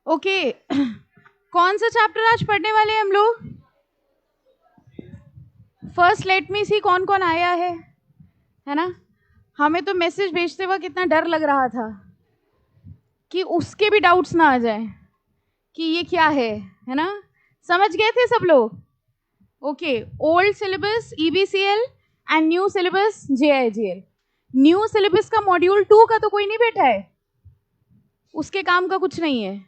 Okay कौन सा chapter आज पढ़ने वाले हैं हम लोग? फर्स्ट लेट मी सी कौन कौन आया है ना? हमें तो मैसेज भेजते वक्त कितना डर लग रहा था कि उसके भी डाउट्स ना आ जाए कि ये क्या है ना? समझ गए थे सब लोग? Okay, old syllabus EBCL and new syllabus JIGL। New syllabus का मॉड्यूल 2 का तो कोई नहीं बैठा है, उसके काम का कुछ नहीं है,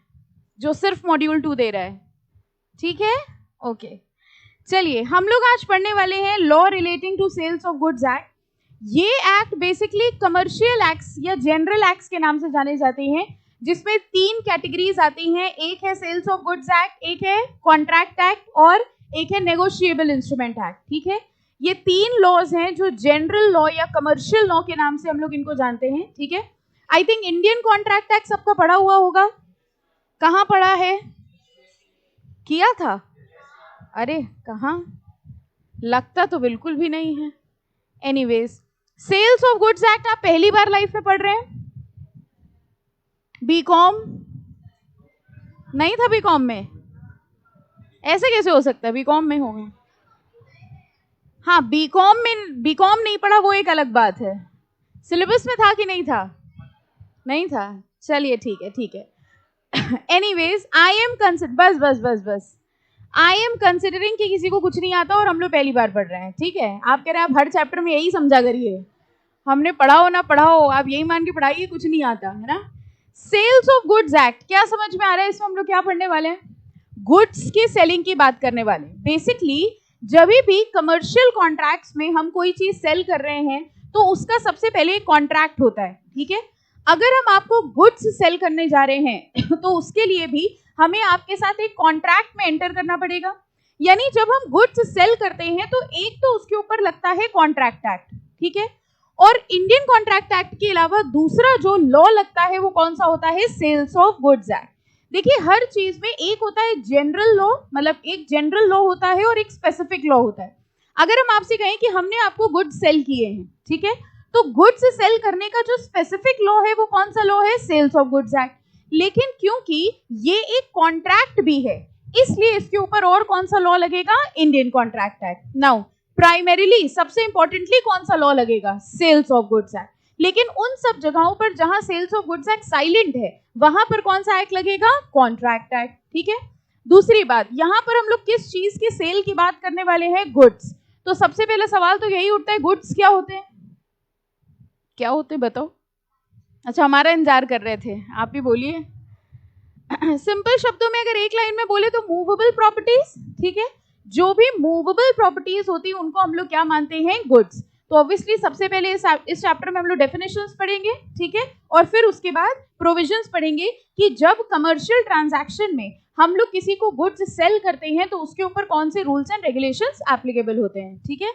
जो सिर्फ मॉड्यूल 2 दे रहा है। ठीक है, ओके। चलिए, हम लोग आज पढ़ने वाले हैं law relating to sales of goods act. ये एक्ट बेसिकली कमर्शियल एक्ट्स या जनरल एक्ट्स के नाम से जाने जाते हैं, जिसमें 3 कैटेगरीज आती हैं। एक है सेल्स ऑफ गुड्स एक्ट, एक है कॉन्ट्रैक्ट एक्ट और एक है नेगोशिएबल इंस्ट्रूमेंट एक्ट। ठीक है, ये 3 लॉज हैं जो जनरल लॉ या कमर्शियल लॉ के नाम से हम लोग इनको जानते हैं। ठीक है, I think Indian contract act सबका पढ़ा हुआ होगा। कहाँ पढ़ा है? किया था? अरे कहाँ, लगता तो बिल्कुल भी नहीं है। Anyways, sales of goods act आप पहली बार लाइफ में पढ़ रहे हैं? बीकॉम नहीं था? बीकॉम में ऐसे कैसे हो सकता है? बीकॉम में होंगे। हाँ, बीकॉम में बीकॉम नहीं पढ़ा वो एक अलग बात है। सिलेबस में था कि नहीं था? नहीं था, चलिए ठीक है ठीक है। एनीवेज, आई एम बस बस बस बस आई एम कंसिडरिंग कि किसी को कुछ नहीं आता और हम लोग पहली बार पढ़ रहे हैं। ठीक है, आप कह रहे हैं आप हर चैप्टर में यही समझा करिए, हमने पढ़ा हो ना पढ़ा हो, आप यही मान के पढ़ाइए कुछ नहीं आता, है ना? सेल्स ऑफ गुड्स एक्ट क्या समझ में आ रहा है? इसमें हम लोग क्या पढ़ने वाले हैं? गुड्स की सेलिंग की बात करने वाले। बेसिकली जब भी कमर्शियल कॉन्ट्रैक्ट्स में हम कोई चीज सेल कर रहे हैं तो उसका सबसे पहले एक कॉन्ट्रैक्ट होता है। ठीक है, अगर हम आपको गुड्स सेल करने जा रहे हैं तो उसके लिए भी हमें आपके साथ एक कॉन्ट्रैक्ट में एंटर करना पड़ेगा। यानी जब हम गुड्स सेल करते हैं तो एक तो उसके ऊपर लगता है कॉन्ट्रैक्ट एक्ट। ठीक है, और इंडियन कॉन्ट्रैक्ट एक्ट के अलावा दूसरा जो लॉ लगता है वो कौन सा होता है? Sales of goods act. देखिए, हर चीज में एक होता है जनरल लॉ, मतलब एक जनरल लॉ होता है और एक स्पेसिफिक लॉ होता है। अगर हम आपसे कहें कि हमने आपको गुड्स सेल किए हैं, ठीक है, तो गुड्स सेल करने का जो स्पेसिफिक लॉ है वो कौन सा लॉ है? Sales of goods act. लेकिन क्योंकि ये एक कॉन्ट्रैक्ट भी है, इसलिए इसके ऊपर और कौन सा लॉ लगेगा? Indian contract act. Now primarily सबसे इंपॉर्टेंटली कौन सा लॉ लगेगा? Sales of goods act. लेकिन उन सब जगहों पर जहां sales of goods act silent है वहां पर कौन सा एक्ट लगेगा? Contract act. ठीक है, दूसरी बात, यहां पर हम लोग किस चीज की सेल की बात करने वाले हैं? गुड्स। तो सबसे पहला सवाल तो यही उठता है, गुड्स क्या होते हैं? क्या होते हैं बताओ? अच्छा, हमारा इंतजार कर रहे थे, आप ही बोलिए। सिंपल शब्दों में अगर एक लाइन में बोले तो मूवेबल प्रॉपर्टीज। ठीक है, जो भी मूवेबल प्रॉपर्टीज होती है उनको हम लोग क्या मानते हैं? गुड्स। तो ऑब्वियसली सबसे पहले इस चैप्टर में हम लोग डेफिनेशंस पढ़ेंगे, ठीक है, और फिर उसके बाद प्रोविजंस पढ़ेंगे कि जब कमर्शियल ट्रांजैक्शन में हम लोग किसी को गुड्स सेल करते हैं तो उसके ऊपर कौन से रूल्स एंड रेगुलेशंस एप्लीकेबल होते हैं। ठीक है,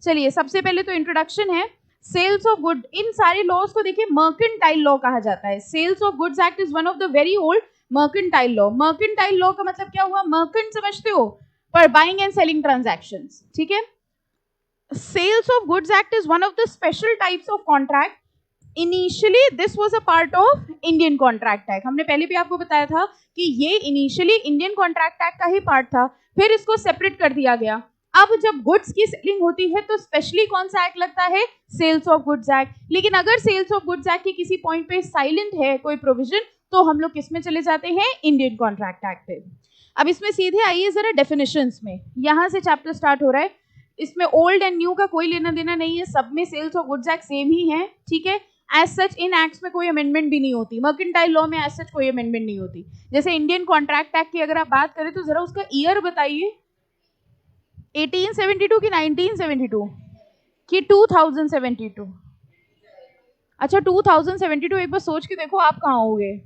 चलिए सबसे पहले तो इंट्रोडक्शन है सेल्स ऑफ गुड। इन सारे लॉज को देखिए मर्केंटाइल लॉ कहा जाता है। Sales of goods act is one of the very old mercantile law. Mercantile law का मतलब क्या हुआ? मर्केंट समझते हो? पर बाइंग एंड सेलिंग ट्रांजैक्शंस। ठीक है, sales of goods act is one of the special types of contract. Initially this was a part of Indian contract act. हमने पहले भी आपको बताया था कि ये इनिशियली इंडियन कॉन्ट्रैक्ट एक्ट का ही पार्ट था, फिर इसको सेपरेट कर दिया गया। अब जब गुड्स की सेलिंग होती है तो स्पेशली कौन सा एक्ट लगता है? Sales of goods act. लेकिन अगर सेल्स ऑफ गुड्स एक्ट के किसी पॉइंट पे साइलेंट है कोई प्रोविजन तो हम लोग किस में चले जाते हैं? इंडियन कॉन्ट्रैक्ट एक्ट पे। अब इसमें सीधे आइए जरा डेफिनेशंस में, यहां से चैप्टर स्टार्ट हो रहा है। इसमें ओल्ड एंड न्यू का कोई लेना देना नहीं है, सब में sales of goods act same ही है। ठीक है, एज सच इन एक्ट्स में कोई अमेंडमेंट भी नहीं होती। मर्केंटाइल लॉ में एज सच कोई अमेंडमेंट नहीं होती। जैसे इंडियन कॉन्ट्रैक्ट एक्ट की अगर आप बात करें तो जरा उसका ईयर बताइए, 1872 की 1972 कि 2072? अच्छा 2072। एक बार सोच के देखो आप कहाँ होंगे।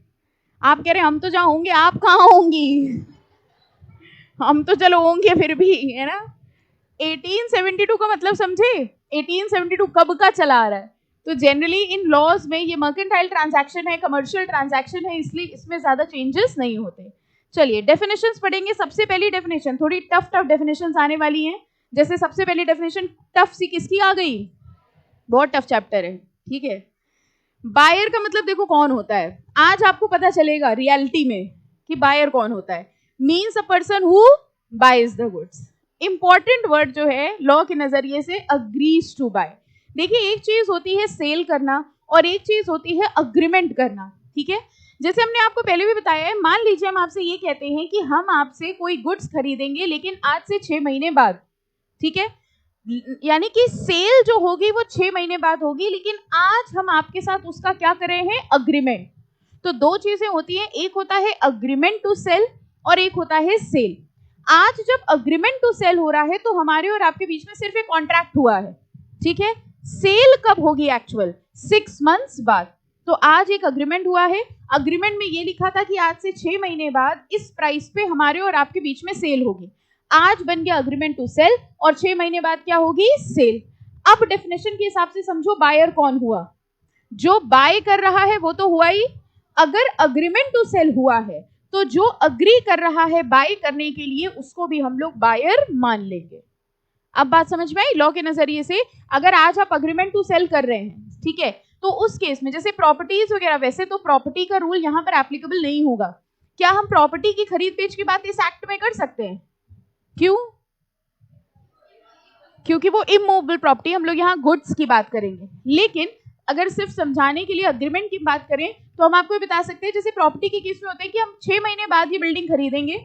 आप कह रहे हैं हम तो जहाँ होंगे, आप कहाँ होंगी? हम तो चलो होंगे फिर भी, है ना? 1872 का मतलब समझे? 1872 कब का चला आ रहा है। तो जनरली इन लॉज में ये मर्केंटाइल ट्रांजैक्शन है, कमर्शियल ट्रांजैक्शन है, इसलिए इसमें ज्यादा चेंजेस नहीं होते। चलिए डेफिनेशंस पढ़ेंगे। सबसे पहली डेफिनेशन, थोड़ी टफ डेफिनेशंस आने वाली हैं। जैसे सबसे पहली डेफिनेशन टफ सी किसकी आ गई? बहुत टफ चैप्टर है। ठीक है, बायर का मतलब देखो कौन होता है, आज आपको पता चलेगा रियलिटी में। कि बायर कौन होता है? Means a person who buys the goods. Important word जो है लॉ के नजरिए से, अग्रीज टू बाय। देखिए, एक चीज होती है सेल करना और एक चीज होती है अग्रीमेंट करना, ठीक है? जैसे हमने आपको पहले भी बताया है, मान लीजिए हम आपसे ये कहते हैं कि हम आपसे कोई गुड्स खरीदेंगे लेकिन आज से 6 महीने बाद, ठीक है? यानी कि सेल जो होगी वो 6 महीने बाद होगी, लेकिन आज हम आपके साथ उसका क्या कर रहे हैं? अग्रीमेंट। तो दो चीजें होती हैं, एक होता है अग्रीमेंट टू सेल और एक होता है सेल। आज जब अग्रीमेंट टू सेल हो रहा है तो हमारे और आपके बीच में सिर्फ एक कॉन्ट्रैक्ट हुआ है, ठीक है? सेल कब होगी एक्चुअल? 6 मंथ्स बाद। तो आज एक अग्रीमेंट हुआ है, अग्रीमेंट में ये लिखा था कि आज से 6 महीने बाद इस प्राइस पे हमारे और आपके बीच में सेल होगी। आज बन गया अग्रीमेंट टू सेल और 6 महीने बाद क्या होगी? सेल। अब डेफिनेशन के हिसाब से समझो बायर कौन हुआ? जो बाय कर रहा है वो तो हुआ ही। अगर अग्रीमेंट टू सेल हुआ है तो जो अग्री कर रहा है बाय करने के लिए उसको भी हम लोग बायर मान लेंगे। अब बात समझ में आई? लॉ के नजरिए से अगर आज आप अग्रीमेंट टू सेल कर रहे हैं, ठीक है, तो उस केस में जैसे प्रॉपर्टीज वगैरह, वैसे तो प्रॉपर्टी का रूल यहाँ पर एप्लीकेबल नहीं होगा। क्या हम प्रॉपर्टी की खरीद बेच की बात इस एक्ट में कर सकते हैं? क्यों? क्योंकि वो इमूवेबल प्रॉपर्टी, हम लोग यहाँ गुड्स की बात करेंगे। लेकिन अगर सिर्फ समझाने के लिए अग्रीमेंट की बात करें तो हम आपको बता सकते हैं, जैसे प्रॉपर्टी के केस में होता है कि हम 6 महीने बाद ये बिल्डिंग खरीदेंगे,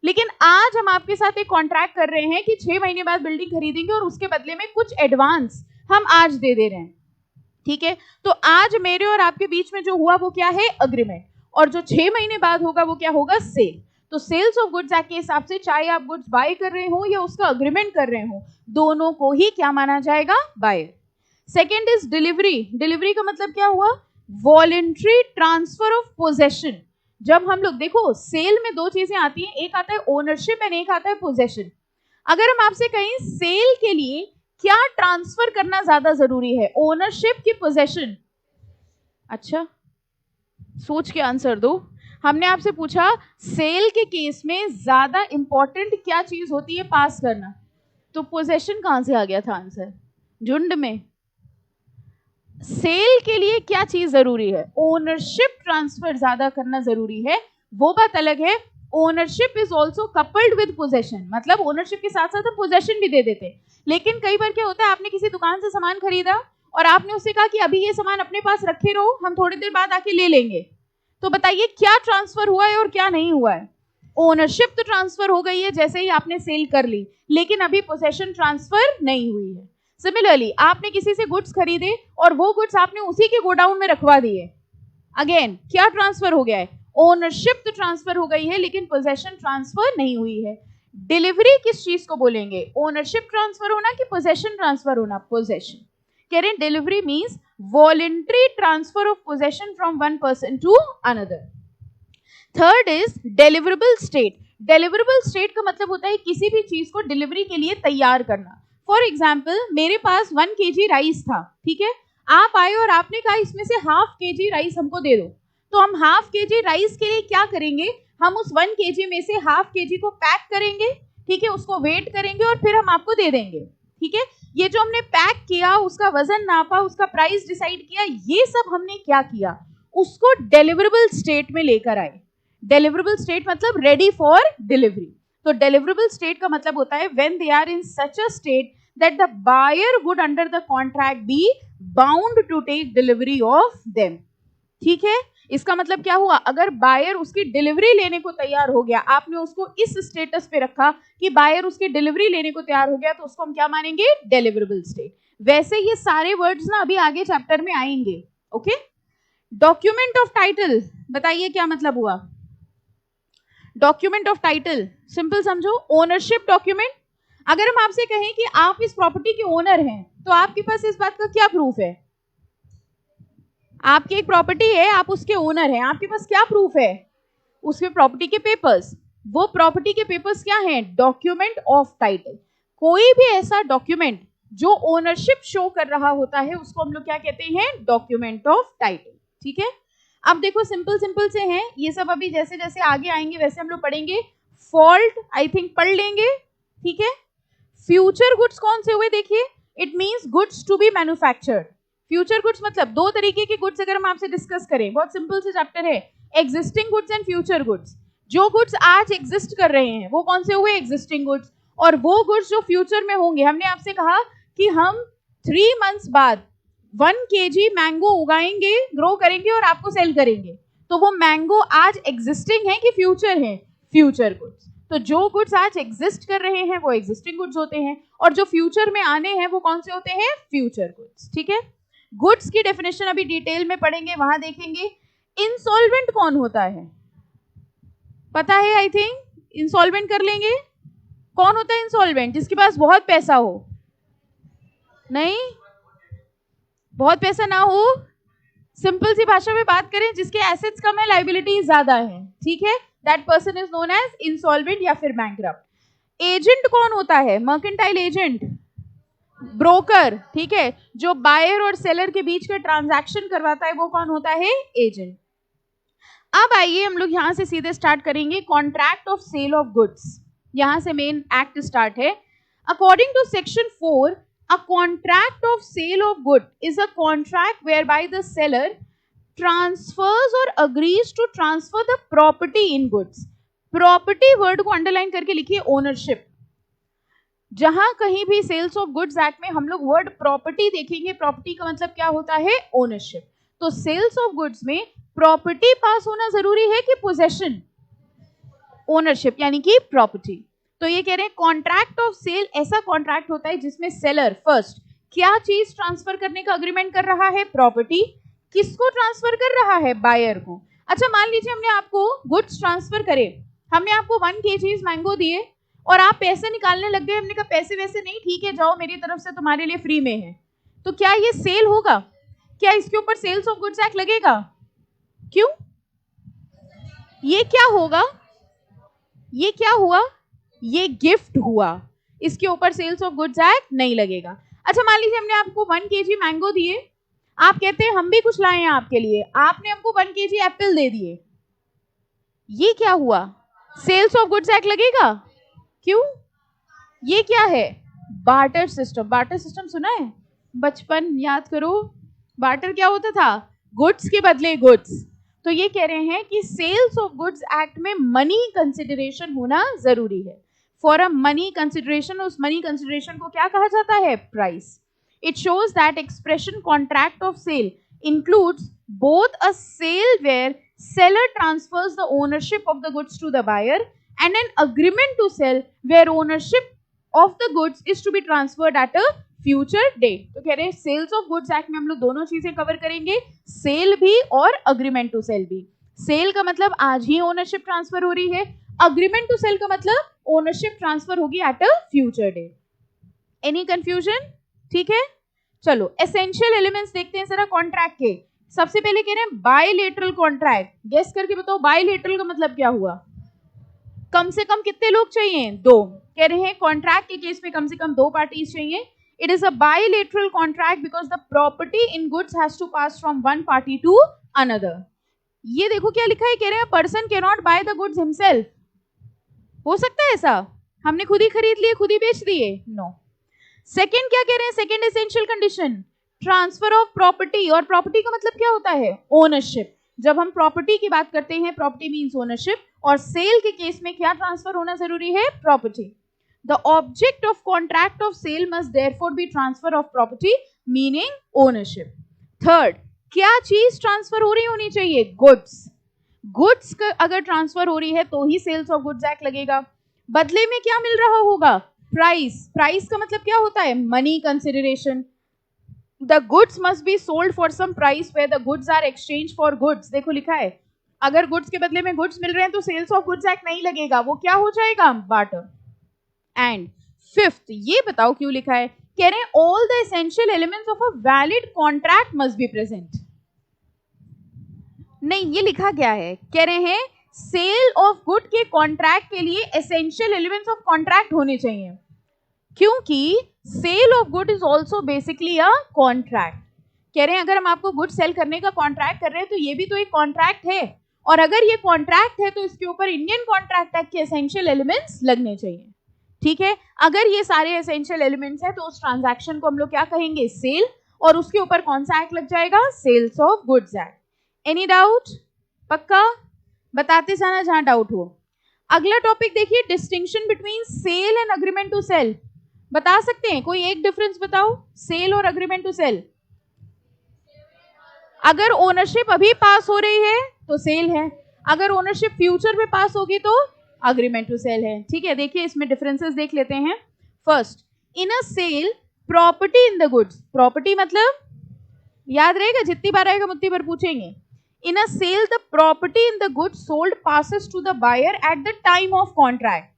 लेकिन आज हम आपके साथ एक कॉन्ट्रैक्ट कर रहे हैं कि 6 महीने बाद बिल्डिंग खरीदेंगे और उसके बदले में कुछ एडवांस हम आज दे दे रहे हैं, ठीक है? तो आज मेरे और आपके बीच में जो हुआ वो क्या है? अग्रीमेंट। और जो 6 महीने बाद होगा वो क्या होगा? सेल। तो सेल्स ऑफ गुड्स एक्ट के हिसाब से चाहे आप गुड्स बाय कर रहे हो या उसका अग्रीमेंट कर रहे हो, दोनों को ही क्या माना जाएगा? Buyer. Second is delivery. Delivery का मतलब क्या हुआ? Voluntary transfer of possession. जब हम लोग, देखो सेल में दो चीजें आती हैं, एक आता है ओनरशिप एंड एक आता है पोजेशन। अगर हम आपसे कहें सेल के लिए क्या ट्रांसफर करना ज्यादा जरूरी है, ओनरशिप की पोजेशन? अच्छा, सोच के आंसर दो। हमने आपसे पूछा सेल के केस में ज्यादा इंपॉर्टेंट क्या चीज होती है पास करना, तो पोजेशन कहां से आ गया था आंसर? झुंड में। सेल के लिए क्या चीज जरूरी है? ओनरशिप ट्रांसफर ज्यादा करना जरूरी है। वो बात अलग है, ownership is also coupled with possession, मतलब ओनरशिप के साथ साथ हम पोजेशन भी दे देते। लेकिन कई बार क्या होता है, आपने किसी दुकान से सामान खरीदा और आपने उससे कहा कि अभी ये सामान अपने पास रखे रहो, हम थोड़ी देर बाद आके ले लेंगे। तो बताइए क्या ट्रांसफर हुआ है और क्या नहीं हुआ है? ओनरशिप तो ट्रांसफर हो गई है जैसे ही आपने सेल कर ली, लेकिन अभी पोजेशन ट्रांसफर नहीं हुई है। सिमिलरली आपने किसी से गुड्स खरीदे और वो गुड्स आपने उसी के गोडाउन में रखवा दिए, अगेन क्या ट्रांसफर हो गया है? ओनरशिप तो ट्रांसफर हो गई है लेकिन पोजेशन ट्रांसफर नहीं हुई है। डिलीवरी किस चीज को बोलेंगे? ओनरशिप ट्रांसफर होना कि पोजेशन ट्रांसफर होना? पोजेशन। कह रहे हैं delivery means voluntary transfer of possession from one person to another. Third is deliverable state. Deliverable state का मतलब होता है किसी भी चीज को डिलीवरी के लिए तैयार करना। फॉर एग्जाम्पल मेरे पास 1 kg राइस था, ठीक है, आप आए और आपने कहा इसमें से ½ kg राइस हमको दे दो। तो हम ½ kg राइस के लिए क्या करेंगे? हम उस 1 kg में से ½ kg को पैक करेंगे, ठीक है, उसको वेट करेंगे और फिर हम आपको दे देंगे, ठीक है? ये जो हमने पैक किया, उसका वजन नापा, उसका प्राइस डिसाइड किया, ये सब हमने क्या किया? उसको डिलीवरेबल स्टेट में लेकर आए। डिलीवरेबल स्टेट मतलब रेडी फॉर डिलीवरी। तो डिलीवरेबल स्टेट का मतलब होता है when they are in such a state that the buyer would under the contract be bound to take delivery of them, ठीक है? इसका मतलब क्या हुआ? अगर बायर उसकी डिलीवरी लेने को तैयार हो गया, आपने उसको इस स्टेटस पे रखा कि बायर उसकी डिलीवरी लेने को तैयार हो गया, तो उसको हम क्या मानेंगे? Deliverable state. वैसे ये सारे वर्ड्स ना अभी आगे चैप्टर में आएंगे, ओके? डॉक्यूमेंट ऑफ टाइटल, बताइए क्या मतलब हुआ? डॉक्यूमेंट ऑफ टाइटल सिंपल समझो, ओनरशिप डॉक्यूमेंट। अगर हम आपसे कहें कि आप इस प्रॉपर्टी के ओनर हैं, तो आपके पास इस बात का क्या प्रूफ है? आपकी एक प्रॉपर्टी है, आप उसके ओनर हैं, आपके पास क्या प्रूफ है? उसके प्रॉपर्टी के पेपर्स। वो प्रॉपर्टी के पेपर्स क्या हैं? Document of title. कोई भी ऐसा डॉक्यूमेंट जो ओनरशिप शो कर रहा होता है उसको हम लोग क्या कहते हैं? डॉक्यूमेंट ऑफ टाइटल, ठीक है? अब देखो सिंपल सिंपल से हैं ये सब, अभी जैसे जैसे आगे आएंगे वैसे हम लोग पढ़ेंगे। फॉल्ट आई थिंक पढ़ लेंगे, ठीक है? फ्यूचर गुड्स कौन से हुए? देखिए, it means goods to be manufactured. Future goods मतलब दो तरीके के गुड्स अगर हम आपसे डिस्कस करें, बहुत सिंपल से चैप्टर है, existing goods and future goods. जो गुड्स आज एग्जिस्ट कर रहे हैं वो कौन से हुए? Existing goods. और वो गुड्स जो फ्यूचर में होंगे, हमने आपसे कहा कि हम 3 मंथ्स बाद 1 kg मैंगो उगाएंगे, ग्रो करेंगे और आपको सेल करेंगे। तो वो मैंगो आज एग्जिस्टिंग है कि फ्यूचर है? Future goods. तो जो गुड्स आज एग्जिस्ट कर रहे हैं वो एग्जिस्टिंग गुड्स होते हैं, और जो फ्यूचर में आने हैं वो कौन से होते हैं? Future goods. ठीक है, गुड्स की डेफिनेशन अभी डिटेल में पढ़ेंगे, वहां देखेंगे। इंसॉल्वेंट कौन होता है? पता है? आई थिंक इंसॉल्वेंट कर लेंगे। कौन होता है इंसॉल्वेंट? जिसके पास बहुत पैसा हो? नहीं, बहुत पैसा ना हो, सिंपल सी भाषा में बात करें, जिसके एसेट्स कम है, लायबिलिटीज ज्यादा है। ठीक है, that person is known as insolvent या फिर बैंकरप्ट। एजेंट कौन होता है? Mercantile agent, broker. ठीक है, जो बायर और सेलर के बीच का ट्रांजैक्शन करवाता है वो कौन होता है? एजेंट। अब आइए हम लोग यहां से सीधे स्टार्ट करेंगे contract of sale of goods. यहां से मेन एक्ट स्टार्ट है। According to section 4, a contract of sale of good is a contract whereby the seller transfers or agrees to transfer the property in goods. Property word को underline करके लिखिए, ownership. जहां कहीं भी sales of goods act में हम लोग word property देखेंगे, प्रॉपर्टी का मतलब क्या होता है? ओनरशिप। तो सेल्स ऑफ गुड्स में प्रॉपर्टी पास होना जरूरी है कि पोजेशन? ओनरशिप यानी कि प्रॉपर्टी। तो ये कह रहे हैं कॉन्ट्रैक्ट ऑफ सेल ऐसा कॉन्ट्रैक्ट होता है जिसमें सेलर फर्स्ट क्या चीज ट्रांसफर करने का अग्रीमेंट कर रहा है? प्रॉपर्टी। किसको ट्रांसफर कर रहा है? बायर को। अच्छा, मान लीजिए हमने आपको गुड्स ट्रांसफर करे, हमने आपको 1 kg मैंगो दिए और आप पैसे निकालने लग गए। हमने कहा पैसे वैसे नहीं, ठीक है जाओ, मेरी तरफ से तुम्हारे लिए फ्री में है। तो क्या ये सेल होगा? क्या इसके ऊपर सेल्स ऑफ गुड्स एक्ट लगेगा? क्यों? ये क्या होगा? ये क्या हुआ? ये गिफ्ट हुआ, इसके ऊपर सेल्स ऑफ गुड्स एक्ट नहीं लगेगा। अच्छा, मान लीजिए हमने आपको 1 kg मैंगो दिए, आप कहते हैं हम भी कुछ लाए हैं आपके लिए, आपने हमको 1 kg एप्पल दे दिए। ये क्या हुआ? सेल्स ऑफ गुड्स एक्ट लगेगा? क्यों? ये क्या है? Barter system. बार्टर सिस्टम सुना है? बचपन याद करो, बार्टर क्या होता था? गुड्स के बदले गुड्स। तो ये कह रहे हैं कि सेल्स ऑफ गुड्स एक्ट में मनी कंसिडरेशन होना जरूरी है। फॉर अ मनी कंसिडरेशन, उस मनी कंसिडरेशन को क्या कहा जाता है? Price. It shows that expression contract of sale includes both a sale where seller transfers the ownership of the goods to the buyer and an agreement to sell where ownership of the goods is to be transferred at a future date. तो कह रहे हैं sales of goods act में हम लोग दोनों चीजें cover करेंगे, सेल भी और अग्रीमेंट टू सेल भी। सेल का मतलब आज ही ओनरशिप ट्रांसफर हो रही है, अग्रीमेंट टू सेल का मतलब ओनरशिप ट्रांसफर होगी at a future date. Any confusion? ठीक है, चलो एसेंशियल एलिमेंट्स देखते हैं जरा कॉन्ट्रैक्ट के। सबसे पहले कह रहे हैं बायलेटरल कॉन्ट्रैक्ट। गेस करके बताओ बायलेटरल का मतलब क्या हुआ? कम से कम कितने लोग चाहिए? 2। कह रहे हैं कॉन्ट्रैक्ट के केस में कम से कम 2 पार्टीज चाहिए। It is a bilateral contract because the property in goods has to pass from one party to another. ये देखो क्या लिखा है, कह रहे हैं person can not buy the goods himself. हो सकता है ऐसा? हमने खुद ही खरीद लिए, खुद ही बेच दिए? नो। सेकेंड क्या कह रहे हैं? Second essential condition transfer of property. और प्रॉपर्टी का मतलब क्या होता है? ओनरशिप। जब हम प्रॉपर्टी की बात करते हैं, प्रॉपर्टी मींस ओनरशिप, और सेल के केस में क्या ट्रांसफर होना जरूरी है? Property. The object of contract of sale must therefore be transfer of property meaning ownership. Third, क्या चीज ट्रांसफर हो रही होनी चाहिए? गुड्स। गुड्स अगर ट्रांसफर हो रही है तो ही सेल्स ऑफ गुड्स एक्ट लगेगा। बदले में क्या मिल रहा होगा? प्राइस। प्राइस का मतलब क्या होता है? Money consideration. The goods must be sold for some price where the goods are exchanged for goods. देखो लिखा है, अगर गुड्स के बदले में गुड्स मिल रहे हैं तो सेल्स ऑफ गुड्स एक्ट नहीं लगेगा, वो क्या हो जाएगा? बार्टर। एंड फिफ्थ, ये बताओ क्यों लिखा है? कह रहे हैं all the essential elements of a valid contract must be present. नहीं, ये लिखा क्या है? कह रहे हैं सेल ऑफ गुड के कॉन्ट्रैक्ट के लिए एसेंशियल एलिमेंट्स ऑफ कॉन्ट्रैक्ट होने चाहिए, क्योंकि sale of good is also basically a contract. कह रहे हैं अगर हम आपको गुड सेल करने का कॉन्ट्रैक्ट कर रहे हैं तो ये भी तो एक कॉन्ट्रैक्ट है, और अगर ये कॉन्ट्रैक्ट है तो इसके ऊपर इंडियन कॉन्ट्रैक्ट एक्ट के एसेंशियल एलिमेंट्स लगने चाहिए। ठीक है, अगर ये सारे एसेंशियल एलिमेंट्स हैं तो उस ट्रांजैक्शन को हम लोग क्या कहेंगे? सेल। और उसके ऊपर कौन सा एक्ट लग जाएगा? Sales of goods act. Any doubt? पक्का? बताते जाना जहां डाउट हो। अगला टॉपिक देखिए, distinction between sale and agreement to sale. बता सकते हैं कोई एक डिफरेंस बताओ, सेल और अग्रीमेंट टू सेल। अगर ओनरशिप अभी पास हो रही है तो सेल है, अगर ओनरशिप फ्यूचर में पास होगी तो अग्रीमेंट टू सेल है। ठीक है, देखिए इसमें डिफरेंसेस देख लेते हैं। First, in a sale property in the goods, property मतलब याद रहेगा, जितनी बार आएगा उतनी बार पूछेंगे। In a sale the property in the goods sold passes to the buyer at the time of contract.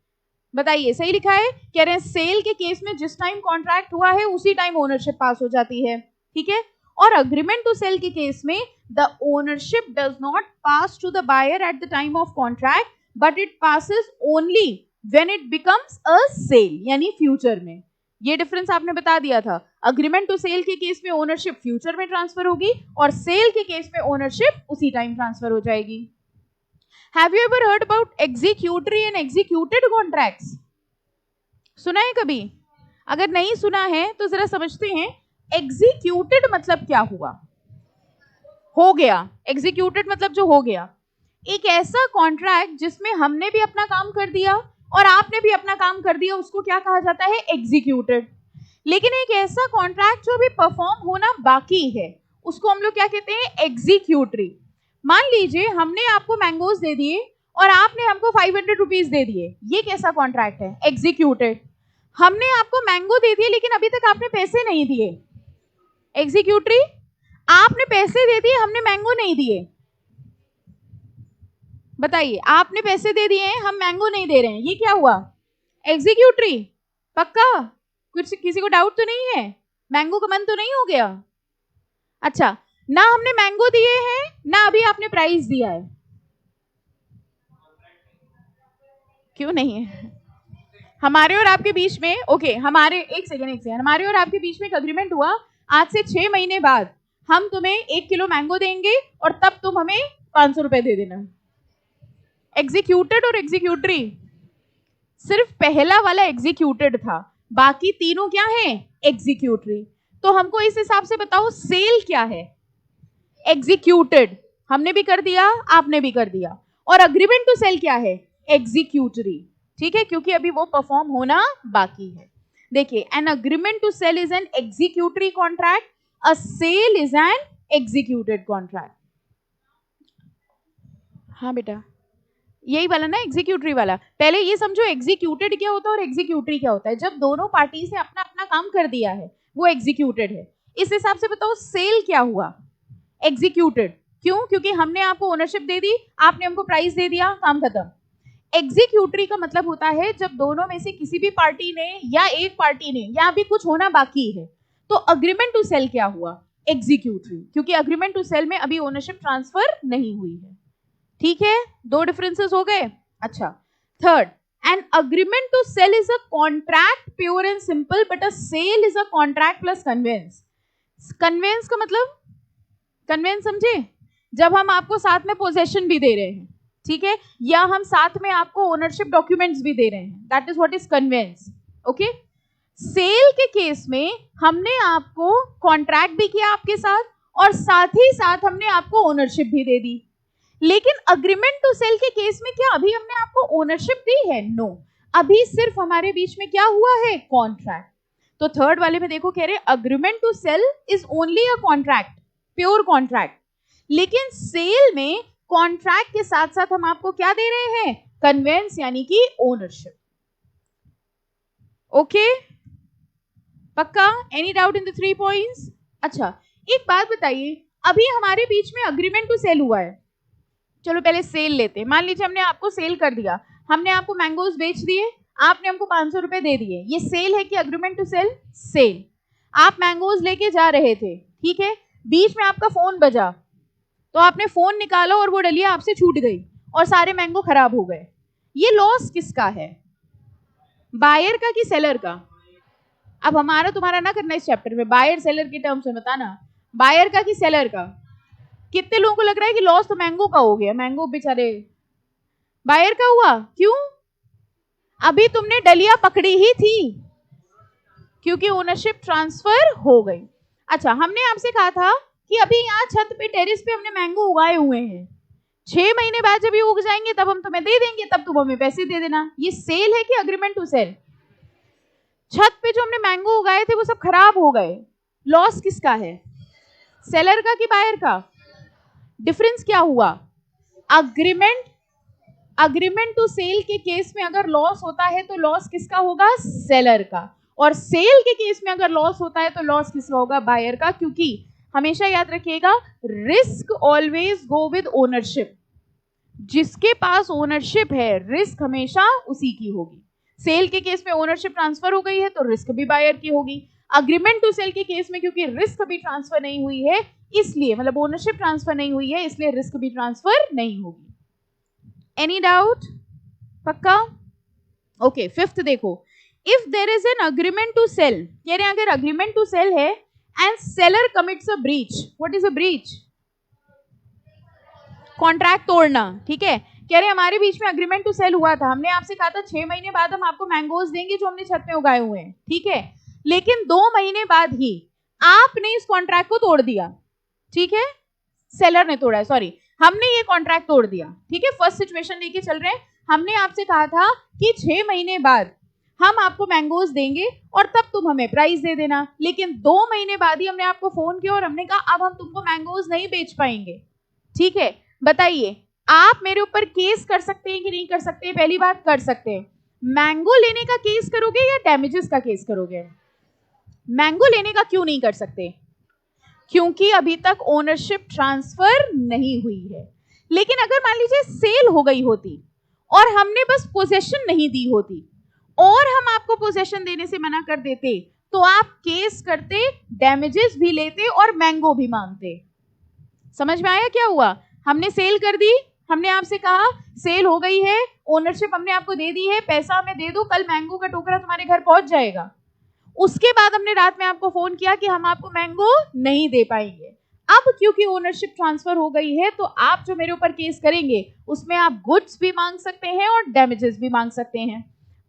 बताइए सही लिखा है, कह रहे हैं सेल के केस में जिस टाइम कॉन्ट्रैक्ट हुआ है उसी टाइम ओनरशिप पास हो जाती है। ठीक है, और अग्रीमेंट टू सेल के केस में the ownership does not pass to the buyer at the time of contract but it passes only when it becomes a sale, यानी फ्यूचर में। ये डिफरेंस आपने बता दिया था। अग्रीमेंट टू सेल के केस में ओनरशिप फ्यूचर में ट्रांसफर होगी और सेल के केस में ओनरशिप उसी टाइम ट्रांसफर हो जाएगी। Have you ever heard about executory and executed contracts? सुना है कभी? अगर नहीं सुना है तो जरा समझते हैं। Executed मतलब क्या हुआ? हो गया। Executed मतलब जो हो गया। एक ऐसा कॉन्ट्रैक्ट जिसमें हमने भी अपना काम कर दिया और आपने भी अपना काम कर दिया, उसको क्या कहा जाता है? एग्जीक्यूटेड। लेकिन एक ऐसा कॉन्ट्रैक्ट जो अभी परफॉर्म होना बाकी है, उसको हम लोग क्या कहते हैं? एग्जीक्यूटरी। मान लीजिए हमने आपको मैंगोज दे दिए और आपने हमको 500 रुपीज दे दिए, ये कैसा कॉन्ट्रैक्ट है? एग्जीक्यूटेड। हमने आपको मैंगो दे दिए लेकिन अभी तक आपने पैसे नहीं दिए, एग्जीक्यूटरी। आपने पैसे दे दिए, हमने मैंगो नहीं दिए। बताइए, आपने पैसे दे दिए हैं, हम मैंगो नहीं दे रहे हैं, ये क्या हुआ? एग्जीक्यूटरी। पक्का? कुछ किसी को डाउट तो नहीं है? मैंगो का मन तो नहीं हो गया? अच्छा, ना हमने मैंगो दिए हैं ना अभी आपने प्राइस दिया है। क्यों नहीं है? हमारे और आपके बीच में, ओके, हमारे एक सेकेंड, हमारे और आपके बीच में एक अग्रीमेंट हुआ, आज से 6 महीने बाद हम तुम्हें 1 किलो मैंगो देंगे और तब तुम हमें 500 रुपए दे देना। एग्जीक्यूटेड और एग्जीक्यूटरी, सिर्फ पहला वाला एग्जीक्यूटेड था, बाकी तीनों क्या है? एग्जीक्यूटरी। तो हमको इस हिसाब से बताओ सेल क्या है? एग्जीक्यूटेड। हमने भी कर दिया, आपने भी कर दिया। और अग्रीमेंट टू सेल क्या है? एग्जीक्यूटरी। ठीक है, क्योंकि अभी वो परफॉर्म होना बाकी है। देखिए, an agreement to sale is an executory contract, a sale is an executed contract. हाँ बेटा, यही वाला ना, एग्जीक्यूटरी वाला। पहले ये समझो एग्जीक्यूटेड क्या होता है और एग्जीक्यूटरी क्या होता है। जब दोनों पार्टी से अपना अपना काम कर दिया है वो एग्जीक्यूटेड है। इस हिसाब से बताओ सेल क्या हुआ? एग्जीक्यूटेड। क्यों? क्योंकि हमने आपको ओनरशिप दे दी, आपने हमको प्राइस दे दिया, काम खत्म। एग्जीक्यूटरी का मतलब होता है जब दोनों में से किसी भी पार्टी ने या एक पार्टी ने या भी कुछ होना बाकी है। तो अग्रीमेंट टू सेल क्या हुआ? एग्जीक्यूटरी, क्योंकि अग्रीमेंट टू सेल में अभी ओनरशिप ट्रांसफर नहीं हुई है। ठीक है, 2 डिफरेंसेस हो गए। अच्छा, third, an agreement to sale is a contract pure and simple but a sale is a contract plus conveyance. Conveyance का मतलब, कन्वेंस समझे? जब हम आपको साथ में पोजेशन भी दे रहे हैं, ठीक है, या हम साथ में आपको ओनरशिप डॉक्यूमेंट्स भी दे रहे हैं, that is what is conveyance. Okay, sale के केस में हमने आपको कॉन्ट्रैक्ट भी किया आपके साथ और साथ ही साथ हमने आपको ओनरशिप भी दे दी। लेकिन अग्रीमेंट टू सेल के केस में क्या अभी हमने आपको ओनरशिप दी है? नो, अभी सिर्फ हमारे बीच में क्या हुआ है? कॉन्ट्रैक्ट। तो थर्ड वाले में देखो, कह रहे agreement to sale is only a contract, pure contract. लेकिन सेल में कॉन्ट्रैक्ट के साथ साथ हम आपको क्या दे रहे हैं? कन्वेंस, यानी कि ओनरशिप। ओके, पक्का? Any doubt in the 3 points? अच्छा, एक बात बताइए, अभी हमारे बीच में अग्रीमेंट टू सेल हुआ है, चलो पहले सेल लेते हैं। मान लीजिए हमने आपको सेल कर दिया, हमने आपको मैंगोज बेच दिए, आपने हमको 500 रुपए दे दिए। ये सेल है कि अग्रीमेंट टू सेल? सेल। आप मैंगोज लेके जा रहे थे, ठीक है, बीच में आपका फोन बजा, तो आपने फोन निकाला और वो डलिया आपसे छूट गई और सारे मैंगो खराब हो गए। ये लॉस किसका है? बायर का कि सेलर का? अब हमारा तुम्हारा ना करना इस चैप्टर में, बायर सेलर के टर्म्स में बताना, बायर का कि सेलर का? कितने लोगों को लग रहा है कि लॉस तो मैंगो का हो गया, मैंगो बेचारे बायर का हुआ? क्यों? अभी तुमने डलिया पकड़ी ही थी, क्योंकि ओनरशिप ट्रांसफर हो गई। अच्छा, हमने आपसे कहा था कि अभी यहाँ छत पे टेरेस पे हमने मैंगो उगाए हुए हैं, 6 महीने बाद जब ये उग जाएंगे तब हम तुम्हें दे देंगे, तब तुम हमें पैसे दे देना। ये सेल है कि अग्रीमेंट टू सेल? छत पे जो हमने मैंगो उगाए थे वो सब खराब हो गए, लॉस किसका है? सेलर का कि बायर का? डिफरेंस क्या हुआ? अग्रीमेंट टू सेल के केस में अगर लॉस होता है तो लॉस किसका होगा? सेलर का। और सेल के केस में अगर लॉस होता है तो लॉस किसका होगा? बायर का। क्योंकि हमेशा याद रखिएगा, risk always go with ownership. जिसके पास ओनरशिप है रिस्क हमेशा उसी की होगी। सेल के केस में ओनरशिप ट्रांसफर हो गई है तो रिस्क भी बायर की होगी। अग्रीमेंट टू सेल के केस में क्योंकि रिस्क भी ट्रांसफर नहीं हुई है, इसलिए मतलब ओनरशिप ट्रांसफर नहीं हुई है, इसलिए रिस्क भी ट्रांसफर नहीं होगी। Any doubt? पक्का? ओके, फिफ्थ देखो, if there is an agreement to sale, कह रहे हैं अगर अग्रीमेंट टू सेल है and seller commits a breach. What is a breach? Contract तोड़ना, ठीक है। कह रहे हमारे बीच में अग्रीमेंट टू सेल हुआ था, हमने आपसे कहा था 6 महीने बाद हम आपको मैंगोज देंगे जो हमने छत में उगाए हुए हैं, ठीक है। लेकिन 2 महीने बाद ही आपने इस कॉन्ट्रैक्ट को तोड़ दिया, ठीक है। सेलर ने तोड़ा है, सॉरी, हमने ये कॉन्ट्रैक्ट तोड़ दिया, ठीक है। फर्स्ट सिचुएशन लेके चल रहे हैं, हमने आपसे कहा था कि 6 महीने बाद हम आपको मैंगोज देंगे और तब तुम हमें प्राइस दे देना, लेकिन 2 महीने बाद ही हमने आपको फोन किया और हमने कहा अब हम तुमको मैंगोज नहीं बेच पाएंगे, ठीक है। बताइए, आप मेरे ऊपर केस कर सकते हैं कि नहीं कर सकते? पहली बात, कर सकते हैं। मैंगो लेने का केस करोगे या डैमेजेस का केस करोगे? मैंगो लेने का क्यों नहीं कर सकते? क्योंकि अभी तक ओनरशिप ट्रांसफर नहीं हुई है। लेकिन अगर मान लीजिए सेल हो गई होती और हमने बस पोजेशन नहीं दी होती और हम आपको पोजेशन देने से मना कर देते तो आप केस करते, डैमेजेस भी लेते और मैंगो भी मांगते। समझ में आया क्या हुआ? हमने सेल कर दी, हमने आपसे कहा सेल हो गई है, ओनरशिप हमने आपको दे दी है, पैसा हमें दे दो, कल मैंगो का टोकरा तुम्हारे घर पहुंच जाएगा। उसके बाद हमने रात में आपको फोन किया कि हम आपको मैंगो नहीं दे पाएंगे। अब क्योंकि ओनरशिप ट्रांसफर हो गई है तो आप जो मेरे ऊपर केस करेंगे उसमें आप गुड्स भी मांग सकते हैं और डैमेजेस भी मांग सकते हैं।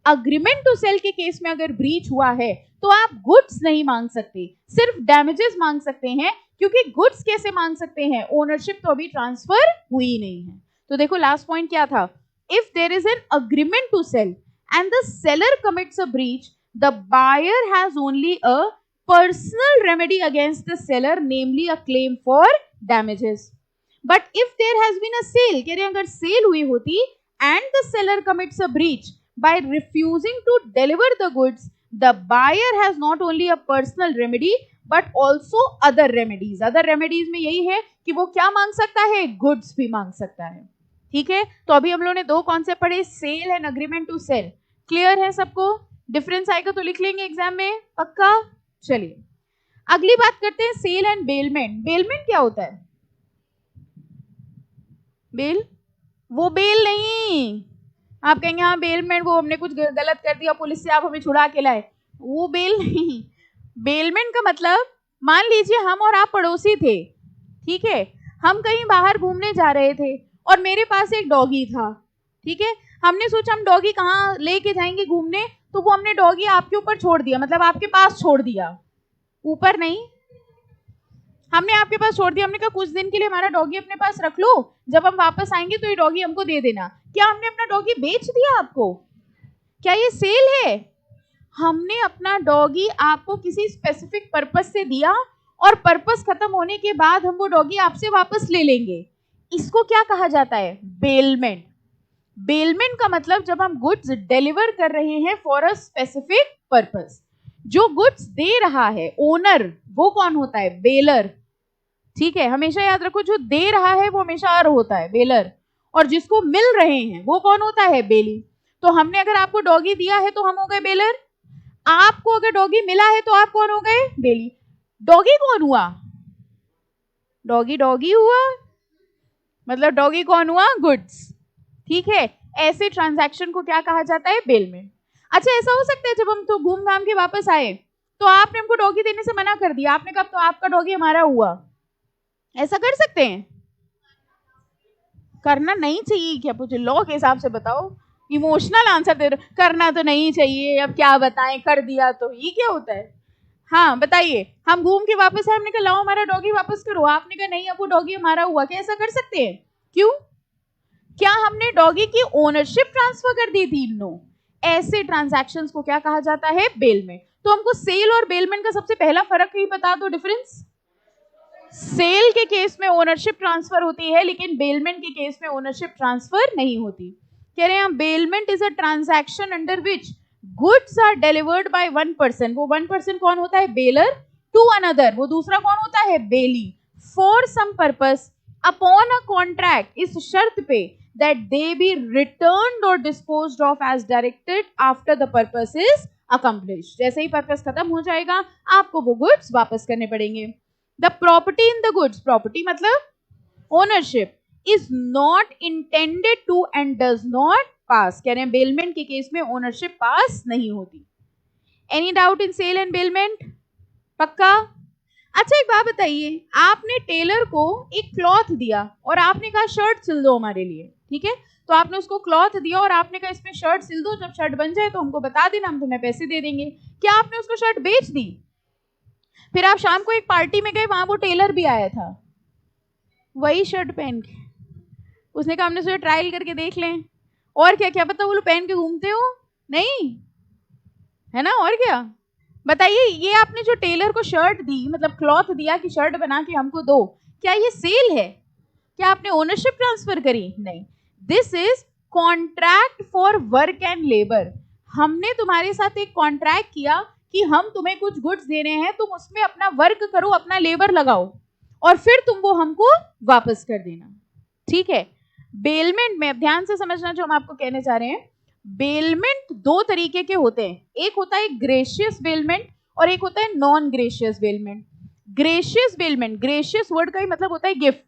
अग्रीमेंट टू सेल के केस में अगर ब्रीच हुआ है तो आप गुड्स नहीं मांग सकते, सिर्फ डैमेजेस मांग सकते हैं। क्योंकि गुड्स कैसे मांग सकते हैं? ओनरशिप तो अभी ट्रांसफर हुई नहीं है। तो देखो लास्ट पॉइंट क्या था? If there is an agreement to sale and the seller commits a breach, the buyer has only a personal remedy against the seller, namely a claim for damages. But if there has been a sale, कह रहे हैं अगर cell हुई होती and the seller commits a breach by refusing to deliver the goods, the buyer has not only a personal remedy but also other remedies. other remedies में यही है कि वो क्या मांग सकता है? गुड्स भी मांग सकता है, ठीक है। तो अभी हम लोगों ने 2 कॉन्सेप्ट पढ़े, sale and agreement to sale. Clear है सबको? डिफरेंस आएगा तो लिख लेंगे एग्जाम में, पक्का? चलिए अगली बात करते हैं, सेल एंड बेलमेंट। बेलमेंट क्या होता है? बेल, वो बेल नहीं, आप कहेंगे हाँ बेलमेंट, वो हमने कुछ गलत कर दिया पुलिस से, आप हमें छुड़ा के लाए, वो बेल नहीं। बेलमेंट का मतलब, मान लीजिए हम और आप पड़ोसी थे, ठीक है, हम कहीं बाहर घूमने जा रहे थे और मेरे पास एक डॉगी था, ठीक है। हमने सोचा हम डॉगी कहाँ लेके जाएंगे घूमने, तो वो हमने डॉगी आपके ऊपर छोड़ दिया, मतलब आपके पास छोड़ दिया, ऊपर नहीं, हमने आपके पास छोड़ दिया। हमने कहा कुछ दिन के लिए हमारा डॉगी अपने पास रख लो, जब हम वापस आएंगे तो ये डॉगी हमको दे देना। क्या हमने अपना डॉगी बेच दिया आपको? क्या ये सेल है? हमने अपना डॉगी आपको किसी स्पेसिफिक पर्पस से दिया और पर्पस खत्म होने के बाद हम वो डॉगी आपसे वापस ले लेंगे। इसको क्या कहा जाता है? बेलमेंट। बेलमेंट का मतलब जब हम गुड्स डिलीवर कर रहे हैं फॉर अ स्पेसिफिक पर्पस। जो गुड्स दे रहा है ओनर, वो कौन होता है? बेलर, ठीक है। हमेशा याद रखो, जो दे रहा है वो हमेशा अर होता है, बेलर, और जिसको मिल रहे हैं वो कौन होता है? बेली। तो हमने अगर आपको डॉगी दिया है तो हम हो गए बेलर, आपको अगर डॉगी मिला है तो आप कौन हो गए? बेली। डॉगी कौन हुआ? डॉगी डॉगी हुआ, मतलब डॉगी कौन हुआ? गुड्स, ठीक है। ऐसे ट्रांजैक्शन को क्या कहा जाता है? बेलमेंट। अच्छा, ऐसा हो सकता है जब हम तो घूम घाम के वापस आए तो आपने हमको डॉगी देने से मना कर दिया, आपने कहा तो आपका डॉगी हमारा हुआ, ऐसा कर सकते हैं? करना नहीं चाहिए क्या? मुझे लॉ के हिसाब से बताओ, इमोशनल आंसर दे रहे हो, करना तो नहीं चाहिए, अब क्या बताएं, कर दिया तो ये क्या होता है? हाँ बताइए, हम घूम के वापस आए, हमने कहा लाओ हमारा डॉगी वापस करो, आपने कहा नहीं अब वो डॉगी हमारा हुआ, क्या ऐसा कर सकते हैं? क्यों? क्या हमने डॉगी की ओनरशिप ट्रांसफर कर दी थी? नो। ऐसे ट्रांजैक्शंस को क्या कहा जाता है? बेलमेंट। तो हमको सेल और बेलमेंट का सबसे पहला फर्क ही बता दो, डिफरेंस। सेल के केस में ओनरशिप ट्रांसफर होती है, लेकिन बेलमेंट के केस में ओनरशिप ट्रांसफर नहीं होती। कह रहे हैं bailment is a transaction under which goods are delivered by one person. वो वन पर्सन कौन होता है? बेलर। टू अनदर, वो दूसरा कौन होता है? Bailee. For some purpose upon a contract, इस शर्त पे that they be returned or disposed of as directed after the purpose is accomplished। जैसे ही पर्पस खत्म हो जाएगा आपको वो गुड्स वापस करने पड़ेंगे। The property in the goods, property मतलब ownership, is not intended to and does not pass। कह रहे हैं बेलमेंट के केस में ओनरशिप पास नहीं होती। Any doubt in sale and bailment? पक्का? अच्छा एक बात बताइए, आपने टेलर को एक क्लॉथ दिया और आपने कहा शर्ट सिल दो हमारे लिए, ठीक है? तो आपने उसको क्लॉथ दिया और आपने कहा इसमें शर्ट सिल दो, जब शर्ट बन जाए तो हमको बता देना, हम तुम्हें पैसे दे देंगे। क्या आपने उसको शर्ट बेच दी? फिर आप शाम को एक पार्टी में गए, वहां वो टेलर भी आया था वही शर्ट पहन के, उसने कहा हमने उसे ट्रायल करके देख लें, और क्या क्या पता वो लोग पहन के घूमते हो, नहीं है ना? और क्या बताइए, ये आपने जो टेलर को शर्ट दी, मतलब क्लॉथ दिया कि शर्ट बना के हमको दो, क्या ये सेल है? क्या आपने ओनरशिप ट्रांसफर करी? नहीं। This is contract for work and labour. हमने तुम्हारे साथ एक कॉन्ट्रैक्ट किया कि हम तुम्हें कुछ गुड्स दे रहे हैं, तुम उसमें अपना वर्क करो, अपना लेबर लगाओ, और फिर तुम वो हमको वापस कर देना, ठीक है? बेलमेंट में अब ध्यान से समझना जो हम आपको कहने जा रहे हैं, बेलमेंट दो तरीके के होते हैं, एक होता है ग्रेशियस बेलमेंट और एक होता है non gratuitous bailment. Gratuitous bailment, gratuitous word का ही मतलब होता है गिफ्ट।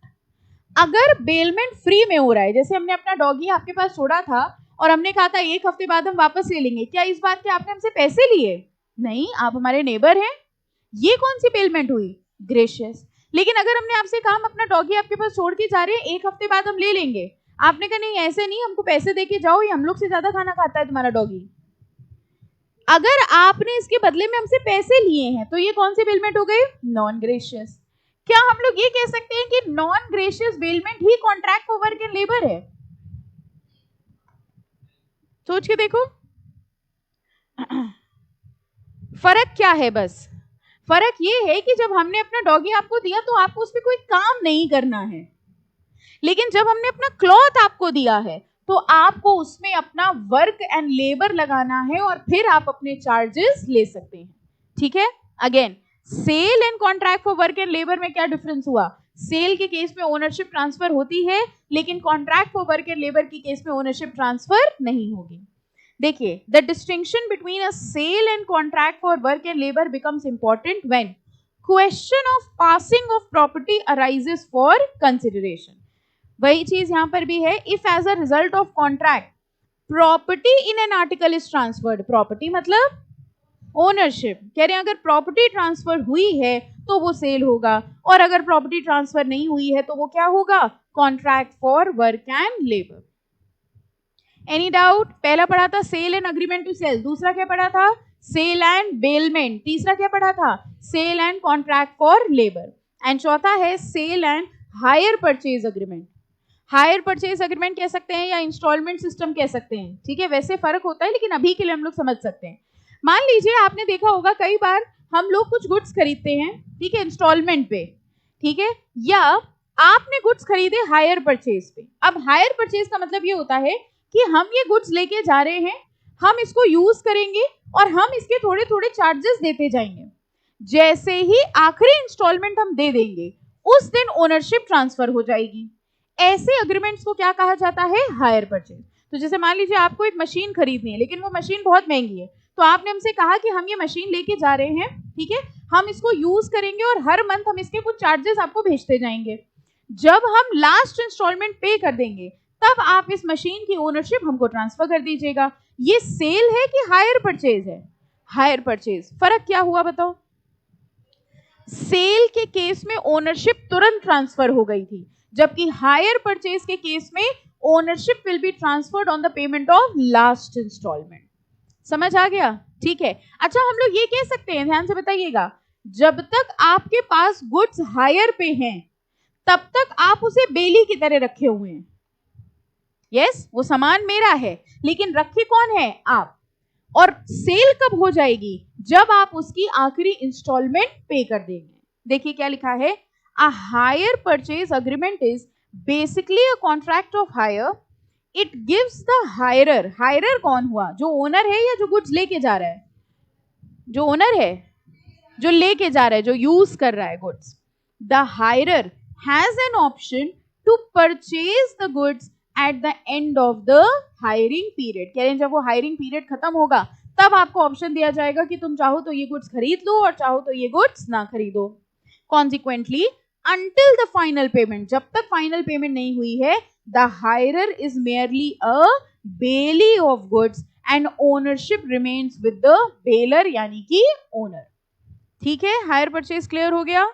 अगर बेलमेंट फ्री में हो रहा है, जैसे हमने अपना डॉगी आपके पास छोड़ा था और हमने कहा था एक हफ्ते बाद हम वापस ले लेंगे, क्या इस बात के आपने हमसे पैसे लिए? नहीं, आप हमारे नेबर हैं, ये कौन सी बेलमेंट हुई? ग्रेशियस। लेकिन अगर हमने आपसे कहा हम अपना डॉगी आपके पास छोड़ के जा रहे हैं, एक हफ्ते बाद हम ले लेंगे, आपने कहा नहीं ऐसे नहीं, हमको पैसे देके जाओ, ये हम लोग से ज्यादा खाना खाता है तुम्हारा डॉगी। अगर आपने इसके बदले में हमसे पैसे लिए हैं तो ये कौन सी बेलमेंट हो गई? Non gratuitous. क्या हम लोग ये कह सकते हैं कि नॉन ग्रेशियस बेलमेंट ही contract for work and labour है? सोच के देखो फर्क क्या है। बस फर्क ये है कि जब हमने अपना डॉगी आपको दिया तो आपको उस पर कोई काम नहीं करना है, लेकिन जब हमने अपना क्लॉथ आपको दिया है तो आपको उसमें अपना वर्क एंड लेबर लगाना है और फिर आप अपने चार्जेस ले सकते हैं, ठीक है? Again, sale and contract for work and labour में क्या डिफरेंस हुआ? सेल के केस में ओनरशिप ट्रांसफर होती है, लेकिन contract for work and labour के केस में ओनरशिप ट्रांसफर नहीं होगी। देखिए, the distinction between a sale and contract for work and labour becomes important when question of passing of property arises for consideration. वही चीज यहां पर भी है। If as a result of contract property in an article is transferred, property मतलब ownership, कह रहे हैं अगर प्रॉपर्टी ट्रांसफर हुई है तो वो सेल होगा, और अगर प्रॉपर्टी ट्रांसफर नहीं हुई है तो वो क्या होगा? Contract for work and labour. Any doubt? पहला पढ़ा था sale and agreement to sale, दूसरा क्या पढ़ा था? सेल एंड बेलमेंट, तीसरा क्या पढ़ा था? Sale and contract for labour, and चौथा है sale and hire purchase agreement. Hire purchase agreement कह सकते हैं या इंस्टॉलमेंट सिस्टम कह सकते हैं, ठीक है? वैसे फर्क होता है, लेकिन अभी के लिए हम लोग समझ सकते हैं। मान लीजिए आपने देखा होगा कई बार हम लोग कुछ गुड्स खरीदते हैं, ठीक है, इंस्टॉलमेंट पे, ठीक है, या आपने गुड्स खरीदे हायर परचेज पे। अब हायर परचेज का मतलब ये होता है कि हम ये गुड्स लेके जा रहे हैं, हम इसको यूज करेंगे और हम इसके थोड़े थोड़े चार्जेस देते जाएंगे। जैसे ही आखिरी इंस्टॉलमेंट हम दे देंगे उस दिन ओनरशिप ट्रांसफर हो जाएगी। ऐसे अग्रीमेंट्स को क्या कहा जाता है? Higher purchase. तो जैसे मान लीजिए आपको एक मशीन खरीदनी है, लेकिन वो मशीन बहुत महंगी है, तो आपने हमसे कहा कि हम ये मशीन लेके जा रहे हैं, ठीक है, हम इसको यूज करेंगे और हर मंथ हम इसके कुछ चार्जेस आपको भेजते जाएंगे। जब हम लास्ट इंस्टॉलमेंट पे कर देंगे तब आप इस मशीन की ओनरशिप हमको ट्रांसफर कर दीजिएगा। ये सेल है कि हायर परचेज है? Hire purchase. फर्क क्या हुआ बताओ? सेल के केस में ओनरशिप तुरंत ट्रांसफर हो गई थी, जबकि हायर परचेज के केस में ownership will be transferred on the payment of last instalment. समझ आ गया? ठीक है। अच्छा, हम लोग ये कह सकते हैं, ध्यान से बताइएगा, जब तक आपके पास गुड्स हायर पे हैं तब तक आप उसे बेली की तरह रखे हुए हैं। यस, वो सामान मेरा है, लेकिन रखे कौन है? आप। और सेल कब हो जाएगी? जब आप उसकी आखिरी इंस्टॉलमेंट पे कर देंगे। देखिए क्या लिखा है, a hire purchase agreement is basically a contract of hire. It gives the hirer, hirer कौन हुआ? जो ओनर है या जो गुड्स लेके जा रहा है? जो ओनर है, जो लेके जा रहा है, जो यूज कर रहा है गुड्स। The hirer has an option to purchase the goods at the end of the hiring period. कह रहे हैं जब वो हायरिंग पीरियड खत्म होगा तब आपको ऑप्शन दिया जाएगा कि तुम चाहो तो ये गुड्स खरीद लो और चाहो तो ये गुड्स ना खरीदो। Consequently until the final payment, जब तक फाइनल पेमेंट नहीं हुई है, the hirer is merely a bailee of goods and ownership remains with the bailer, यानी कि ओनर। ठीक है, हायर परचेज क्लियर हो गया।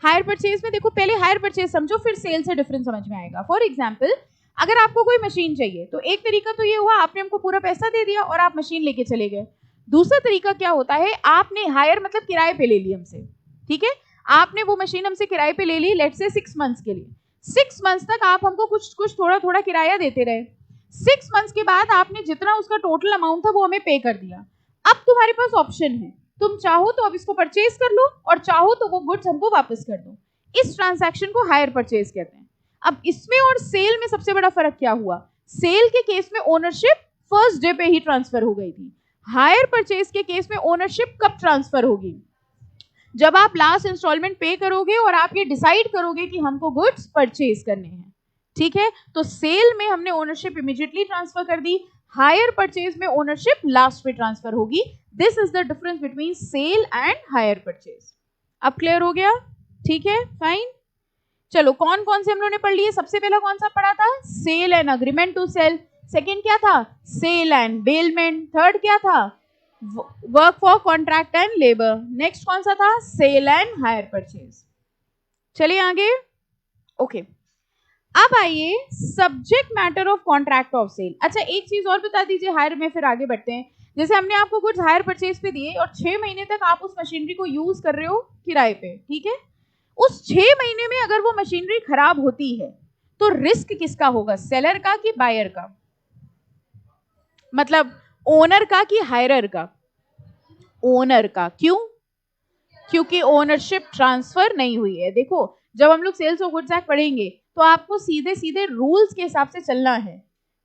हायर परचेज में देखो, पहले हायर परचेज समझो, फिर सेल से डिफरेंस समझ में आएगा। फॉर एग्जाम्पल, अगर आपको कोई मशीन चाहिए तो एक तरीका तो ये हुआ, आपने हमको पूरा पैसा दे दिया और आप मशीन लेके चले गए। दूसरा तरीका क्या होता है, आपने हायर मतलब किराए पे ले ली हमसे, ठीक है, आपने वो मशीन हमसे किराए पे ले ली, लेट्स से 6 मंथ्स के लिए। 6 मंथ्स तक आप हमको कुछ कुछ थोड़ा थोड़ा किराया देते रहे। 6 मंथ्स के बाद आपने जितना उसका टोटल अमाउंट था वो हमें पे कर दिया। अब तुम्हारे पास ऑप्शन है, तुम चाहो तो अब इसको परचेज कर लो और चाहो तो वो गुड्स हमको वापस कर दो। इस ट्रांजैक्शन को हायर परचेज कहते हैं। अब इसमें और सेल में सबसे बड़ा फर्क क्या हुआ? सेल के केस में ओनरशिप फर्स्ट डे पे ही ट्रांसफर हो गई थी। हायर परचेज के केस में ओनरशिप कब ट्रांसफर होगी? जब आप लास्ट इंस्टॉलमेंट पे करोगे और आप ये डिसाइड करोगे कि हमको गुड्स परचेज करने हैं। ठीक है, तो सेल में हमने ओनरशिप इमीडिएटली ट्रांसफर कर दी, हायर परचेज में ओनरशिप लास्ट पे ट्रांसफर होगी। This is the difference between sale and hire purchase. अब क्लियर हो गया? ठीक है, फाइन। चलो, कौन कौन से हम लोगों ने पढ़ लिए? सबसे पहला कौन सा पढ़ा था? Sale and agreement to sale. Second क्या था? Sale and bailment. थर्ड क्या था? Work for contract and labour. Next कौन सा था? Sale and hire purchase. चलिए आगे। ओके, अब आइए subject matter of contract of sale. अच्छा, एक चीज और बता दीजिए हायर में, फिर आगे बढ़ते हैं। जैसे हमने आपको कुछ हायर परचेज पे दिए और 6 महीने तक आप उस मशीनरी को यूज कर रहे हो किराए पे, ठीक है, उस 6 महीने में अगर वो मशीनरी खराब होती है तो रिस्क किसका होगा? सेलर का कि बायर का? मतलब ओनर का कि हायरर का? ओनर का। क्यों? क्योंकि ओनरशिप ट्रांसफर नहीं हुई है। देखो, जब हम लोग सेल्स ऑफ गुड्स एक्ट पढ़ेंगे तो आपको सीधे सीधे रूल्स के हिसाब से चलना है,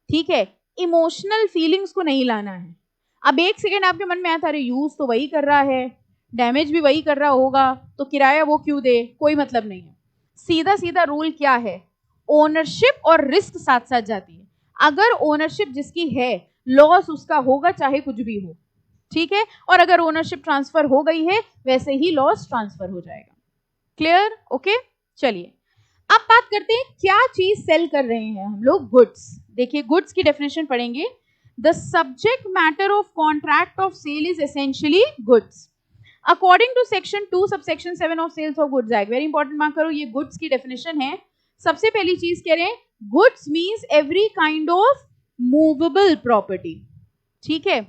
ठीक है, इमोशनल फीलिंग्स को नहीं लाना है। अब एक सेकेंड आपके मन में आता है, अरे यूज तो वही कर रहा है, डैमेज भी वही कर रहा होगा, तो किराया वो क्यों दे? कोई मतलब नहीं है। सीधा सीधा रूल क्या है? ओनरशिप और रिस्क साथ साथ जाती है। अगर ओनरशिप जिसकी है, लॉस उसका होगा चाहे कुछ भी हो, ठीक है, और अगर ओनरशिप ट्रांसफर हो गई है वैसे ही लॉस ट्रांसफर हो जाएगा। क्लियर? ओके, चलिए अब बात करते हैं क्या चीज सेल कर रहे हैं हम लोग? गुड्स। देखिए, गुड्स की डेफिनेशन पढ़ेंगे। The subject matter of contract of sale is essentially goods according to section 2 subsection 7 of sales of goods act. Very important, mark करो, ये गुड्स की डेफिनेशन है। सबसे पहली चीज कह रहे हैं, goods means every kind of movable property. ठीक है,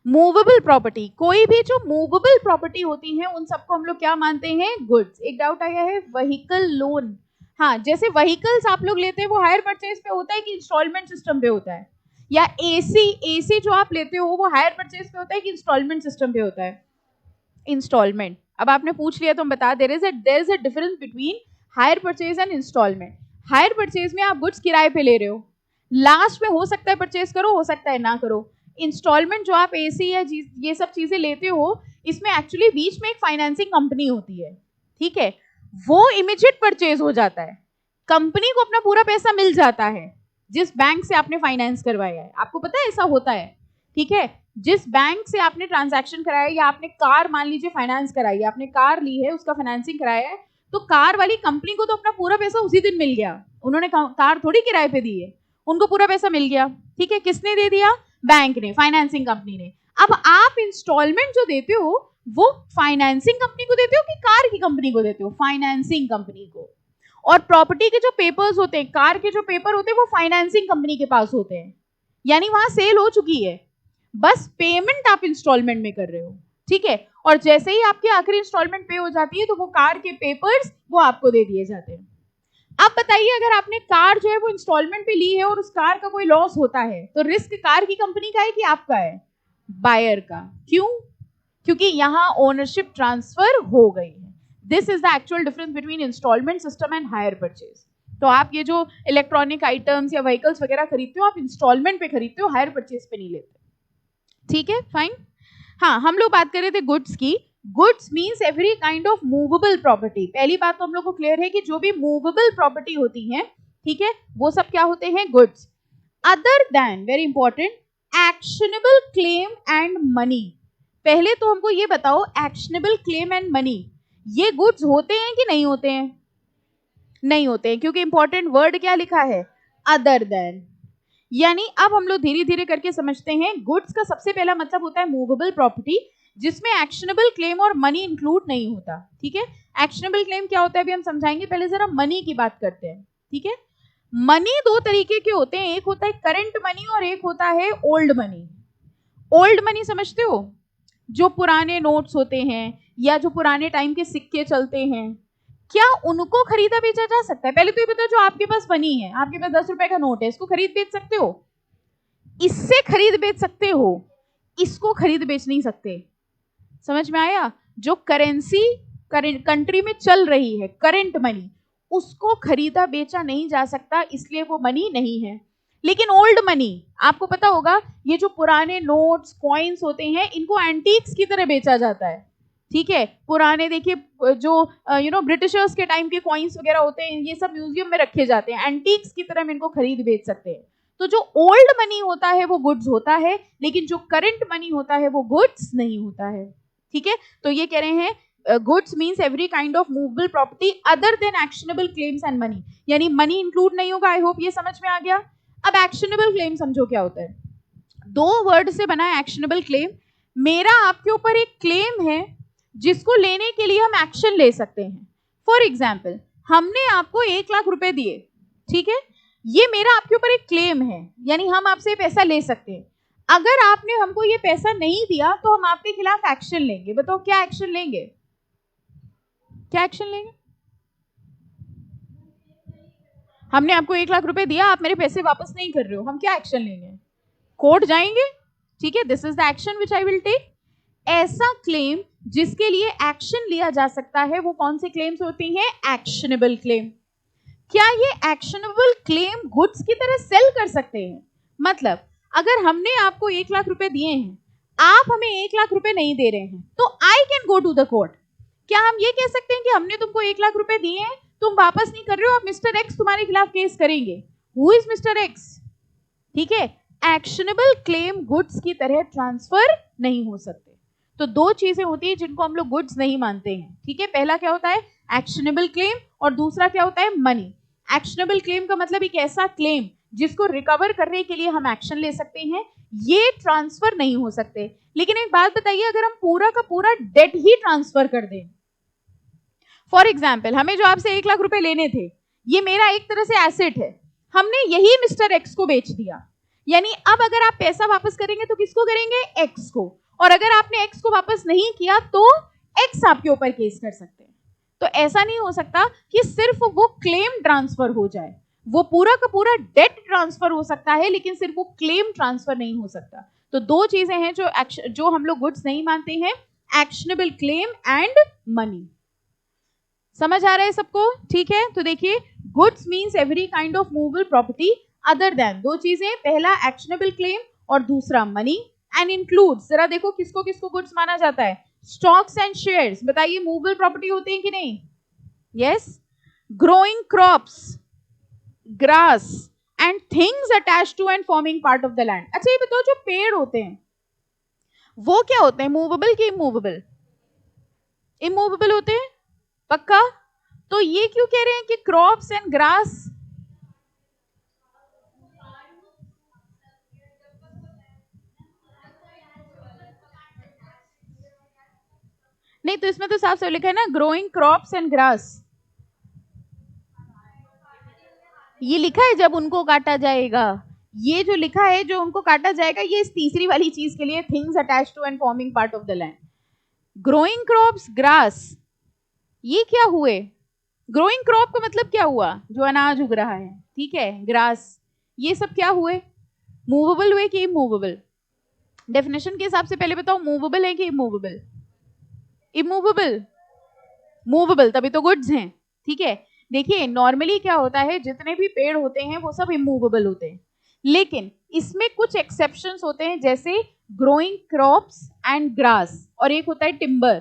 मूवेबल प्रॉपर्टी, कोई भी जो मूवेबल प्रॉपर्टी होती है उन सबको हम लोग क्या मानते हैं? गुड्स। एक डाउट आया है, व्हीकल लोन। हाँ, जैसे व्हीकल्स आप लोग लेते हैं वो हायर परचेज पे होता है कि इंस्टॉलमेंट सिस्टम पे होता है? या एसी जो आप लेते हो वो हायर परचेज पे होता है कि इंस्टॉलमेंट सिस्टम पे होता है? इंस्टॉलमेंट। अब आपने पूछ लिया तो हम बता दे रहे हैं, there is a difference between hire purchase and instalment. Hire purchase में आप गुड्स किराए पे ले रहे हो, लास्ट में हो सकता है परचेज करो, हो सकता है ना करो। इंस्टॉलमेंट जो आप एसी या ये सब चीजें लेते हो, इसमें एक्चुअली बीच में एक फाइनेंसिंग कंपनी होती है, ठीक है, वो इमीडिएट परचेज हो जाता है, कंपनी को अपना पूरा पैसा मिल जाता है जिस बैंक से आपने फाइनेंस करवाया है। आपको पता है ऐसा होता है, ठीक है, जिस बैंक से आपने ट्रांजैक्शन कराया या आपने कार मान लीजिए फाइनेंस कराई है, आपने कार ली है, उसका फाइनेंसिंग कराया है, तो कार वाली कंपनी को तो अपना पूरा पैसा उसी दिन मिल गया, उन्होंने कार थोड़ी किराए पे दी है, उनको पूरा पैसा मिल गया, ठीक है। किसने दे दिया? बैंक ने, फाइनेंसिंग कंपनी ने। अब आप इंस्टॉलमेंट जो देते हो वो फाइनेंसिंग कंपनी को देते हो कि कार की कंपनी को देते हो? फाइनेंसिंग कंपनी को। और प्रॉपर्टी के जो पेपर्स होते हैं, कार के जो पेपर होते हैं, वो फाइनेंसिंग कंपनी के पास होते हैं, यानी वहां सेल हो चुकी है, बस पेमेंट आप इंस्टॉलमेंट में कर रहे हो, ठीक है। और जैसे ही आपकी आखिरी इंस्टॉलमेंट पे हो जाती है तो वो कार के पेपर्स वो आपको दे दिए जाते हैं। अब बताइए, अगर आपने कार जो है वो इंस्टॉलमेंट पे ली है और उस कार का कोई लॉस होता है, तो रिस्क कार की कंपनी का है कि आपका है? बायर का। क्यों? क्योंकि यहां ओनरशिप ट्रांसफर हो गई है। This is the actual difference between instalment system and hire purchase. तो आप ये जो इलेक्ट्रॉनिक आइटम्स या व्हीकल्स वगैरह खरीदते हो, आप इंस्टॉलमेंट पे खरीदते हो, हायर परचेज पे नहीं लेते। ठीक है, फाइन। हाँ, हम लोग बात कर रहे थे गुड्स की। Goods means every kind of movable property. पहली बात तो हम लोग को क्लियर है कि जो भी मूवेबल प्रॉपर्टी होती है, ठीक है, वो सब क्या होते हैं? Goods. Other than, very important, actionable claim and money. पहले तो हमको ये बताओ, एक्शनेबल क्लेम एंड मनी ये गुड्स होते हैं कि नहीं होते हैं? नहीं होते हैं, क्योंकि इंपॉर्टेंट वर्ड क्या लिखा है? Other than. यानी अब हम लोग धीरे धीरे करके समझते हैं, गुड्स का सबसे पहला मतलब होता है मूवेबल प्रॉपर्टी, जिसमें एक्शनेबल क्लेम और मनी इंक्लूड नहीं होता। ठीक है, एक्शनेबल क्लेम क्या होता है अभी हम समझाएंगे, पहले जरा मनी की बात करते हैं। ठीक है, मनी दो तरीके के होते हैं, एक होता है करंट मनी और एक होता है ओल्ड मनी। ओल्ड मनी समझते हो? जो पुराने नोट्स होते हैं या जो पुराने टाइम के सिक्के चलते हैं, क्या उनको खरीदा बेचा जा सकता है? पहले तो ये बताओ, जो आपके पास मनी है, आपके पास 10 रुपए का नोट है, इसको खरीद बेच सकते हो? इससे खरीद बेच सकते हो, इसको खरीद बेच नहीं सकते। समझ में आया? जो करेंसी कंट्री में चल रही है, करंट मनी, उसको खरीदा बेचा नहीं जा सकता, इसलिए वो मनी नहीं है। लेकिन ओल्ड मनी, आपको पता होगा, ये जो पुराने नोट्स कॉइन्स होते हैं, इनको एंटीक्स की तरह बेचा जाता है। ठीक है, पुराने देखिए जो ब्रिटिशर्स के टाइम के कॉइन्स वगैरह होते हैं, ये सब म्यूजियम में रखे जाते हैं, एंटीक्स की तरह हम इनको खरीद बेच सकते हैं। तो जो ओल्ड मनी होता है वो गुड्स होता है, लेकिन जो करंट मनी होता है वो गुड्स नहीं होता है। ठीक है, तो ये कह रहे हैं goods means every kind of movable property other than actionable claims and money, यानी मनी इंक्लूड नहीं होगा। आई होप ये समझ में आ गया। अब एक्शनेबल क्लेम समझो क्या होता है। दो वर्ड से बना है एक्शनेबल क्लेम। मेरा आपके ऊपर एक क्लेम है जिसको लेने के लिए हम एक्शन ले सकते हैं। फॉर एग्जाम्पल, हमने आपको 1 लाख रुपए दिए, ठीक है, ये मेरा आपके ऊपर एक क्लेम है, यानी हम आपसे पैसा ले सकते हैं। अगर आपने हमको ये पैसा नहीं दिया तो हम आपके खिलाफ एक्शन लेंगे। बताओ क्या एक्शन लेंगे? क्या एक्शन लेंगे? हमने आपको 1 लाख रुपए दिया, आप मेरे पैसे वापस नहीं कर रहे हो, हम क्या एक्शन लेंगे? कोर्ट जाएंगे। ठीक है, this is the action which I will take. ऐसा क्लेम जिसके लिए एक्शन लिया जा सकता है, वो कौन से क्लेम्स होती हैं? Actionable claim. क्या ये एक्शनेबल क्लेम गुड्स की तरह सेल कर सकते हैं? मतलब अगर हमने आपको 1 लाख रुपए दिए हैं, आप हमें 1 लाख रुपए नहीं दे रहे हैं, तो I can go to the court. क्या हम ये कह सकते हैं कि हमने तुमको 1 लाख रुपए दिए हैं, तुम वापस नहीं कर रहे हो, अब मिस्टर एक्स तुम्हारे खिलाफ केस करेंगे। Who is mister x? ठीक है, एक्शनेबल क्लेम गुड्स की तरह ट्रांसफर नहीं हो सकते। तो दो चीजें होती है जिनको हम लोग गुड्स नहीं मानते हैं। ठीक है, पहला क्या होता है? एक्शनेबल क्लेम, और दूसरा क्या होता है? मनी। एक्शनेबल क्लेम का मतलब एक ऐसा क्लेम जिसको रिकवर करने के लिए हम एक्शन ले सकते हैं, ये ट्रांसफर नहीं हो सकते। लेकिन एक बात बताइए, अगर हम पूरा का पूरा डेट ही ट्रांसफर कर दें, फॉर एग्जाम्पल हमें जो आपसे 1 लाख रुपए लेने थे, ये मेरा एक तरह से एसेट है, हमने यही मिस्टर एक्स को बेच दिया, यानी अब अगर आप पैसा वापस करेंगे तो किसको करेंगे? एक्स को। और अगर आपने एक्स को वापस नहीं किया तो एक्स आपके ऊपर केस कर सकते हैं। तो ऐसा नहीं हो सकता कि सिर्फ वो क्लेम ट्रांसफर हो जाए, वो पूरा का पूरा डेट ट्रांसफर हो सकता है, लेकिन सिर्फ वो क्लेम ट्रांसफर नहीं हो सकता। तो दो चीजें हैं जो हम लोग गुड्स नहीं मानते हैं, एक्शनेबल क्लेम एंड मनी। समझ आ रहा है सबको? ठीक है, तो देखिए, goods means every kind of movable property other than, दो चीजें, पहला एक्शनेबल क्लेम और दूसरा मनी, एंड इंक्लूड्स, जरा देखो किसको किसको गुड्स माना जाता है? Stocks and shares. बताइए मूवेबल प्रॉपर्टी होते हैं कि नहीं? Yes. Growing crops, grass and things attached to and forming part of the land. अच्छा ये बताओ, जो पेड़ होते हैं वो क्या होते हैं? मूवेबल कि इमूवेबल? इमूवेबल होते हैं, पक्का? तो ये क्यों कह रहे हैं कि क्रॉप्स एंड ग्रास? नहीं, तो इसमें तो साफ साफ लिखा है ना, ग्रोइंग क्रॉप्स एंड ग्रास। ये लिखा है जब उनको काटा जाएगा, ये जो लिखा है जो उनको काटा जाएगा, ये इस तीसरी वाली चीज के लिए, things attached to and forming part of the land. Growing crops, grass, ये क्या हुए? ग्रोइंग क्रॉप का मतलब क्या हुआ? जो अनाज उग रहा है, ठीक है, ग्रास, ये सब क्या हुए? मूवेबल हुए कि इमूवेबल? डेफिनेशन के हिसाब से पहले बताओ, मूवेबल है कि इमूवेबल? इमूवेबल। मूवेबल तभी तो गुड्स हैं, ठीक है। देखिए नॉर्मली क्या होता है, जितने भी पेड़ होते हैं वो सब इमूवेबल होते हैं, लेकिन इसमें कुछ एक्सेप्शंस होते हैं, जैसे ग्रोइंग क्रॉप्स एंड ग्रास, और एक होता है टिम्बर,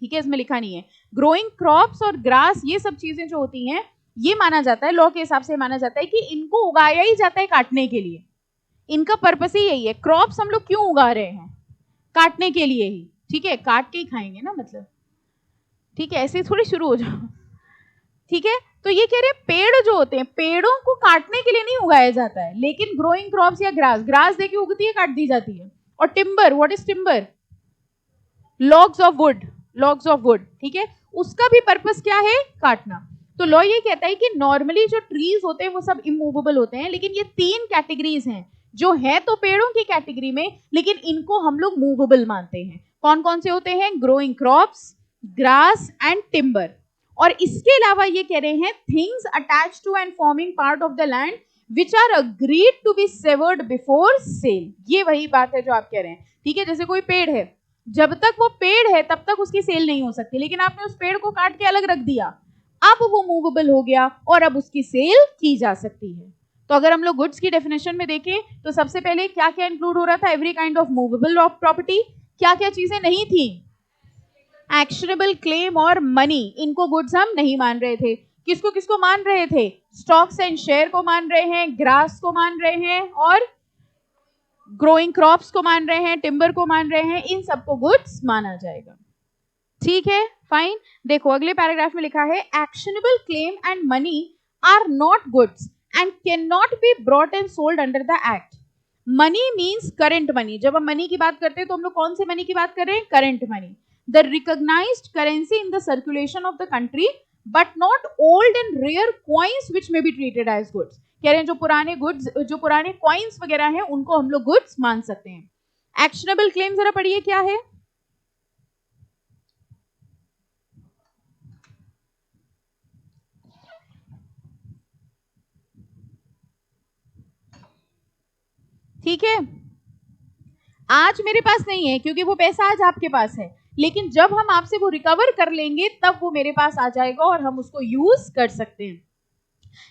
ठीक है, इसमें लिखा नहीं है। ग्रोइंग क्रॉप्स और ग्रास, ये सब चीजें जो होती हैं, ये माना जाता है, लॉ के हिसाब से माना जाता है कि इनको उगाया ही जाता है काटने के लिए, इनका पर्पस ही यही है। क्रॉप्स हम लोग क्यों उगा रहे हैं? काटने के लिए ही, ठीक है, काट के ही खाएंगे ना, मतलब, ठीक है, ऐसे ही थोड़ी शुरू हो जाओ, ठीक है। तो ये कह रहे हैं पेड़ जो होते हैं, पेड़ों को काटने के लिए नहीं उगाया जाता है, लेकिन ग्रोइंग क्रॉप्स या ग्रास, ग्रास देखिए उगती है, काट दी जाती है। और timber, what is timber? Logs of would, logs of would, ठीक है, उसका भी पर्पस क्या है? काटना। तो लॉ ये कहता है कि नॉर्मली जो ट्रीज होते हैं वो सब इमूवेबल होते हैं, लेकिन ये तीन कैटेगरीज हैं जो है तो पेड़ों की कैटेगरी में, लेकिन इनको हम लोग मूवेबल मानते हैं। कौन कौन से होते हैं? Growing crops, grass and timber. और इसके अलावा ये कह रहे हैं things attach to and forming part of the land which are agreed to be severed before sale. ये वही बात है जो आप कह रहे हैं, ठीक है। जैसे कोई पेड़ है, जब तक वो पेड़ है तब तक उसकी सेल नहीं हो सकती, लेकिन आपने उस पेड़ को काट के अलग रख दिया, अब वो मूवेबल हो गया और अब उसकी सेल की जा सकती है। तो अगर हम लोग गुड्स की डेफिनेशन में देखें तो सबसे पहले क्या क्या इंक्लूड हो रहा था? Every kind of movable property. क्या क्या चीजें नहीं थी? एक्शनेबल क्लेम और मनी, इनको गुड्स हम नहीं मान रहे थे। किसको किसको मान रहे थे? स्टॉक्स एंड शेयर को मान रहे हैं, ग्रास को मान रहे हैं, और ग्रोइंग क्रॉप्स को मान रहे हैं, टिम्बर को मान रहे हैं, इन सबको गुड्स माना जाएगा, ठीक है, फाइन। देखो अगले पैराग्राफ में लिखा है actionable claim and money are not goods and can not be brought and sold under the act. Money means current money. जब हम मनी की बात करते हैं तो हम लोग कौन से मनी की बात कर रहे हैं? Current money. The recognised currency in the circulation of the country but not old and rare coins which may be treated as goods. कह रहे हैं जो पुराने गुड्स, जो पुराने कॉइन्स वगैरह हैं, उनको हम लोग गुड्स मान सकते हैं। एक्शनेबल क्लेम जरा पढ़िए क्या है? ठीक है, आज मेरे पास नहीं है क्योंकि वो पैसा आज आपके पास है, लेकिन जब हम आपसे वो रिकवर कर लेंगे तब वो मेरे पास आ जाएगा और हम उसको यूज कर सकते हैं।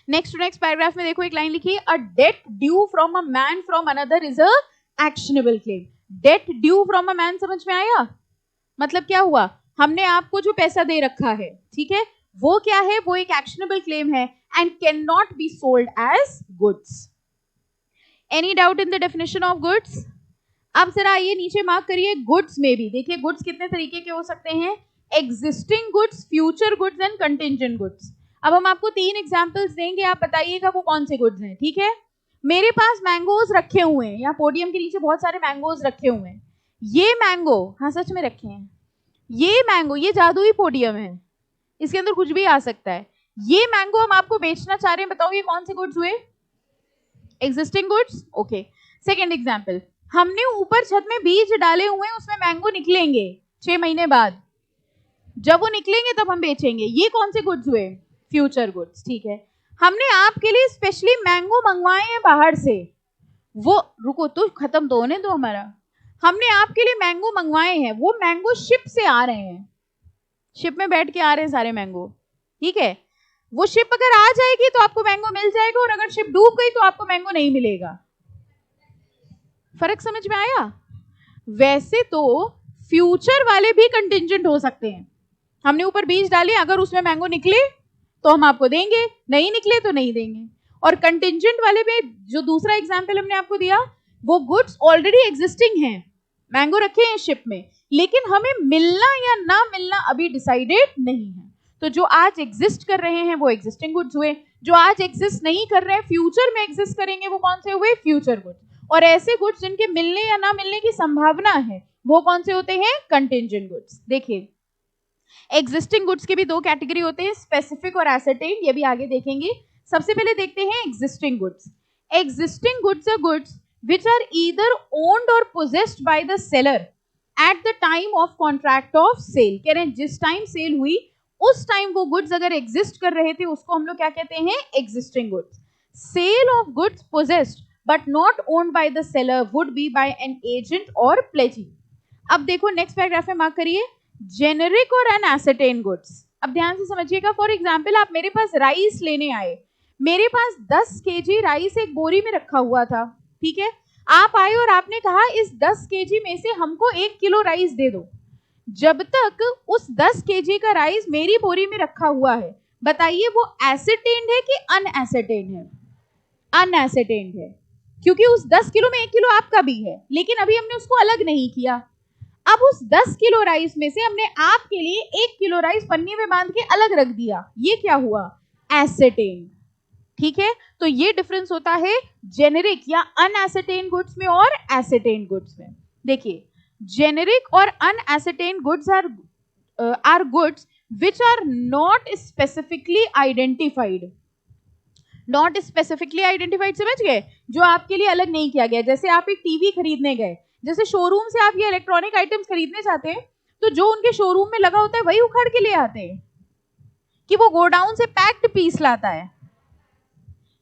नेक्स्ट पैराग्राफ में देखो एक लाइन लिखी है, a debt due from a man from another is a actionable claim. Debt due from a man, समझ में आया? मतलब क्या हुआ? हमने आपको जो पैसा दे रखा है, ठीक है, वो क्या है? वो एक एक्शनेबल क्लेम है and can not be sold as goods. Any doubt in the definition of goods? अब जरा आइए नीचे मार्क करिए, गुड्स में भी देखिए गुड्स कितने तरीके के हो सकते हैं? Existing goods, future goods and contingent goods. अब हम आपको 3 एग्जांपल्स देंगे, आप बताइएगा वो कौन से गुड्स हैं, ठीक है। मेरे पास मैंगोज रखे हुए हैं, यहाँ पोडियम के नीचे बहुत सारे मैंगोज रखे हुए हैं। ये मैंगो, हाँ सच में रखे हैं, ये मैंगो, ये जादुई पोडियम है, इसके अंदर कुछ भी आ सकता है। ये मैंगो हम आपको बेचना चाह रहे हैं, बताओ ये कौन से गुड्स हुए? Existing goods, okay. Second example, हमने ऊपर छत में बीज डाले हुए हैं, उसमें मैंगो निकलेंगे 6 महीने बाद, जब वो निकलेंगे तब हम बेचेंगे, ये कौन से गुड्स हुए? फ्यूचर गुड्स, ठीक है। हमने आपके लिए स्पेशली मैंगो मंगवाए हैं बाहर से, वो, रुको तो खत्म तो होने दो हमारा, हमने आपके लिए मैंगो मंगवाए हैं, वो मैंगो शिप से आ रहे हैं, शिप में बैठ के आ रहे हैं सारे मैंगो, ठीक है। वो शिप अगर आ जाएगी तो आपको मैंगो मिल जाएगा, और अगर शिप डूब गई तो आपको मैंगो नहीं मिलेगा। फर्क समझ में आया? वैसे तो फ्यूचर वाले भी कंटिंजेंट हो सकते हैं। हमने ऊपर बीज डाले, अगर उसमें मैंगो निकले तो हम आपको देंगे, नहीं निकले तो नहीं देंगे। और कंटिंजेंट वाले में जो दूसरा एग्जांपल हमने आपको दिया, वो गुड्स ऑलरेडी एग्जिस्टिंग हैं, मैंगो रखे हैं शिप में, लेकिन हमें मिलना या ना मिलना अभी डिसाइडेड नहीं है। तो जो आज एग्जिस्ट कर रहे हैं वो एग्जिस्टिंग गुड्स हुए, जो आज एग्जिस्ट नहीं कर रहे हैं, फ्यूचर में एग्जिस्ट करेंगे, वो कौन से हुए? Future goods. और ऐसे गुड्स जिनके मिलने या ना मिलने की संभावना है, वो कौन से होते हैं? Contingent goods. देखिए एग्जिस्टिंग गुड्स के भी 2 कैटेगरी होते हैं, स्पेसिफिक और एसर्टेन, ये भी आगे देखेंगे। सबसे पहले देखते हैं existing goods. Existing goods are goods which are either owned or possessed by the seller at the time of contract of sale। कह रहे हैं जिस टाइम सेल हुई उस टाइम वो गुड्स अगर एग्जिस्ट कर रहे थे उसको हम लोग क्या कहते हैं, existing goods. Sale of goods possessed but not owned by the seller would be by an agent और प्लेजी. अब देखो नेक्स्ट पैराग्राफ में मार्क करिए, जेनेरिक और अनएसर्टेन गुड्स. अब ध्यान से समझिएगा. फॉर एग्जाम्पल आप मेरे पास राइस लेने आए, मेरे पास 10 केजी राइस एक बोरी में रखा हुआ था, ठीक है. आप आए और आपने कहा इस 10 केजी में से हमको 1 किलो राइस दे दो. जब तक उस 10 केजी का राइस मेरी बोरी में रखा हुआ है, बताइए वो एसिटेंड है कि अनएसिटेंड है? अनएसिटेंड है, क्योंकि उस 10 किलो में 1 किलो आपका भी है, लेकिन अभी हमने उसको अलग नहीं किया. अब उस 10 किलो राइस में से हमने आपके लिए 1 किलो राइस पन्नी में बांध के अलग रख दिया. ये क्या हुआ? एसिटेंड. ठीक है, तो ये डिफरेंस होता है जेनेरिक या अनएसिटेंड गुड्स में और एसिटेंड गुड्स में. देखिए, जेनेरिक और unascertained goods are goods which are not specifically identified. Not specifically identified, समझ गए, जो आपके लिए अलग नहीं किया गया. जैसे आप एक टीवी खरीदने गए, जैसे शोरूम से आप ये इलेक्ट्रॉनिक आइटम्स खरीदने जाते हैं, तो जो उनके शोरूम में लगा होता है वही उखाड़ के ले आते हैं, कि वो गोडाउन से पैक्ड पीस लाता है.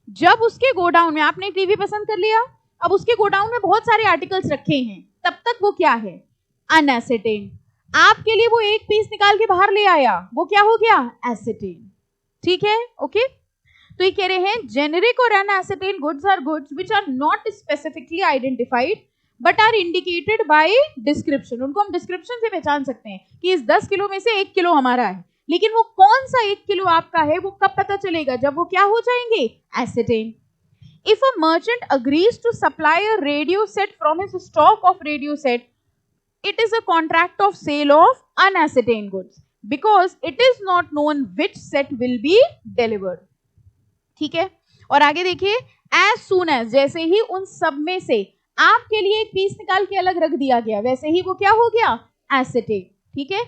जब उसके गोडाउन में आपने टीवी पसंद कर लिया, अब उसके गोडाउन में बहुत सारे आर्टिकल्स रखे हैं, तब तक वो क्या है? अनएसिटेन. आपके लिए वो एक पीस निकाल के बाहर ले आया, वो क्या हो गया? एसिटेन. ठीक है, ओके. तो ये कह रहे हैं जेनेरिक और unascertained goods are goods which are not specifically identified but are indicated by description. उनको हम डिस्क्रिप्शन से पहचान सकते हैं कि इस 10 किलो में से 1 किलो हमारा है, लेकिन वो कौन सा 1 किलो आपका है वो कब पता चलेगा? जब वो क्या हो जाएंगे? एसिटेन. If a merchant agrees to supply a radio set from his stock of radio set, it is a contract of sale of unascertained goods because it is not known which set will be delivered. ठीक है, और आगे देखिए, as soon as, जैसे ही उन सब में से आपके लिए एक पीस निकाल के अलग रख दिया गया, वैसे ही वो क्या हो गया? एसिटेन. ठीक है,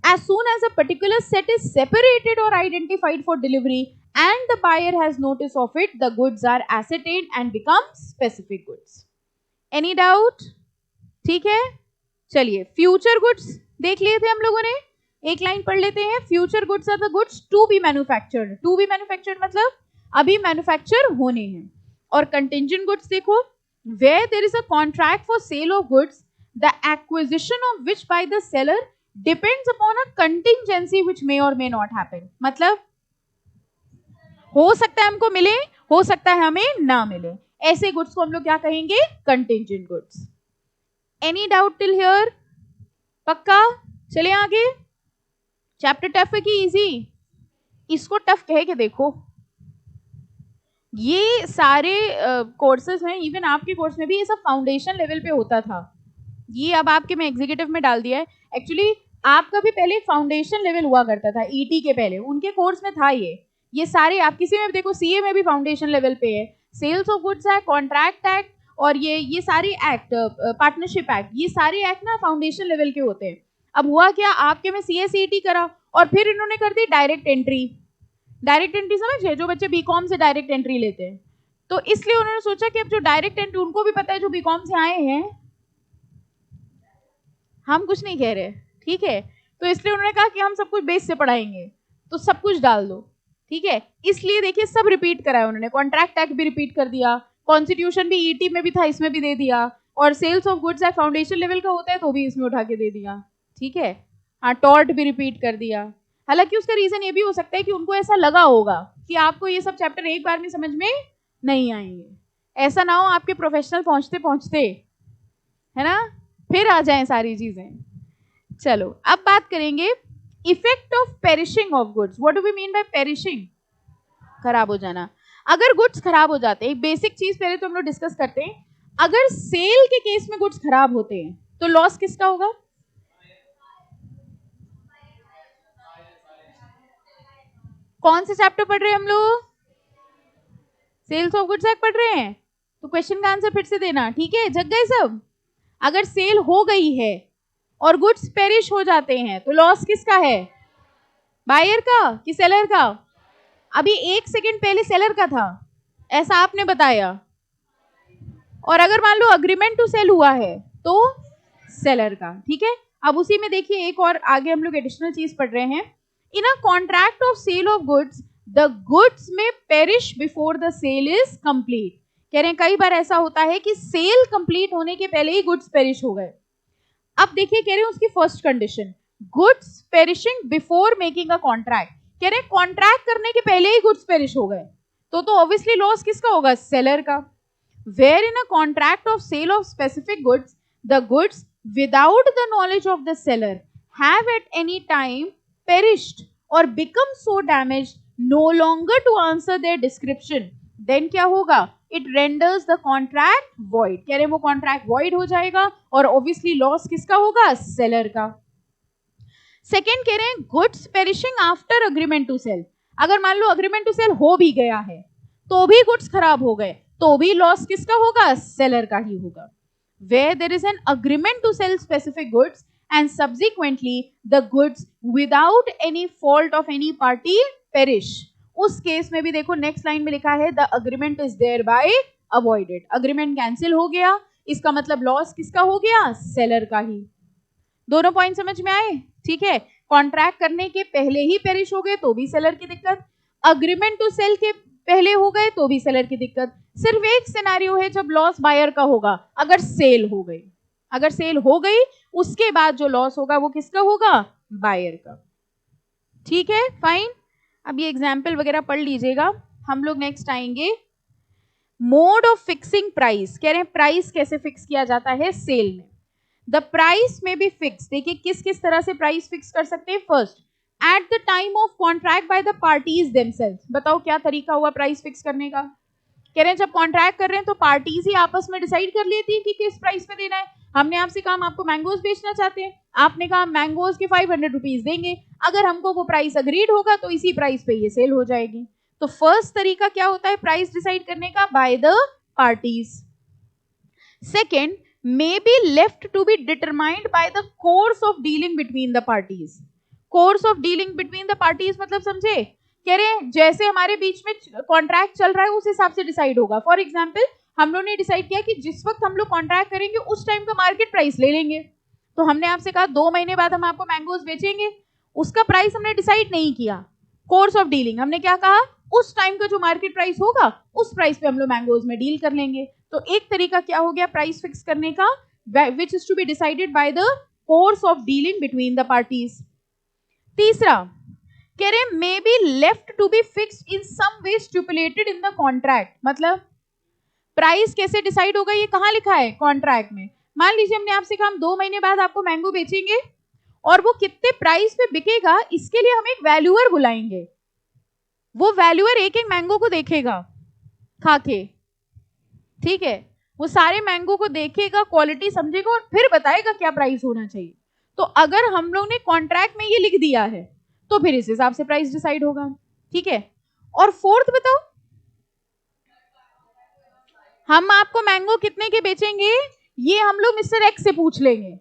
as soon as a particular set is separated or identified for delivery and the buyer has notice of it, the goods are ascertained and become specific goods. Any doubt? ठीक है, चलिए फ्यूचर गुड्स देख लिए थे हम लोगों ने, एक लाइन पढ़ लेते हैं. Future goods are the goods to be manufactured. To be manufactured मतलब अभी मैन्युफैक्चर होने हैं. और कंटिंजेंट गुड्स देखो, where there is a contract for sale of goods, the acquisition of which by the seller depends upon a contingency which may or may not happen. मतलब हो सकता है हमको मिले, हो सकता है हमें ना मिले. ऐसे गुड्स को हम लोग क्या कहेंगे? Contingent goods. Any doubt till here? पक्का? चले आगे. चैप्टर टफ है कि इजी? इसको टफ कह के देखो. ये सारे कोर्सेज हैं, इवन आपके कोर्स में भी ये सब फाउंडेशन लेवल पे होता था. ये अब आपके मैं एग्जीक्यूटिव में डाल दिया है. एक्चुअली आपका भी पहले फाउंडेशन लेवल हुआ करता था, ईटी के पहले उनके कोर्स में था ये सारे. आप किसी में देखो, सीए में भी फाउंडेशन लेवल पे है, sales of goods act, contract act और ये सारे एक्ट, पार्टनरशिप एक्ट, ये सारे एक्ट ना फाउंडेशन लेवल के होते हैं. अब हुआ क्या, आपके में सीएसईटी करा और फिर इन्होंने कर दी डायरेक्ट एंट्री. डायरेक्ट एंट्री समझिए, जो बच्चे बीकॉम से डायरेक्ट एंट्री लेते हैं, तो इसलिए उन्होंने सोचा कि अब जो डायरेक्ट एंट्री, उनको भी पता है जो बीकॉम से आए हैं, हम कुछ नहीं कह रहे, ठीक है, तो इसलिए उन्होंने कहा कि हम सब कुछ बेस से पढ़ाएंगे, तो सब कुछ डाल दो. ठीक है, इसलिए देखिए सब रिपीट कराया उन्होंने. कॉन्ट्रैक्ट एक्ट भी रिपीट कर दिया, कॉन्स्टिट्यूशन भी ईटी में भी था, इसमें भी दे दिया, और sales of goods act foundation level का होता है तो भी इसमें उठा के दे दिया. ठीक है, हाँ, टॉर्ट भी रिपीट कर दिया. हालांकि उसका रीजन ये भी हो सकता है कि उनको ऐसा लगा होगा कि आपको ये सब चैप्टर एक बार में समझ में नहीं आएंगे. ऐसा ना हो आपके प्रोफेशनल पहुंचते पहुंचते, है ना, फिर आ जाएं सारी चीजें. चलो अब बात करेंगे effect of perishing of goods. What do we mean by perishing? खराब हो जाना. अगर गुड्स खराब हो जाते हैं, एक बेसिक चीज पहले तो हम लोग डिस्कस करते हैं. अगर सेल के केस में गुड्स खराब होते हैं तो लॉस किसका होगा? कौन से चैप्टर पढ़ रहे हैं हम लोग? सेल्स ऑफ गुड्स एक्ट पढ़ रहे हैं. तो क्वेश्चन का आंसर फिर से देना, ठीक है, जग गए सब. अगर सेल हो गई है और गुड्स पेरिश हो जाते हैं तो लॉस किसका है? बायर का कि सेलर का? अभी एक सेकंड पहले सेलर का था, ऐसा आपने बताया. और अगर मान लो अग्रीमेंट टू सेल हुआ है तो सेलर का. ठीक है, अब उसी में देखिए एक और आगे हम लोग एडिशनल चीज पढ़ रहे हैं. In a contract of sale of goods the goods may perish before the sale is complete. कह रहे हैं कई बार ऐसा होता है कि सेल कंप्लीट होने के पहले ही गुड्स पेरिश हो गए। अब देखिए कह रहे हैं उसकी first condition goods perishing before making a contract. कह रहे हैं कॉन्ट्रैक्ट करने के पहले ही गुड्स पेरिश हो गए तो ऑब्वियसली लॉस किसका होगा, सेलर का। Where in a contract of sale of specific goods the goods without the knowledge of the seller have at any time perished or become so damaged no longer to answer their description, then क्या होगा, it renders the contract void. कह रहे वो contract void हो जाएगा और obviously loss किसका होगा, सेलर का। सेकेंड कह रहे हैं goods perishing after agreement to sale. अगर मान लो अग्रीमेंट टू सेल हो भी गया है तो भी गुड्स खराब हो गए तो भी लॉस किसका होगा, सेलर का ही होगा। Where there is an agreement to sale specific goods and subsequently the goods without any fault of any party perish, उस केस में भी देखो नेक्स्ट लाइन में लिखा है the agreement is thereby avoided अवॉइडेड। अग्रीमेंट कैंसिल हो गया, इसका मतलब लॉस किसका हो गया, सेलर का ही। दोनों पॉइंट समझ में आए, ठीक है। कॉन्ट्रैक्ट करने के पहले ही पेरिश हो गए तो भी सेलर की दिक्कत, अग्रीमेंट टू सेल के पहले हो गए तो भी सेलर की दिक्कत। सिर्फ एक सिनेरियो है जब लॉस बायर का होगा, अगर सेल हो गई। अगर सेल हो गई उसके बाद जो लॉस होगा वो किसका होगा, बायर का। ठीक है, फाइन। अब ये एग्जाम्पल वगैरह पढ़ लीजिएगा। हम लोग नेक्स्ट आएंगे मोड ऑफ फिक्सिंग प्राइस। कह रहे हैं प्राइस कैसे फिक्स किया जाता है सेल में। द प्राइस में बी फिक्स, देखिए किस किस तरह से प्राइस फिक्स कर सकते हैं। First, eight the time of contract by the parties themselves. बताओ क्या तरीका हुआ प्राइस फिक्स करने का। कह रहे हैं जब कॉन्ट्रैक्ट कर रहे हैं तो पार्टीज ही आपस में डिसाइड कर लेती है कि किस प्राइस पे देना है। हमने आपसे कहा हम आपको मैंगोज बेचना चाहते हैं, आपने कहा मैंगोज के 500 रुपीज देंगे, अगर हमको वो प्राइस अग्रीड होगा तो इसी प्राइस पे ये सेल हो जाएगी। तो फर्स्ट तरीका क्या होता है प्राइस डिसाइड करने का, by the parties. Second, may be left to be determined by the course of dealing between the parties. course of dealing between the parties मतलब समझे, कह रहे हैं जैसे हमारे बीच में कॉन्ट्रैक्ट चल रहा है उस हिसाब से डिसाइड होगा। फॉर एग्जांपल हम लोगों ने डिसाइड किया कि जिस वक्त हम लोग कॉन्ट्रैक्ट करेंगे उस टाइम का मार्केट प्राइस ले लेंगे। तो हमने आपसे कहा 2 महीने बाद हम आपको मैंगोज बेचेंगे, उसका प्राइस हमने डिसाइड नहीं किया। कोर्स ऑफ डीलिंग हमने क्या कहा, उस टाइम का जो मार्केट प्राइस होगा उस प्राइस पे हम लोग मैंगोज में डील कर लेंगे। तो एक तरीका क्या हो गया प्राइस फिक्स करने का, which is to be decided by the course of dealing between the parties. तीसरा, कह रहे may be left to be fixed in some way stipulated in the contract. मतलब प्राइस कैसे डिसाइड होगा, ये कहाँ लिखा है, कॉन्ट्रैक्ट में। मान लीजिए हमने आपसे कहा हम 2 महीने बाद आपको मैंगो बेचेंगे और वो कितने प्राइस पे बिकेगा इसके लिए हम एक वैल्यूअर बुलाएंगे। वो वैल्यूअर एक एक मैंगो को देखेगा खाके, ठीक है, वो सारे मैंगो को देखेगा, क्वालिटी समझेगा और फिर बताएगा क्या प्राइस होना चाहिए। तो अगर हम लोग ने कॉन्ट्रैक्ट में ये लिख दिया है तो फिर इस हिसाब से प्राइस डिसाइड होगा, ठीक है। और फोर्थ बताओ, हम आपको मैंगो कितने के बेचेंगे ये हम लोग मिस्टर एक्स से पूछ लेंगे,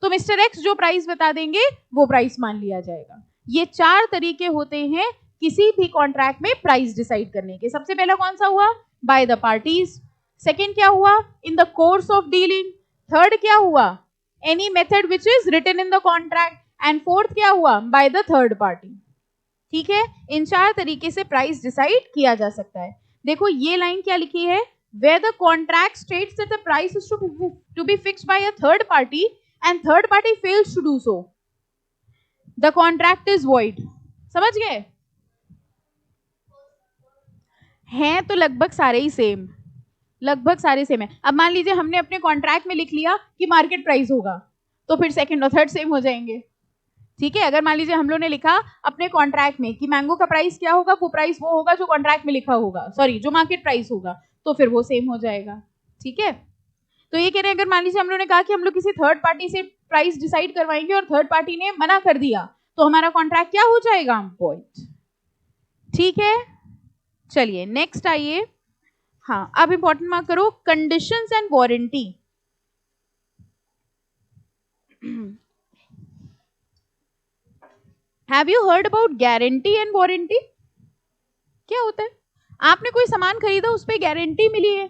तो मिस्टर एक्स जो प्राइस बता देंगे वो प्राइस मान लिया जाएगा। ये 4 तरीके होते हैं किसी भी कॉन्ट्रैक्ट में प्राइस डिसाइड करने के। सबसे पहला कौन सा हुआ, बाय द पार्टीज। सेकेंड क्या हुआ, in the course of dealing. Third क्या हुआ, any method which is written in the contract. And fourth क्या हुआ, बाय द थर्ड पार्टी। ठीक है, इन 4 तरीके से प्राइस डिसाइड किया जा सकता है। देखो ये लाइन क्या लिखी है, where the contract states that the price is to be fixed by a third party and third party fails to do so, the contract is void। समझ गए, हैं तो लगभग सारे ही सेम, लगभग सारे सेम है। अब मान लीजिए हमने अपने कॉन्ट्रैक्ट में लिख लिया कि मार्केट प्राइस होगा तो फिर सेकंड और थर्ड सेम हो जाएंगे, ठीक है। अगर मान लीजिए हम लोग ने लिखा अपने कॉन्ट्रैक्ट में कि मैंगो का प्राइस क्या होगा, वो प्राइस वो होगा जो कॉन्ट्रैक्ट में लिखा होगा, सॉरी जो मार्केट प्राइस होगा, तो फिर वो सेम हो जाएगा, ठीक है। तो ये कह रहे हैं अगर मान लीजिए हम लोग ने कहा कि हम लोग किसी थर्ड पार्टी से प्राइस डिसाइड करवाएंगे और थर्ड पार्टी ने मना कर दिया तो हमारा कॉन्ट्रैक्ट क्या हो जाएगा, वॉइड, ठीक है। चलिए नेक्स्ट आइए, हाँ अब इंपॉर्टेंट मार्क करो, conditions and warranty. Have you heard about guarantee and warranty? क्या होता है, आपने कोई सामान खरीदा उस पर गारंटी मिली है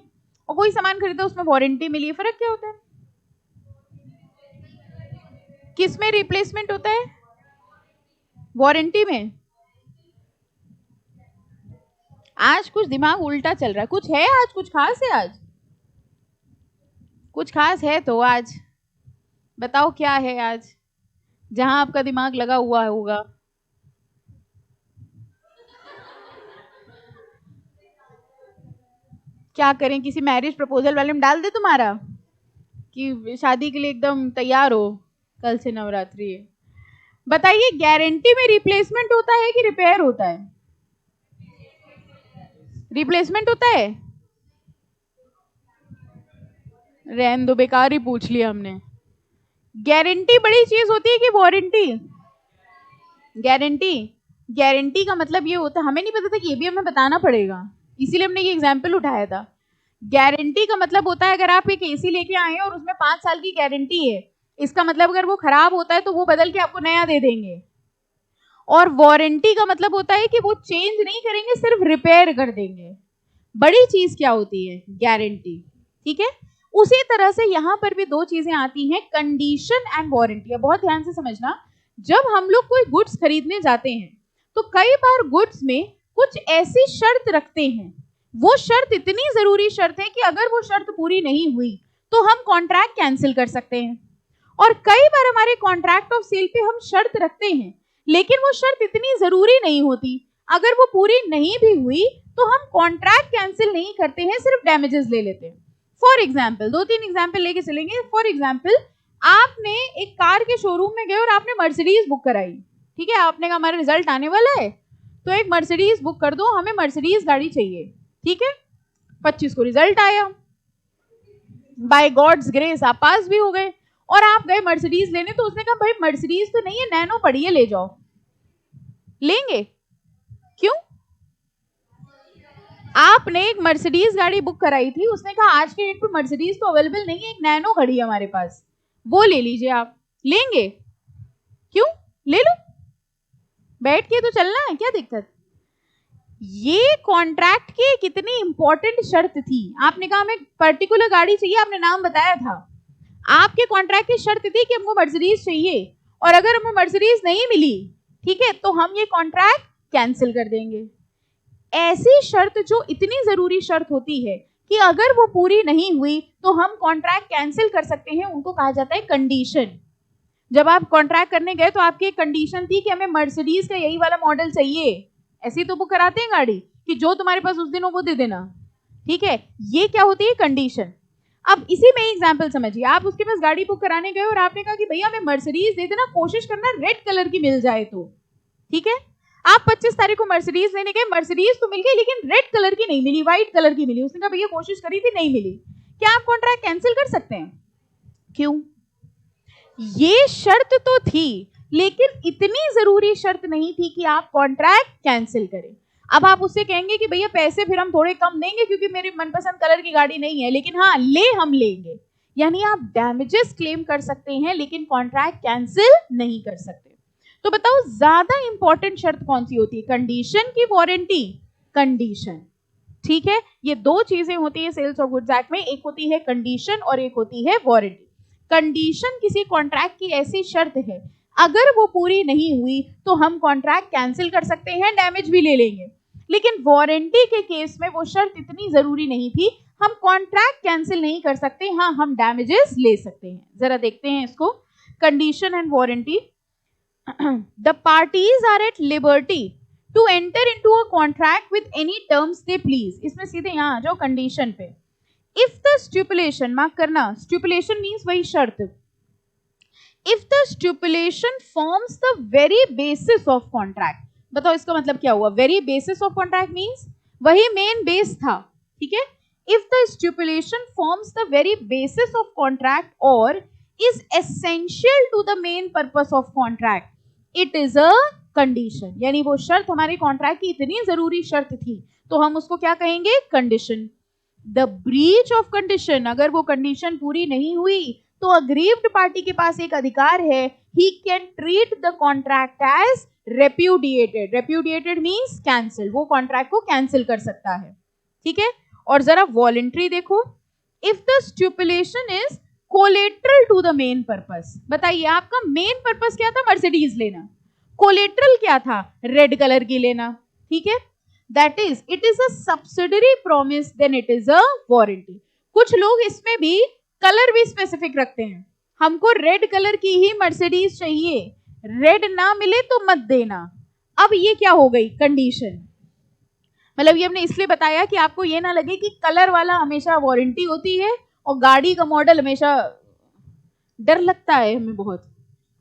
और कोई सामान खरीदा उसमें वारंटी मिली है, फर्क क्या होता है? किस में रिप्लेसमेंट होता है? वारंटी में आज कुछ दिमाग उल्टा चल रहा है, कुछ है आज, कुछ खास है आज, कुछ खास है तो आज बताओ क्या है आज जहां आपका दिमाग लगा हुआ होगा। क्या करें, किसी मैरिज प्रपोजल वाले में डाल दे तुम्हारा कि शादी के लिए एकदम तैयार हो, कल से नवरात्रि है। बताइए गारंटी में रिप्लेसमेंट होता है कि रिपेयर होता है? रिप्लेसमेंट होता है। रहने दो, बेकार ही पूछ लिया हमने। गारंटी बड़ी चीज होती है कि वारंटी? गारंटी, गारंटी का मतलब ये होता है, हमें नहीं पता था कि ये भी हमें बताना पड़ेगा, इसीलिए हमने ये एग्जाम्पल उठाया था। गारंटी का मतलब होता है अगर आप एक एसी लेके आए और उसमें 5 साल की गारंटी है, इसका मतलब अगर वो खराब होता है तो वो बदल के आपको नया दे देंगे। और वारंटी का मतलब होता है कि वो चेंज नहीं करेंगे, सिर्फ रिपेयर कर देंगे। बड़ी चीज क्या होती है? गारंटी। ठीक है, उसी तरह से यहां पर भी दो चीजें आती हैं, कंडीशन एंड वारंटी। बहुत ध्यान से समझना, जब हम लोग कोई गुड्स खरीदने जाते हैं तो कई बार गुड्स में कुछ ऐसी शर्त रखते हैं, वो शर्त इतनी जरूरी शर्त है कि अगर वो शर्त पूरी नहीं हुई तो हम कॉन्ट्रैक्ट कैंसिल कर सकते हैं। और कई बार हमारे कॉन्ट्रैक्ट ऑफ सेल पे हम शर्त रखते हैं, लेकिन वो शर्त इतनी जरूरी नहीं होती, अगर वो पूरी नहीं भी हुई तो हम कॉन्ट्रैक्ट कैंसिल नहीं करते हैं, सिर्फ डैमेजेस ले लेते हैं। फॉर एग्जाम्पल, 2-3 एग्जाम्पल लेके चलेंगे। फॉर एग्जाम्पल, आपने एक कार के शोरूम में गए और आपने मर्सिडीज बुक कराई। ठीक है, आपने कहा हमारा रिजल्ट आने वाला है तो एक मर्सिडीज बुक कर दो, हमें मर्सिडीज गाड़ी चाहिए। ठीक है, 25 को रिजल्ट आया, बाय गॉड्स ग्रेस आप पास भी हो गए और आप गए मर्सिडीज लेने, तो उसने कहा भाई मर्सिडीज तो नहीं है, नैनो पड़ी है, ले जाओ। लेंगे? क्यों? आपने एक मर्सिडीज गाड़ी बुक कराई थी, उसने कहा आज के डेट पे मर्सिडीज तो अवेलेबल नहीं है, एक नैनो खड़ी है हमारे पास, वो ले लीजिए आप। लेंगे? क्यों? ले लो, बैठ के तो चलना है, क्या दिक्कत? ये कॉन्ट्रैक्ट की कितनी इंपॉर्टेंट शर्त थी। आपने कहा हमें पर्टिकुलर गाड़ी चाहिए, आपने नाम बताया था, आपके कॉन्ट्रैक्ट की शर्त थी कि हमको मर्सिडीज चाहिए, और अगर हमें मर्सिडीज नहीं मिली, ठीक है, तो हम ये कॉन्ट्रैक्ट कैंसिल कर देंगे। ऐसी शर्त जो इतनी जरूरी शर्त होती है कि अगर वो पूरी नहीं हुई तो हम कॉन्ट्रैक्ट कैंसिल कर सकते हैं, उनको कहा जाता है कंडीशन। जब आप कॉन्ट्रैक्ट करने गए तो आपकी एक कंडीशन थी कि हमें मर्सिडीज का यही वाला मॉडल चाहिए, ऐसे तो बुक कराते हैं गाड़ी कि जो तुम्हारे पास उस दिन हो वो दे देना। ठीक है, ये क्या होती है? कंडीशन। अब इसी में एग्जांपल समझिए, आप उसके पास गाड़ी बुक कराने गए और आपने कहा कि भैया हमें मर्सिडीज दे देना, कोशिश करना रेड कलर की मिल जाए तो। ठीक है, आप 25 तारीख को मर्सिडीज लेने गए, मर्सिडीज तो मिल गई लेकिन रेड कलर की नहीं मिली, व्हाइट कलर की मिली। उसने कहा भैया कोशिश करी थी नहीं मिली, क्या आप कॉन्ट्रैक्ट कैंसिल कर सकते हैं? क्यों? ये शर्त तो थी लेकिन इतनी जरूरी शर्त नहीं थी कि आप कॉन्ट्रैक्ट कैंसिल करें। अब आप उससे कहेंगे कि भैया पैसे फिर हम थोड़े कम देंगे क्योंकि मेरी मनपसंद कलर की गाड़ी नहीं है, लेकिन हाँ हम लेंगे। यानी आप डैमेजेस क्लेम कर सकते हैं लेकिन कॉन्ट्रैक्ट कैंसिल नहीं कर सकते। तो बताओ ज्यादा इंपॉर्टेंट शर्त कौन सी होती है, कंडीशन की वारंटी? कंडीशन। ठीक है, ये दो चीजें होती है सेल्स ऑफ गुड्स एक्ट में, एक होती है कंडीशन और एक होती है वारंटी। कंडीशन किसी कॉन्ट्रैक्ट की ऐसी शर्त है, अगर वो पूरी नहीं हुई तो हम कॉन्ट्रैक्ट कैंसिल कर सकते हैं, डैमेज भी ले लेंगे। लेकिन वारंटी के केस में वो शर्त इतनी जरूरी नहीं थी, हम कॉन्ट्रैक्ट कैंसिल नहीं कर सकते, हाँ हम डैमेजेस ले सकते हैं। जरा देखते हैं इसको, condition and warranty. The parties are at liberty to enter into a contract with any terms they please। इसमें सीधे यहाँ आ जाओ कंडीशन पे। If the stipulation, मार्क करना, stipulation means वही शर्त। If the stipulation forms the very basis of contract, बताओ इसका मतलब क्या हुआ? very basis of contract means वही main base था। ठीक है, if the stipulation forms the very basis of contract or is essential to the main purpose of contract, it is a condition। यानी वो शर्त हमारे कॉन्ट्रैक्ट की इतनी जरूरी शर्त थी तो हम उसको क्या कहेंगे? Condition. The breach of condition, अगर वो कंडीशन पूरी नहीं हुई तो अग्रीव्ड पार्टी के पास एक अधिकार है, he can treat the contract as repudiated. Repudiated means cancel, वो कॉन्ट्रैक्ट को कैंसिल कर सकता है। ठीक है, और जरा वॉलंटरी देखो, if the stipulation is collateral to the main purpose. बताइए आपका मेन पर्पस क्या था? मर्सिडीज लेना। कोलेट्रल क्या था? रेड कलर की लेना, ठीक है। That is it is a subsidiary promise then it is a warranty. कुछ लोग इसमें भी कलर भी स्पेसिफिक रखते हैं, हमको रेड कलर की ही मर्सिडीज चाहिए, रेड ना मिले तो मत देना। अब ये क्या हो गई? कंडीशन। मतलब ये हमने इसलिए बताया कि आपको ये ना लगे कि कलर वाला हमेशा वारंटी होती है और गाड़ी का मॉडल हमेशा। डर लगता है हमें बहुत,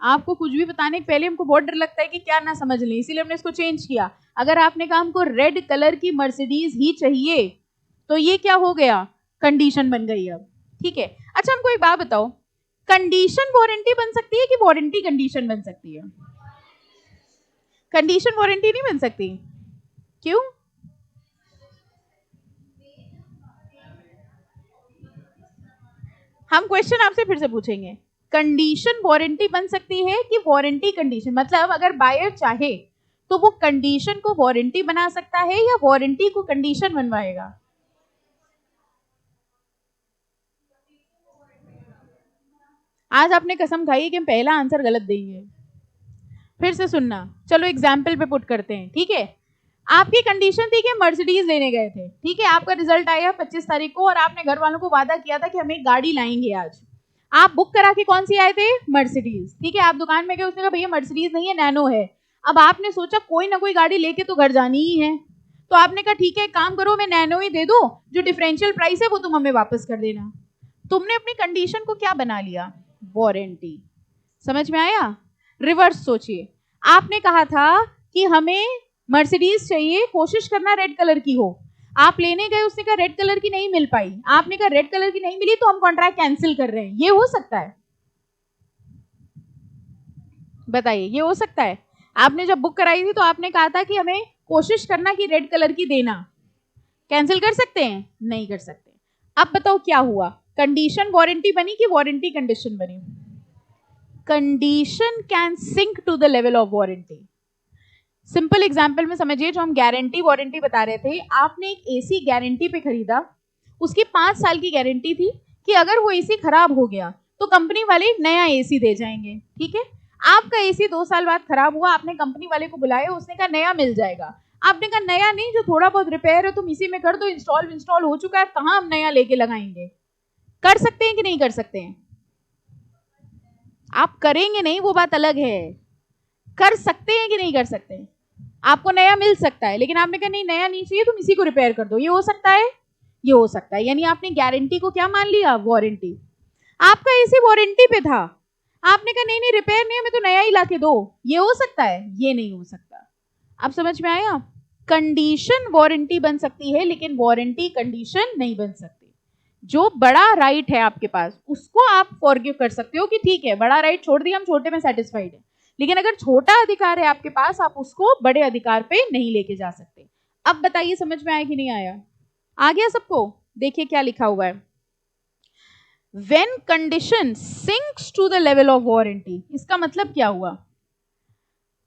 आपको कुछ भी बताने के पहले हमको बहुत डर लगता है कि क्या ना समझ लें, इसीलिए हमने इसको चेंज किया। अगर आपने कहा हमको रेड कलर की मर्सिडीज ही चाहिए तो ये क्या हो गया? कंडीशन बन गई अब, ठीक है। अच्छा हमको एक बात बताओ, कंडीशन वारंटी बन सकती है कि वारंटी कंडीशन बन सकती है? कंडीशन वारंटी नहीं बन सकती, क्यों? हम क्वेश्चन आपसे फिर से पूछेंगे, कंडीशन वारंटी बन सकती है कि वारंटी कंडीशन? मतलब अगर बायर चाहे तो वो कंडीशन को वारंटी बना सकता है या वारंटी को कंडीशन बनवाएगा? आज आपने कसम खाई कि हम पहला आंसर गलत देंगे। फिर से सुनना, चलो एग्जाम्पल पे पुट करते हैं, ठीक है। आपकी कंडीशन थी कि मर्सिडीज लेने गए थे, ठीक है। आपका रिजल्ट आया 25 तारीख को और आपने घर वालों को वादा किया था कि हम एक गाड़ी लाएंगे आज। आप बुक करा के कौन सी आए थे? मर्सिडीज, ठीक है। आप दुकान में गए, उसने कहा भैया मर्सिडीज नहीं है, नैनो है। अब आपने सोचा कोई ना कोई गाड़ी लेके तो घर जानी ही है, तो आपने कहा ठीक है, काम करो, मैं नैनो ही दे दो, जो डिफरेंशियल प्राइस है वो तुम हमें वापस कर देना। तुमने अपनी कंडीशन को क्या बना लिया? वारंटी। समझ में आया? रिवर्स सोचिए, आपने कहा था कि हमें मर्सिडीज चाहिए, कोशिश करना रेड कलर की हो। आप लेने गए, उसने कहा रेड कलर की नहीं मिल पाई, आपने कहा रेड कलर की नहीं मिली तो हम कॉन्ट्रैक्ट कैंसिल कर रहे हैं। ये हो सकता है? बताइए, ये हो सकता है? आपने जब बुक कराई थी तो आपने कहा था कि हमें कोशिश करना कि रेड कलर की देना, कैंसिल कर सकते हैं? नहीं कर सकते। अब बताओ क्या हुआ? कंडीशन वारंटी बनी कि वारंटी कंडीशन बनी? Condition can sink to the level of warranty. Simple example में समझिए, जो हम गारंटी वारंटी बता रहे थे, आपने एक एसी गारंटी पे खरीदा, उसकी 5 साल की गारंटी थी कि अगर वो एसी खराब हो गया तो कंपनी वाले नया एसी दे जाएंगे, ठीक है। आपका एसी 2 साल बाद खराब हुआ, आपने कंपनी वाले को बुलाया, उसने कहा नया मिल जाएगा। आपने कहा नया नहीं, जो थोड़ा बहुत रिपेयर है तुम इसी में कर दो, इंस्टॉल हो चुका है, कहाँ हम नया लेके लगाएंगे। कर सकते हैं कि नहीं कर सकते हैं? आप करेंगे नहीं वो बात अलग है, कर सकते हैं कि नहीं कर सकते हैं? आपको नया मिल सकता है, लेकिन आपने कहा नहीं नया नहीं चाहिए, तुम इसी को रिपेयर कर दो, ये हो सकता है? ये हो सकता है। यानी आपने गारंटी को क्या मान लिया? वारंटी। आपका एसी वारंटी पे था, आपने कहा नहीं नहीं रिपेयर नहीं है, मैं तो नया ही ला के दो, ये हो सकता है? ये नहीं हो सकता। अब समझ में आया? कंडीशन वारंटी बन सकती है लेकिन वारंटी कंडीशन नहीं बन सकती। जो बड़ा राइट है आपके पास उसको आप फॉरगिव कर सकते हो कि ठीक है, बड़ा राइट छोड़ दिया, हम छोटे में सेटिस्फाइड है। लेकिन अगर छोटा अधिकार है आपके पास, आप उसको बड़े अधिकार पे नहीं लेके जा सकते। अब बताइए समझ में आया कि नहीं आया? आ गया सबको? देखिए क्या लिखा हुआ है, When condition sinks to the level of warranty, इसका मतलब क्या हुआ?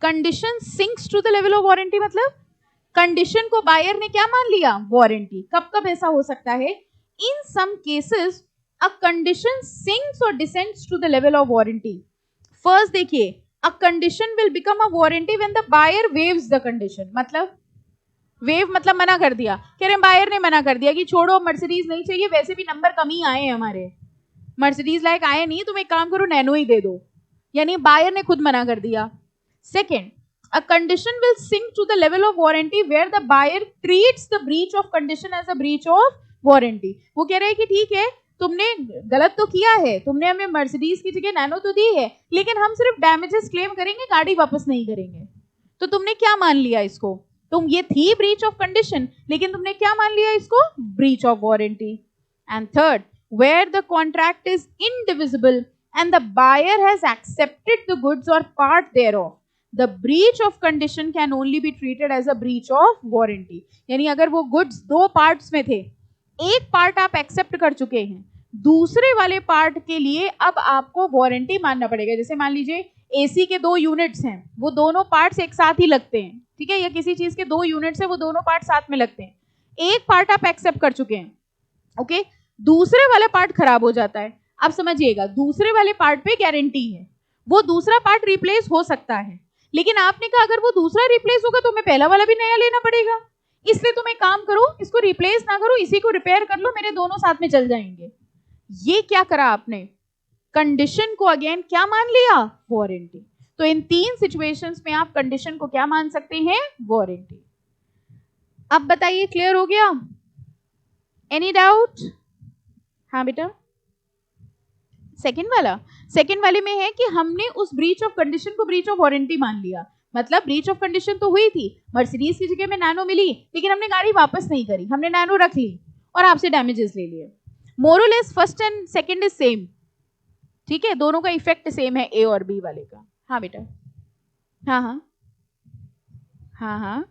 Condition sinks to the level of warranty मतलब कंडीशन को बायर ने क्या मान लिया? वारंटी। कब कब ऐसा हो सकता है? In some cases a condition sinks or descends to the level of warranty. First देखिए, a condition will become a warranty when the buyer waives the condition. मतलब वेव मतलब मना कर दिया, कह रहे बायर ने मना कर दिया कि छोड़ो मर्सिडीज नहीं चाहिए, वैसे भी नंबर कम ही आए हैं हमारे, मर्सिडीज लाइक आए नहीं, तुम एक काम करो नैनो ही दे दो, यानी बायर ने खुद मना कर दिया। Second, a condition will sink to the level of warranty where the buyer treats the breach of condition as a breach of warranty। वो कह रहे हैं कि ठीक है, तुमने गलत तो किया है, तुमने हमें मर्सिडीज की जगह नैनो तो दी है, लेकिन हम सिर्फ डैमेजेस क्लेम करेंगे, गाड़ी वापस नहीं करेंगे। तो तुमने क्या मान लिया इसको? तुम ये थी ब्रीच ऑफ कंडीशन, लेकिन तुमने क्या मान लिया इसको? Breach of warranty. And third, where the contract is indivisible and the buyer has accepted the goods or part thereof, the breach of condition can only be treated as a breach of warranty। यानी अगर वो goods 2 parts में थे, एक part आप accept कर चुके हैं, दूसरे वाले पार्ट के लिए अब आपको वारंटी मानना पड़ेगा। जैसे मान लीजिए एसी के 2 यूनिट्स हैं, वो दोनों पार्ट्स एक साथ ही लगते हैं, ठीक है, या किसी चीज के 2 यूनिट्स है, वो दोनों पार्ट साथ में लगते हैं, एक पार्ट आप एक्सेप्ट कर चुके हैं, ओके, दूसरे वाला पार्ट खराब हो जाता है। अब समझिएगा, दूसरे वाले पार्ट पे गारंटी है, वो दूसरा पार्ट रिप्लेस हो सकता है, लेकिन आपने कहा अगर वो दूसरा रिप्लेस होगा तो मैं पहला वाला भी नया लेना पड़ेगा, इसलिए तुम एक काम करो, इसको रिप्लेस ना करो, इसी को रिपेयर कर लो, मेरे दोनों साथ में चल जाएंगे। ये क्या करा आपने, कंडीशन को अगेन क्या मान लिया, वारंटी। तो इन तीन सिचुएशंस में आप कंडीशन को क्या मान सकते हैं, वारंटी। अब बताइए क्लियर हो गया, एनी डाउट? हाँ बेटा, सेकेंड वाले में है कि हमने उस ब्रीच ऑफ कंडीशन को ब्रीच ऑफ वारंटी मान लिया। मतलब ब्रीच ऑफ कंडीशन तो हुई थी, मर्सिडीज की जगह में नैनो मिली, लेकिन हमने गाड़ी वापस नहीं करी, हमने नैनो रख ली और आपसे डैमेजेस ले लिए। मोरलेस first and second is same, ठीक है, दोनों का इफेक्ट सेम है ए और बी वाले का। हाँ बेटा, हाँ हाँ हाँ हाँ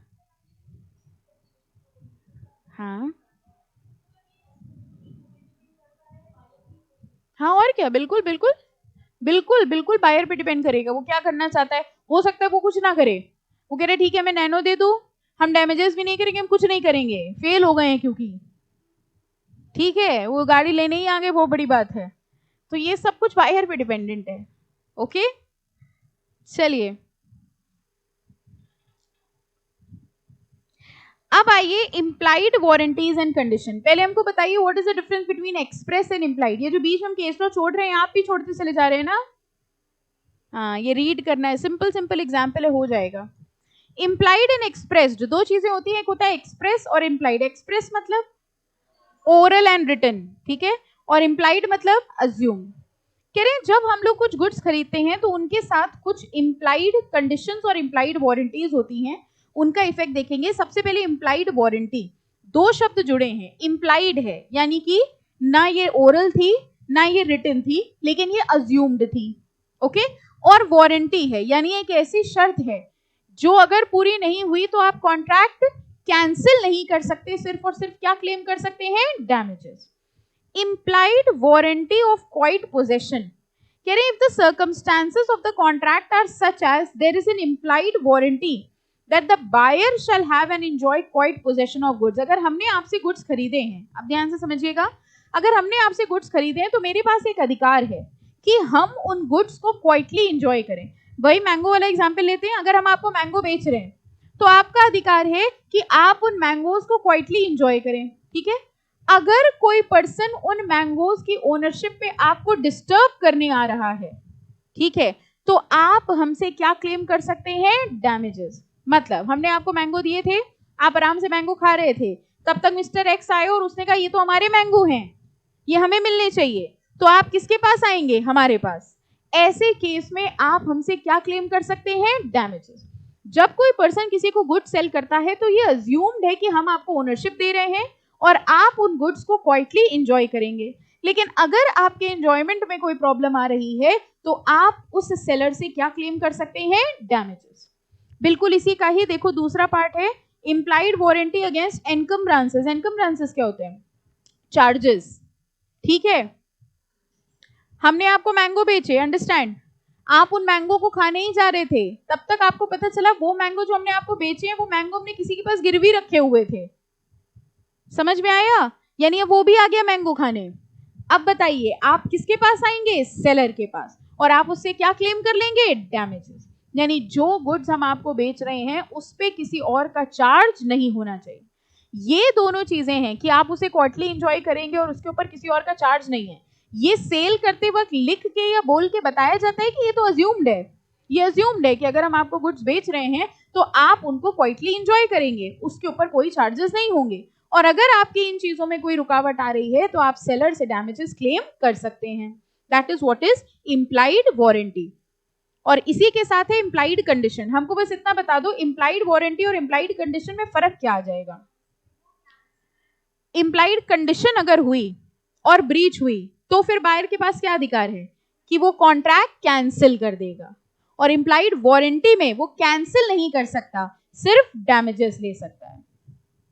हाँ हाँ, और क्या, बिल्कुल बिल्कुल बिल्कुल बिल्कुल बायर पे डिपेंड करेगा, वो क्या करना चाहता है। हो सकता है वो कुछ ना करे, वो कह रहे ठीक है मैं नैनो दे दूं, हम डैमेजेस भी नहीं करेंगे, हम कुछ नहीं करेंगे, फेल हो गए हैं क्योंकि, ठीक है, वो गाड़ी लेने ही आ गए, वो बड़ी बात है। तो ये सब कुछ बायर पे डिपेंडेंट है। ओके, चलिए अब आइए इम्प्लाइड वारंटीज एंड कंडीशन। पहले हमको बताइए what is the difference between express and implied. ये जो बीच हम केस लॉ छोड़ रहे हैं, आप भी छोड़ते चले जा रहे हैं ना, हाँ ये रीड करना है, सिंपल सिंपल एग्जाम्पल है, हो जाएगा। इम्प्लाइड एंड एक्सप्रेस जो दो चीजें होती हैं, एक होता है एक्सप्रेस और इम्प्लाइड। एक्सप्रेस मतलब ओरल एंड रिटन, ठीक है, और इम्प्लाइड मतलब अज्यूम। कह रहे हैं जब हम लोग कुछ गुड्स खरीदते हैं तो उनके साथ कुछ इम्प्लाइड कंडीशंस और इम्प्लाइड वारंटीज होती हैं, उनका इफेक्ट देखेंगे। सबसे पहले इम्प्लाइड वारंटी, दो शब्द जुड़े हैं, इम्प्लाइड है यानी कि ना ये ओरल थी ना ये रिटन थी, लेकिन ये अज्यूम्ड थी, ओके, और वारंटी है यानी एक ऐसी शर्त है जो अगर पूरी नहीं हुई तो आप कॉन्ट्रैक्ट कैंसिल नहीं कर सकते, सिर्फ और सिर्फ क्या क्लेम कर सकते हैं, damages. Implied warranty of quiet possession, कह रहे हैं if the circumstances of the contract are such as there is an implied warranty that the buyer shall have and enjoy quiet possession of goods। अगर हमने आपसे goods खरीदे हैं, अब ध्यान से समझिएगा, अगर हमने आपसे गुड्स खरीदे हैं तो मेरे पास एक अधिकार है कि हम उन गुड्स को क्वाइटली एंजॉय करें। वही मैंगो वाला एग्जाम्पल लेते हैं, अगर हम आपको मैंगो बेच रहे हैं तो आपका अधिकार है कि आप उन मैंगोज को क्वाइटली एंजॉय करें, ठीक है। अगर कोई पर्सन उन मैंगोज की ओनरशिप पे आपको डिस्टर्ब करने आ रहा है, ठीक है, तो आप हमसे क्या क्लेम कर सकते हैं, डैमेजेस। मतलब हमने आपको मैंगो दिए थे, आप आराम से मैंगो खा रहे थे, तब तक मिस्टर एक्स आए और उसने कहा ये तो हमारे मैंगो हैं, ये हमें मिलने चाहिए, तो आप किसके पास आएंगे, हमारे पास। ऐसे केस में आप हमसे क्या क्लेम कर सकते हैं, डैमेजेस। जब कोई पर्सन किसी को गुड सेल करता है तो ये अज्यूम्ड है कि हम आपको ओनरशिप दे रहे हैं और आप उन गुड्स को क्वाइटली एंजॉय करेंगे। लेकिन अगर आपके एंजॉयमेंट में कोई प्रॉब्लम आ रही है तो आप उस सेलर से क्या क्लेम कर सकते हैं, डैमेजेस। बिल्कुल इसी का ही देखो दूसरा पार्ट है, इम्प्लाइड वारंटी अगेंस्ट एनकम्ब्रांसेस। एनकम्ब्रांसेस क्या होते हैं, चार्जेस, ठीक है। हमने आपको मैंगो बेचे, अंडरस्टैंड, आप उन मैंगो को खाने ही जा रहे थे, तब तक आपको पता चला वो मैंगो जो हमने आपको बेचे हैं वो मैंगो हमने किसी के पास गिरवी रखे हुए थे, समझ में आया, यानी वो भी आ गया मैंगो खाने। अब बताइए आप किसके पास आएंगे, सेलर के पास, और आप उससे क्या क्लेम कर लेंगे, डैमेजेस। यानी जो गुड्स हम आपको बेच रहे हैं उस पे किसी और का चार्ज नहीं होना चाहिए। ये दोनों चीजें हैं कि आप उसे क्वार्टरली एंजॉय करेंगे और उसके ऊपर किसी और का चार्ज नहीं है। ये सेल करते वक्त लिख के या बोल के बताया जाता है कि ये तो अज्यूम्ड है, ये अज्यूम्ड है कि अगर हम आपको गुड्स बेच रहे हैं तो आप उनको क्वाइटली एंजॉय करेंगे, उसके ऊपर कोई चार्जेस नहीं होंगे। और अगर आपकी इन चीजों में कोई रुकावट आ रही है तो आप सेलर से डैमेजेस क्लेम कर सकते हैं। That is what is implied warranty. और इसी के साथ है इम्प्लाइड कंडीशन। हमको बस इतना बता दो इम्प्लाइड वारंटी और इम्प्लाइड कंडीशन में फर्क क्या आ जाएगा। इम्प्लाइड कंडीशन अगर हुई और ब्रीच हुई तो फिर बायर के पास क्या अधिकार है कि वो कॉन्ट्रैक्ट कैंसिल कर देगा, और इम्प्लाइड वारंटी में वो कैंसिल नहीं कर सकता, सिर्फ डैमेजेस ले सकता है,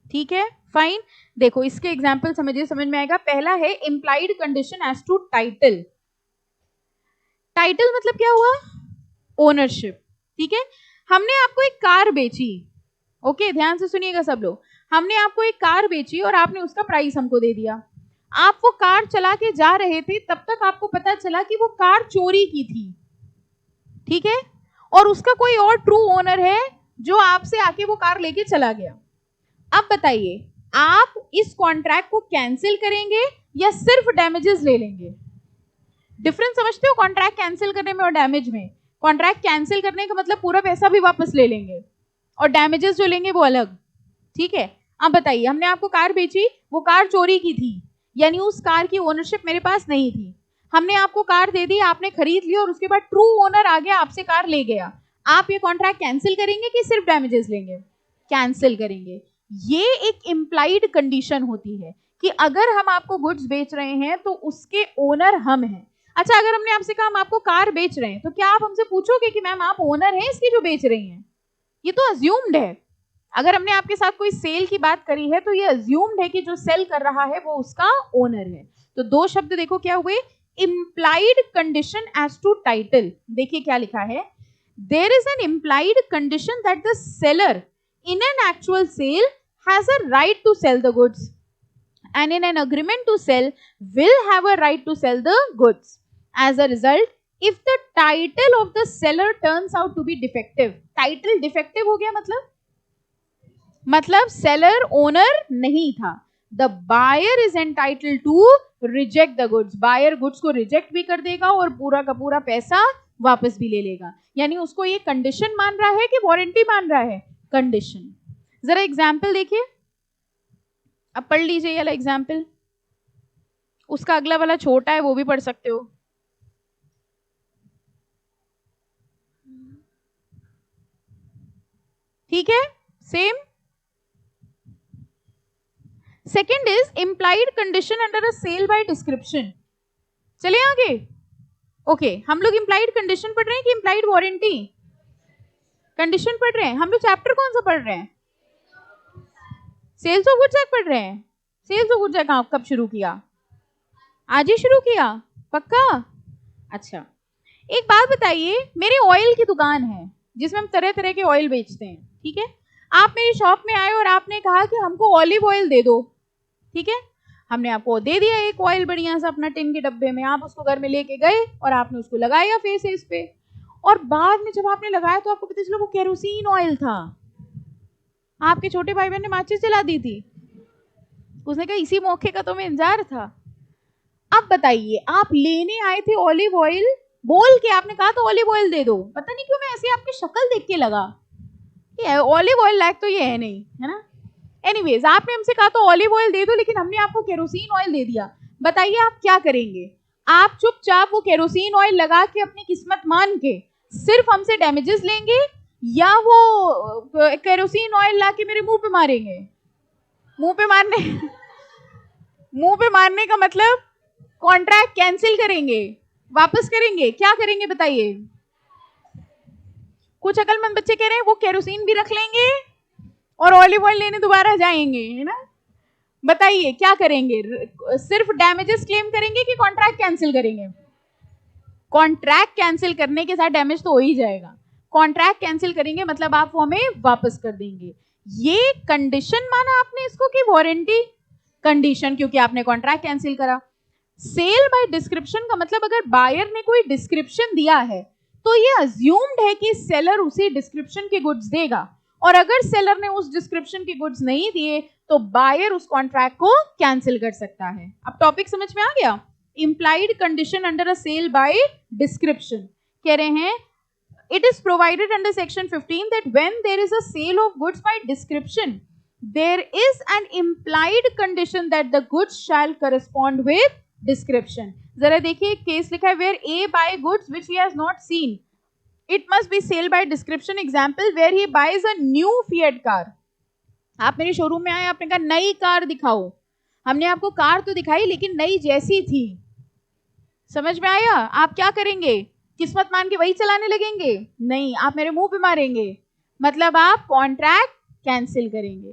ठीक है, फाइन। देखो इसके एग्जाम्पल समझिए, समझ में आएगा। पहला है implied condition as to title. Title मतलब क्या हुआ, ओनरशिप, ठीक है। हमने आपको एक कार बेची, ओके ध्यान से सुनिएगा सब लोग, हमने आपको एक कार बेची और आपने उसका प्राइस हमको दे दिया। आप वो कार चला के जा रहे थे, तब तक आपको पता चला कि वो कार चोरी की थी, ठीक है, और उसका कोई और ट्रू ओनर है जो आपसे आके वो कार लेके चला गया। अब बताइए, आप इस कॉन्ट्रैक्ट को कैंसिल करेंगे या सिर्फ डैमेजेस ले लेंगे? डिफरेंस समझते हो कॉन्ट्रैक्ट कैंसिल करने में और डैमेज में? कॉन्ट्रैक्ट कैंसिल करने का मतलब पूरा पैसा भी वापस ले लेंगे और डैमेजेस जो लेंगे वो अलग, ठीक है? अब बताइए, हमने आपको कार बेची, वो कार चोरी की थी, यानी उस कार की ओनरशिप मेरे पास नहीं थी। हमने आपको कार दे दी, आपने खरीद ली और उसके बाद ट्रू ओनर आ गया, आपसे कार ले गया। आप ये कॉन्ट्रैक्ट कैंसिल करेंगे कि सिर्फ डैमेजेस लेंगे? कैंसिल करेंगे। ये एक इम्प्लाइड कंडीशन होती है कि अगर हम आपको गुड्स बेच रहे हैं तो उसके ओनर हम हैं। अच्छा, अगर हमने आपसे कहा हम आपको कार बेच रहे हैं, तो क्या आप हमसे पूछोगे कि मैम आप ओनर हैं इसकी जो बेच रही हैं? ये तो अज्यूम्ड है। अगर हमने आपके साथ कोई सेल की बात करी है तो ये अज्यूम्ड है कि जो सेल कर रहा है वो उसका ओनर है। तो दो शब्द देखो क्या हुए, implied condition as to title। देखिए क्या लिखा है, there is an implied condition that the seller in an actual sale has a right to sell the goods and in an agreement to sell will have a right to sell the goods. As a result, if the title of the seller turns out to be defective, title defective हो गया मतलब seller owner नहीं था, the buyer is entitled to reject the goods। buyer goods को reject भी कर देगा और पूरा का पूरा पैसा वापस भी ले लेगा। यानी उसको ये कंडीशन मान रहा है कि वारंटी मान रहा है? कंडीशन। जरा एग्जाम्पल देखिए, अब पढ़ लीजिए ये वाला एग्जाम्पल। उसका अगला वाला छोटा है, वो भी पढ़ सकते हो। ठीक है, same. Second is implied condition under a sale by description. चले आगे। ओके, हम लोग इम्प्लाइड कंडीशन पढ़ रहे हैं कि इम्प्लाइड वारंटी कंडीशन पढ़ रहे हैं? हम लोग चैप्टर कौन सा पढ़ रहे हैं? सेल्स ऑफ गुड्स एक्ट पढ़ रहे हैं। सेल्स ऑफ गुड्स एक्ट कब शुरू किया? आज ही शुरू किया? पक्का? अच्छा, एक बात बताइए, मेरी ऑयल की दुकान है जिसमें हम तरह तरह के ऑयल बेचते हैं, ठीक है? आप मेरी शॉप में आए और आपने कहा कि हमको ऑलिव ऑयल दे दो, ठीक है? हमने आपको दे दिया एक ऑयल बढ़िया सा अपना टिन के डब्बे में, आप उसको घर में लेके गए और आपने उसको लगाया फेस पे, और बाद में जब आपने लगाया तो आपको पता चला वो केरोसिन ऑयल था। आपके छोटे भाई बहन ने माचिस जला दी थी, उसने कहा इसी मौके का तो मैं इंतजार था। अब बताइए, आप लेने आए थे ऑलिव ऑयल, बोल के आपने कहा तो ऑलिव ऑयल दे दो। पता नहीं क्यों मैं ऐसे आपकी शक्ल देख के लगा कि ऑलिव ऑयल लायक तो ये है नहीं, है ना? एनीवेज, आपने हमसे कहा तो ऑलिव ऑयल दे दो, लेकिन हमने आपको केरोसिन ऑयल दे दिया। बताइए आप क्या करेंगे? आप चुपचाप वो केरोसिन ऑयल लगा के अपनी किस्मत मान के सिर्फ हमसे डैमेजेस लेंगे, या वो केरोसिन ऑयल ला के मेरे मुंह पे मारेंगे? मुंह पे मारने का मतलब कॉन्ट्रैक्ट कैंसिल करेंगे, वापस करेंगे, क्या करेंगे बताइए? कुछ अकलमंद बच्चे कह रहे हैं वो केरोसिन भी रख लेंगे और ऑलिव ऑयल लेने दोबारा जाएंगे, है ना? बताइए क्या करेंगे? सिर्फ डैमेजेस क्लेम करेंगे कि कॉन्ट्रैक्ट कैंसिल करेंगे? कॉन्ट्रैक्ट कैंसिल करने के साथ डैमेज तो हो ही जाएगा। कॉन्ट्रैक्ट कैंसिल करेंगे मतलब आप वो हमें वापस कर देंगे। ये कंडीशन माना आपने इसको कि वारंटी कंडीशन, क्योंकि आपने कॉन्ट्रैक्ट कैंसिल करा। सेल बाय डिस्क्रिप्शन का मतलब अगर बायर ने कोई डिस्क्रिप्शन दिया है तो ये अज्यूम्ड है कि सेलर उसी डिस्क्रिप्शन के गुड्स देगा, और अगर सेलर ने उस डिस्क्रिप्शन के गुड्स नहीं दिए तो बायर उस कॉन्ट्रैक्ट को कैंसिल कर सकता है। अब टॉपिक समझ में आ गया? Implied condition under a sale by description कह रहे हैं it is provided under section 15 that when there is a sale of goods by description there is an implied condition that the goods shall correspond with description। जरा देखिए case लिखा है where A buy goods which he has not seen, it must be sale by description। example where he buys a new Fiat car। आप मेरे showroom में आए, आपने कहा नई कार दिखाओ, हमने आपको कार तो दिखाई लेकिन नई जैसी थी। समझ में आया? आप क्या करेंगे? किस्मत मान के वही चलाने लगेंगे? नहीं, आप मेरे मुंह पे मारेंगे, मतलब आप कॉन्ट्रैक्ट कैंसिल करेंगे।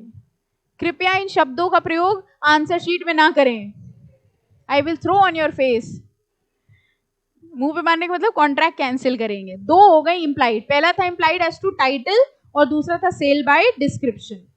कृपया इन शब्दों का प्रयोग आंसर शीट में ना करें, I will throw on your face. मुंह पे मारने का मतलब कॉन्ट्रैक्ट कैंसिल करेंगे। दो हो गए इंप्लाइड, पहला था इंप्लाइड एज टू टाइटल और दूसरा था sale by description.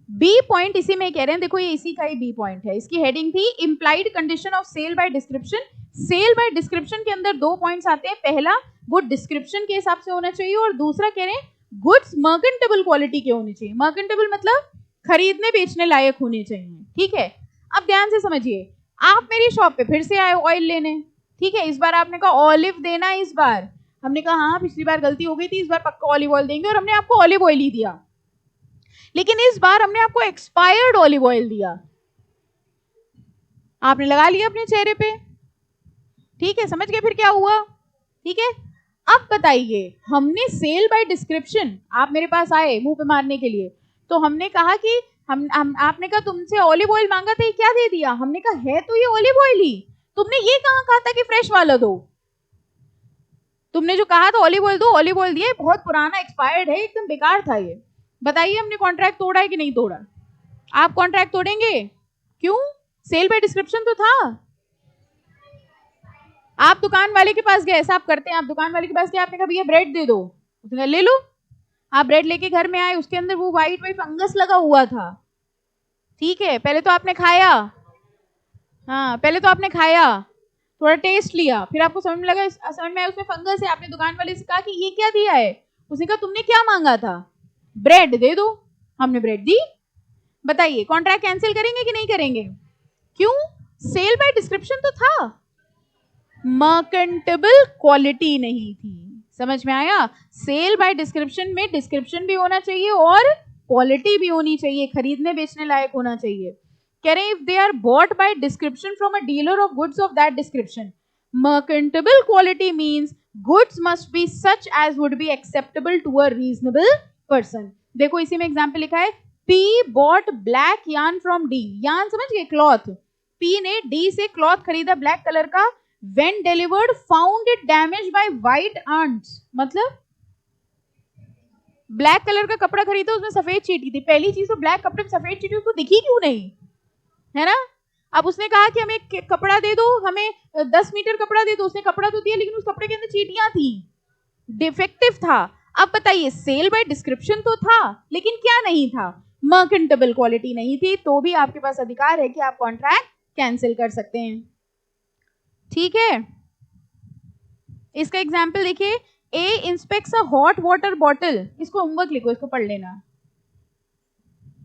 B point इसी में कह रहे हैं, देखो ये इसी का ही बी पॉइंट है, इसकी हेडिंग थी implied condition of sale by description. Sale by description के अंदर 2 पॉइंट्स आते हैं। पहला, वो डिस्क्रिप्शन के हिसाब से होना चाहिए, और दूसरा कह रहे हैं गुड्स मर्केंटेबल क्वालिटी के होने चाहिए। मर्केंटेबल मतलब खरीदने बेचने लायक होने चाहिए। ठीक है, अब ध्यान से समझिए, आप मेरी शॉप पे फिर से आए ऑयल लेने, ठीक है, इस बार आपने कहा ऑलिव देना, इस बार हमने कहा हाँ पिछली बार गलती हो गई थी, इस बार पक्का ऑलिव ऑयल देंगे, और हमने आपको ऑलिव ऑयल ही दिया। लेकिन इस बार हमने आपको एक्सपायर्ड ऑलिव ऑयल दिया, आपने लगा लिया अपने चेहरे पे। ठीक है, समझ गए फिर क्या हुआ? ठीक है, अब बताइए, हमने सेल बाय डिस्क्रिप्शन, आप मेरे पास आए मुंह पे मारने के लिए, तो हमने कहा कि हम आपने कहा तुमसे ऑलिव ऑयल मांगा था, ये क्या दे दिया? हमने कहा है तो ये ऑलिव ऑयल ही, तुमने ये कहाँ कहा था कि फ्रेश वाला दो? तुमने जो कहा था ऑलिव ऑयल दो, ऑलिव ऑयल दिया, बहुत पुराना एक्सपायर्ड है, एकदम बेकार था ये। बताइए हमने कॉन्ट्रैक्ट तोड़ा है कि नहीं तोड़ा? आप कॉन्ट्रैक्ट तोड़ेंगे? क्यों? सेल बाय डिस्क्रिप्शन तो था। आप दुकान वाले के पास गए, ऐसा आप करते हैं, आप दुकान वाले के पास गए, आपने कहा भैया ब्रेड दे दो, उसने कहा ले लो। आप ब्रेड लेके घर में आए, उसके अंदर वो वाइट वाइट फंगस लगा हुआ था। ठीक है, पहले तो आपने खाया, हाँ पहले तो आपने खाया, थोड़ा टेस्ट लिया, फिर आपको समझ में लगा, समझ में आया उसमें फंगस है, आपने दुकान वाले से कहा कि ये क्या दिया है? उसने कहा तुमने क्या मांगा था? ब्रेड दे दो, हमने ब्रेड दी। बताइए कॉन्ट्रैक्ट कैंसिल करेंगे कि नहीं करेंगे? क्यों? सेल बाय डिस्क्रिप्शन तो था, मर्केंटेबल क्वालिटी नहीं थी। समझ में आया? सेल बाय डिस्क्रिप्शन में डिस्क्रिप्शन भी होना चाहिए और क्वालिटी भी होनी चाहिए, खरीदने बेचने लायक होना चाहिए। कह रहे हैं if they are bought by description from a dealer of goods of that description, merchantable quality means goods must be such as would be acceptable to a reasonable person. देखो इसी में एग्जांपल लिखा है, P bought black yarn from D। yarn समझ गए, cloth. P ने D से cloth खरीदा ब्लैक कलर का, when delivered found it damaged by white ants। मतलब ब्लैक कलर का कपड़ा खरीदा, उसमें सफेद चींटी थी। पहली चीज तो ब्लैक कपड़े में सफेद चींटी उसको दिखी क्यों नहीं, है ना? अब उसने कहा कि हमें कपड़ा दे दो, हमें 10 मीटर कपड़ा दे दो, उसने कपड़ा तो दिया लेकिन उस कपड़े के अंदर चींटियां थी, डिफेक्टिव था। अब बताइए सेल बाय डिस्क्रिप्शन तो था लेकिन क्या नहीं था? मर्केंटेबल क्वालिटी नहीं थी, तो भी आपके पास अधिकार है कि आप कॉन्ट्रैक्ट कैंसिल कर सकते हैं। ठीक है, इसका एग्जाम्पल देखिए, A inspects a hot water bottle, इसको होमवर्क लिखो, इसको पढ़ लेना।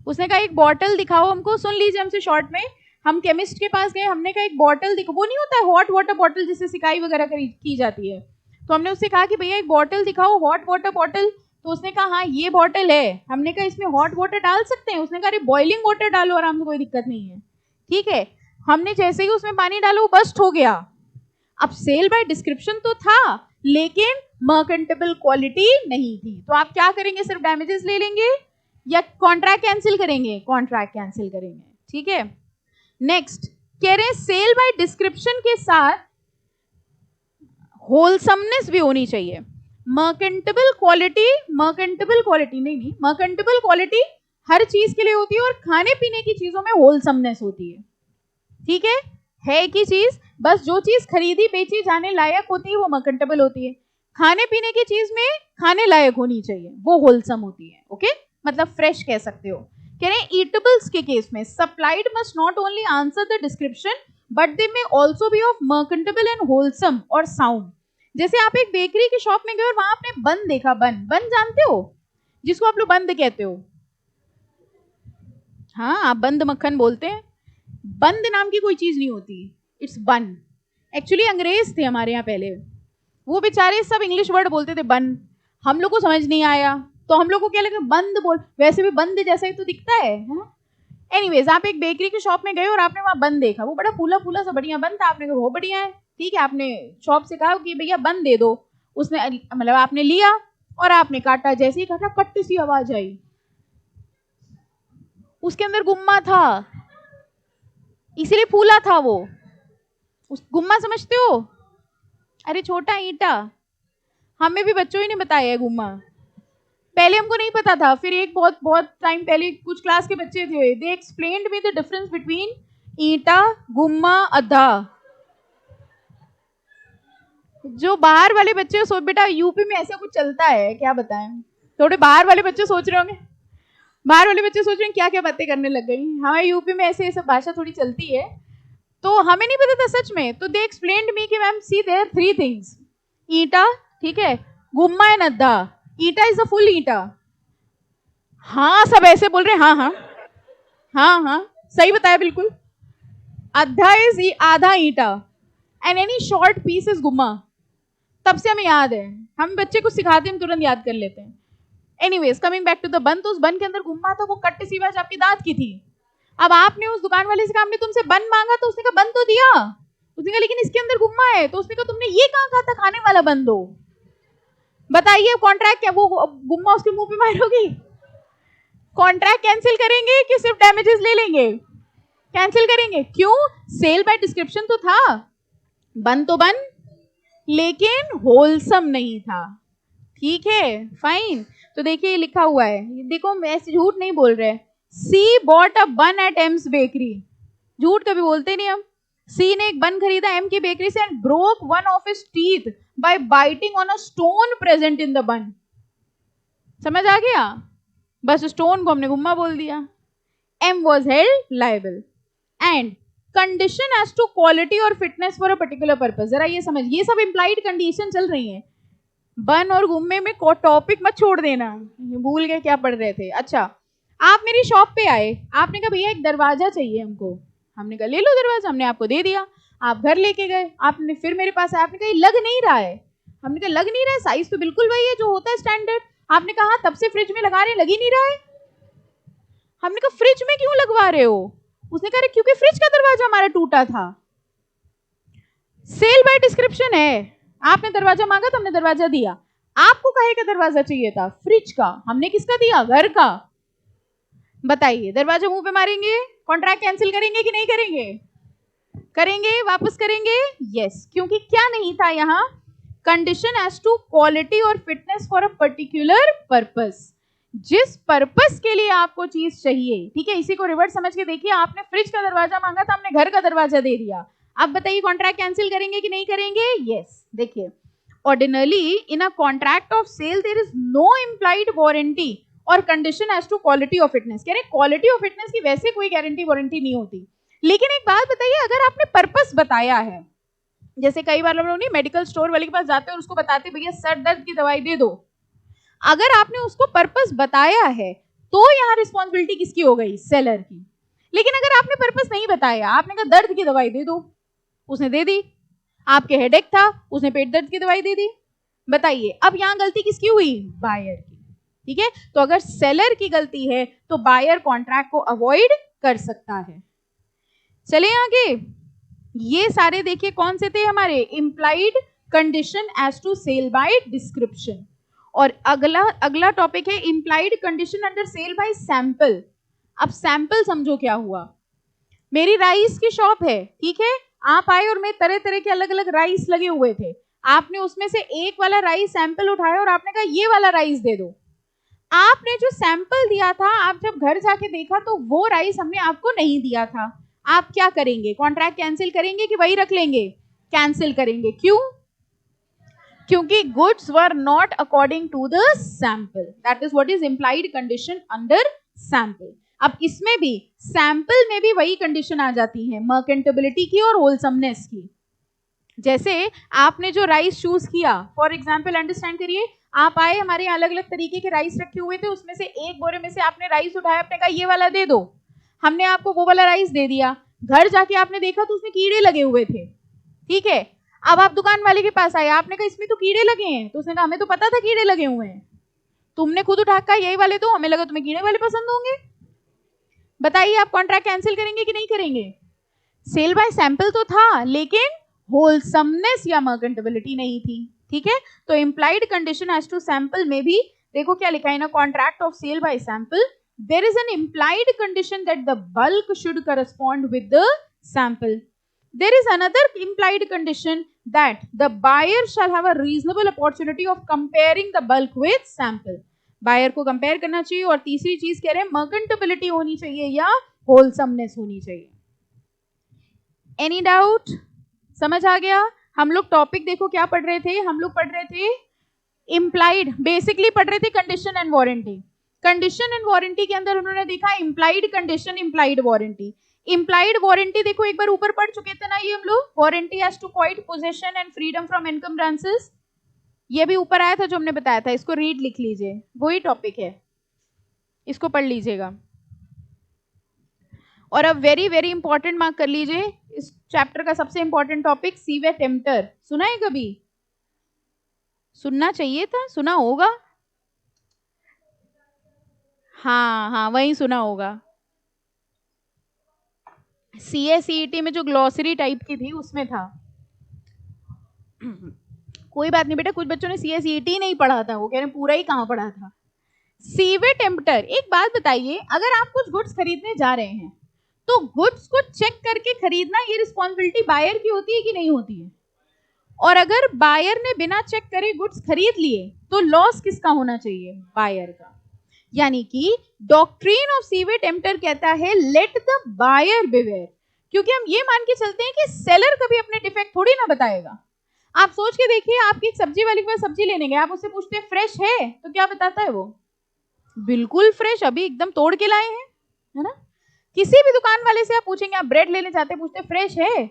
उसने कहा एक बॉटल दिखाओ हमको, सुन लीजिए हमसे शॉर्ट में, हम केमिस्ट के पास गए, हमने कहा एक बॉटल दिखाओ, वो नहीं होता है हॉट वाटर बॉटल जिससे सिकाई वगैरह की जाती है, तो हमने उससे कहा कि भैया एक बॉटल दिखाओ, हॉट वाटर बॉटल। तो उसने कहा हाँ ये बॉटल है। हमने कहा इसमें हॉट वाटर डाल सकते हैं? उसने कहा अरे बॉइलिंग वाटर डालो आराम से, कोई दिक्कत नहीं है। ठीक है, हमने जैसे ही उसमें पानी डाला वो बस्ट हो गया। अब सेल बाय डिस्क्रिप्शन तो था लेकिन मर्केंटेबल क्वालिटी नहीं थी, तो आप क्या करेंगे? सिर्फ डैमेजेस ले लेंगे या कॉन्ट्रैक्ट कैंसिल करेंगे? कॉन्ट्रैक्ट कैंसिल करेंगे। ठीक है, नेक्स्ट कह रहे हैं सेल बाय डिस्क्रिप्शन के साथ होलसमनेस भी होनी चाहिए। मर्केंटेबल क्वालिटी नहीं, मर्केंटेबल क्वालिटी हर चीज के लिए होती है और खाने पीने की चीजों में होलसमनेस होती है। ठीक है कि चीज, बस जो चीज खरीदी बेची जाने लायक होती है वो मर्केंटेबल होती है, खाने पीने की चीज में खाने लायक होनी चाहिए, वो होलसम होती है। ओके, मतलब फ्रेश कह सकते हो। कह रहे हैं ईटेबल्स के केस में supplied must not only answer the description but they may also be of merchantable and wholesome or sound. जैसे आप एक बेकरी की शॉप में गए और वहां आपने बन देखा, बन जानते हो जिसको आप लोग बंद कहते हो? हाँ, आप बंद मक्खन बोलते हैं, बंद नाम की कोई चीज नहीं होती, इट्स बन। एक्चुअली अंग्रेज थे हमारे यहाँ पहले, वो बेचारे सब इंग्लिश वर्ड बोलते थे बन, हम लोग को समझ नहीं आया तो हम लोग को क्या लगा बंद बोल, वैसे भी बंद जैसा ही तो दिखता है ना? एनीवेज, आप एक बेकरी की शॉप में गए और आपने वहां बन देखा, वो बड़ा फूला फूला सा बढ़िया बन था, आपने कहा बहुत बढ़िया है। ठीक है, आपने शॉप से कहा कि भैया बन दे दो, उसने मतलब आपने लिया और आपने काटा, जैसे ही काटा कट सी आवाज आई, उसके अंदर गुम्मा था, इसीलिए फूला था वो। उस गुम्मा समझते हो? अरे छोटा ईंटा, हमें भी बच्चों ही ने बताया है गुम्मा, पहले हमको नहीं पता था, फिर एक बहुत बहुत टाइम पहले कुछ क्लास के बच्चे थे, they explained me the difference between ईंटा, गुम्मा, अद्धा। जो बाहर वाले बच्चे सोच, बेटा यूपी में ऐसा कुछ चलता है क्या बताएं, थोड़े बाहर वाले बच्चे सोच रहे होंगे, बाहर वाले बच्चे सोच रहे हैं क्या क्या बातें करने लग गई, हमारे यूपी में ऐसे सब भाषा थोड़ी चलती है। तो हमें नहीं पता था सच में, तो दे एक्सप्लेन्ड मी कि मैम सी देयर 3 थिंग्स, ईटा, ठीक है, गुम्मा एंड अद्धा। ईटा इज अ फुल ईटा। हाँ सब ऐसे बोल रहे हैं, हाँ हाँ हाँ हाँ सही बताया बिल्कुल। अद्धा इज आधा ईटा and any short piece is गुम्मा। तब से हमें याद है, हम बच्चे को सिखाते हैं हम तुरंत याद कर लेते हैं। Anyways coming back to the bun, तो उस बन के अंदर गुम्मा था, वो कट सी बात आपकी दांत की थी। अब आपने उस दुकान वाले से कहा हमने तुमसे बन मांगा, तो उसने कहा बन तो दिया, उसने कहा लेकिन इसके अंदर गुम्मा है, तो उसने कहा तुमने ये कहाँ कहा था खाने वाला बन दो। बताइए कॉन्ट्रैक्ट क्या वो गुम्मा उसके मुंह पे मारोगी? कॉन्ट्रैक्ट कैंसिल करेंगे कि सिर्फ डैमेजेस ले लेंगे? कैंसिल करेंगे। क्यों? सेल बाय डिस्क्रिप्शन तो था, बन तो बन लेकिन होलसम नहीं था। ठीक है फाइन। तो देखिए लिखा हुआ है, देखो ऐसे झूठ नहीं बोल रहे। सी बॉट अ बन एट एम्स बेकरी, झूठ कभी बोलते नहीं हम। सी ने एक बन खरीदा एम की बेकरी से and broke one of his teeth by biting on a stone present in the bun. समझ आ गया? बस स्टोन को हमने गुम्मा बोल दिया। M was held liable and condition as to quality or fitness for a particular purpose. जरा ये समझ, ये सब इंप्लाइड कंडीशन चल रही है। बन और गुम्मे में टॉपिक मत छोड़ देना, भूल गए क्या पढ़ रहे थे। अच्छा, आप मेरी शॉप पे आए, आपने कहा भैया एक दरवाजा चाहिए हमको, हमने कहा ले लो दरवाजा, हमने आपको दे दिया। आप घर लेके गए, आपने फिर मेरे पास आया, आपने कहा लग नहीं रहा है, हमने कहा लग नहीं रहा है, साइज तो बिल्कुल वही है जो होता है स्टैंडर्ड। आपने कहा तब से फ्रिज में लगा रहे, लग ही नहीं रहा है। हमने कहा फ्रिज में क्यों लगवा रहे हो? उसने कहा क्योंकि फ्रिज का दरवाजा हमारा टूटा था। सेल बाय डिस्क्रिप्शन है, आपने दरवाजा मांगा तो हमने दरवाजा दिया। आपको कहे का दरवाजा चाहिए था? फ्रिज का। हमने किसका दिया? घर का। बताइए दरवाजा मुंह पे मारेंगे, कॉन्ट्रैक्ट कैंसिल करेंगे कि नहीं करेंगे? करेंगे, वापस करेंगे। यस, क्योंकि क्या नहीं था यहाँ? Condition as to quality or fitness for a particular purpose. जिस पर्पस के लिए आपको चीज चाहिए, ठीक है, इसी को रिवर्स समझ के देखिए। आपने फ्रिज का दरवाजा मांगा था, हमने घर का दरवाजा दे दिया। अब बताइए कॉन्ट्रैक्ट कैंसिल करेंगे कि नहीं करेंगे? यस। देखिए, ordinarily in a contract of sale there is no implied warranty or condition as to quality of fitness. कह रहे क्वालिटी ऑफ फिटनेस की वैसे कोई गारंटी वारंटी नहीं होती। लेकिन एक बात बताइए, अगर आपने पर्पस बताया है, जैसे कई बार हम लोग नहीं मेडिकल स्टोर वाले के पास जाते हैं और उसको बताते भैया सर दर्द की दवाई दे दो, अगर आपने उसको पर्पस बताया है तो यहाँ रिस्पॉन्सिबिलिटी किसकी हो गई? सेलर की। लेकिन अगर आपने पर्पस नहीं बताया, आपने कहा दर्द की दवाई दे दो, उसने दे दी। आपके हेडेक था, उसने पेट दर्द की दवाई दे दी। बताइए अब यहाँ गलती किसकी हुई? बायर की। ठीक है, तो अगर सेलर की गलती है तो बायर कॉन्ट्रैक्ट को अवॉइड कर सकता है। चले आगे, ये सारे देखिए कौन से थे हमारे? Implied condition as to sale by description. और अगला टॉपिक है implied condition under sale by sample. अब सैंपल समझो क्या हुआ। मेरी राइस की शॉप है, ठीक है, आप आए और मैं तरह तरह के अलग अलग राइस लगे हुए थे, आपने उसमें से एक वाला राइस सैंपल उठाया और आपने कहा ये वाला राइस दे दो। आपने जो सैंपल दिया था, आप जब घर जाके देखा तो वो राइस हमने आपको नहीं दिया था। आप क्या करेंगे? कॉन्ट्रैक्ट कैंसिल करेंगे कि वही रख लेंगे? कैंसिल करेंगे। क्यों? क्योंकि goods were not according to the sample. That is what is implied condition under sample. अब इसमें भी सैंपल में भी वही कंडीशन आ जाती है, मर्केंटेबिलिटी की और होलसमनेस की। जैसे आपने जो राइस चूज किया, फॉर एग्जाम्पल अंडरस्टैंड करिए, आप आए, हमारे यहाँ अलग अलग तरीके के राइस रखे हुए थे, उसमें से एक बोरे में से आपने राइस उठाया, आपने कहा ये वाला दे दो, हमने आपको वो वाला राइस दे दिया। घर जाके आपने देखा तो उसमें कीड़े लगे हुए थे, ठीक है। अब आप दुकान वाले के पास आए, आपने कहा इसमें तो कीड़े लगे हैं, तो उसने कहा हमें तो पता था कीड़े लगे हुए हैं, तुमने खुद उठा कर यही वाले दो, हमें लगा तुम्हें कीड़े वाले पसंद होंगे। बताइए आप कॉन्ट्रैक्ट कैंसिल करेंगे कि नहीं करेंगे? सेल बाय सैंपल तो था, लेकिन होलसमनेस या मर्केंटेबिलिटी नहीं थी, ठीक है। तो implied condition as to sample में भी देखो क्या लिखा है ना, contract of sale by sample there is an implied condition that the bulk should correspond with the sample. There is another implied condition that the buyer shall have a reasonable opportunity of comparing the bulk with sample. Buyer को compare करना चाहिए। और तीसरी चीज कह रहे हैं मर्केंटेबिलिटी होनी चाहिए या होलसमनेस होनी चाहिए। Any doubt? समझ आ गया? हम लोग टॉपिक देखो क्या पढ़ रहे थे, हम लोग पढ़ रहे थे इम्प्लाइड, बेसिकली पढ़ रहे थे condition and warranty. Condition and warranty के अंदर उन्होंने देखा implied condition, implied warranty. Implied warranty देखो एक बार ऊपर पढ़ चुके थे ना ये हम लोग, warranty as to quiet possession and freedom from encumbrances, ये भी ऊपर आया था जो हमने बताया था, इसको रीड लिख लीजिए, वही टॉपिक है, इसको पढ़ लीजिएगा। और अब वेरी वेरी इंपॉर्टेंट मार्क कर लीजिए इस चैप्टर का सबसे इंपॉर्टेंट टॉपिक, सीवे टेम्पटर। सुना है कभी? सुनना चाहिए था, सुना होगा, हाँ हाँ वही सुना होगा। CA-CET में जो ग्लॉसरी टाइप की थी उसमें था। कोई बात नहीं बेटा, कुछ बच्चों ने CA-CET ही नहीं पढ़ा था, वो कह रहे पूरा ही कहाँ पढ़ा था। सीवे टेम्पटर, एक बात बताइए, अगर आप कुछ गुड्स खरीदने जा रहे हैं तो गुड्स को चेक करके खरीदना ये रिस्पॉन्सिबिलिटी बायर की होती है कि नहीं होती है? और अगर बायर ने बिना चेक करे गुड्स खरीद लिए तो लॉस किसका होना चाहिए? बायर का। यानी कि डॉक्ट्रिन ऑफ सीवे टेम्पटर कहता है लेट द बायर बिवेयर, क्योंकि हम ये मान के चलते हैं कि सेलर कभी अपने डिफेक्ट थोड़ी ना बताएगा। आप सोच के देखिए, आपकी एक सब्जी वाले के पास सब्जी लेने गए, आप उससे पूछते हैं फ्रेश है, तो क्या बताता है वो? बिल्कुल फ्रेश, अभी एकदम तोड़ के लाए हैं, है ना। किसी भी दुकान वाले से आप पूछेंगे, आप ब्रेड लेने जाते हैं, पूछते हैं फ्रेश है,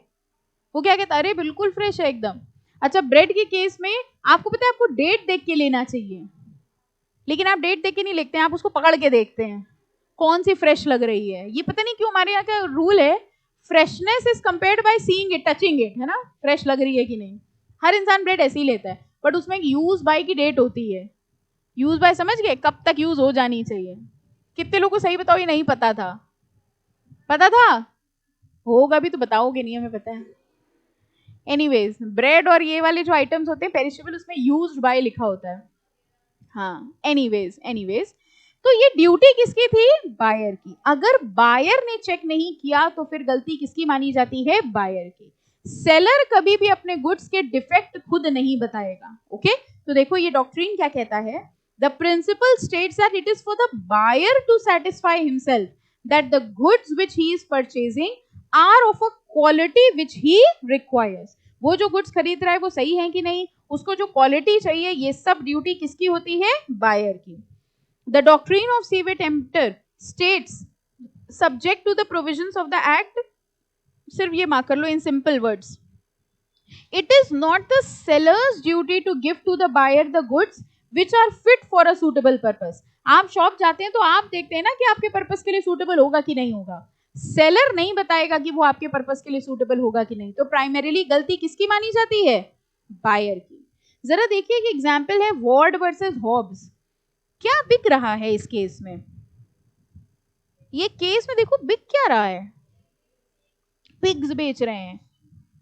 वो क्या कहता है? अरे बिल्कुल फ्रेश है एकदम। अच्छा, ब्रेड के केस में आपको पता है आपको डेट देख के लेना चाहिए, लेकिन आप डेट देख के नहीं लेते हैं, आप उसको पकड़ के देखते हैं कौन सी फ्रेश लग रही है। ये पता नहीं क्यों हमारे यहाँ का रूल है, freshness is compared by seeing it, touching it, है ना, फ्रेश लग रही है कि नहीं। हर इंसान ब्रेड ऐसे ही लेता है, बट उसमें एक यूज बाय की डेट होती है। यूज बाय समझ गए, कब तक यूज हो जानी चाहिए। कितने लोगों को सही बताओ ये नहीं पता था? पता था? होगा भी तो बताओगे नहीं, हमें पता है। एनीवेज, ब्रेड और ये वाले जो आइटम्स होते हैं पेरिशेबल, उसमें यूज्ड बाय लिखा होता है। हाँ, एनीवेज तो ये ड्यूटी किसकी थी? बायर की। अगर बायर ने चेक नहीं किया तो फिर गलती किसकी मानी जाती है? बायर की। सेलर कभी भी अपने गुड्स के डिफेक्ट खुद नहीं बताएगा। ओके, तो देखो ये डॉक्ट्रिन क्या कहता है, the principle states that it is for the buyer to satisfy himself that the goods which he is purchasing are of a quality which he requires. वो जो गुड्स खरीद रहा है वो सही है कि नहीं, उसको जो क्वालिटी चाहिए, ये सब ड्यूटी किसकी होती है? बायर की। The doctrine of Sewe Tempter states, subject to the provisions of the act, सिर्फ ये मार्क कर लो in simple words, it is not the seller's duty to give to the buyer the goods which are fit for a suitable purpose. आप shop जाते हैं तो आप देखते हैं ना कि आपके पर्पस के लिए सूटेबल होगा कि नहीं होगा। सेलर नहीं बताएगा कि वो आपके पर्पस के लिए सूटेबल होगा कि नहीं, तो प्राइमरीली गलती किसकी मानी जाती है? बायर की। जरा देखिए कि एग्जाम्पल है वॉर्ड वर्सेस हॉब्स। क्या बिक रहा है इस केस में? ये केस में देखो बिक क्या रहा है? पिग्स बेच रहे हैं,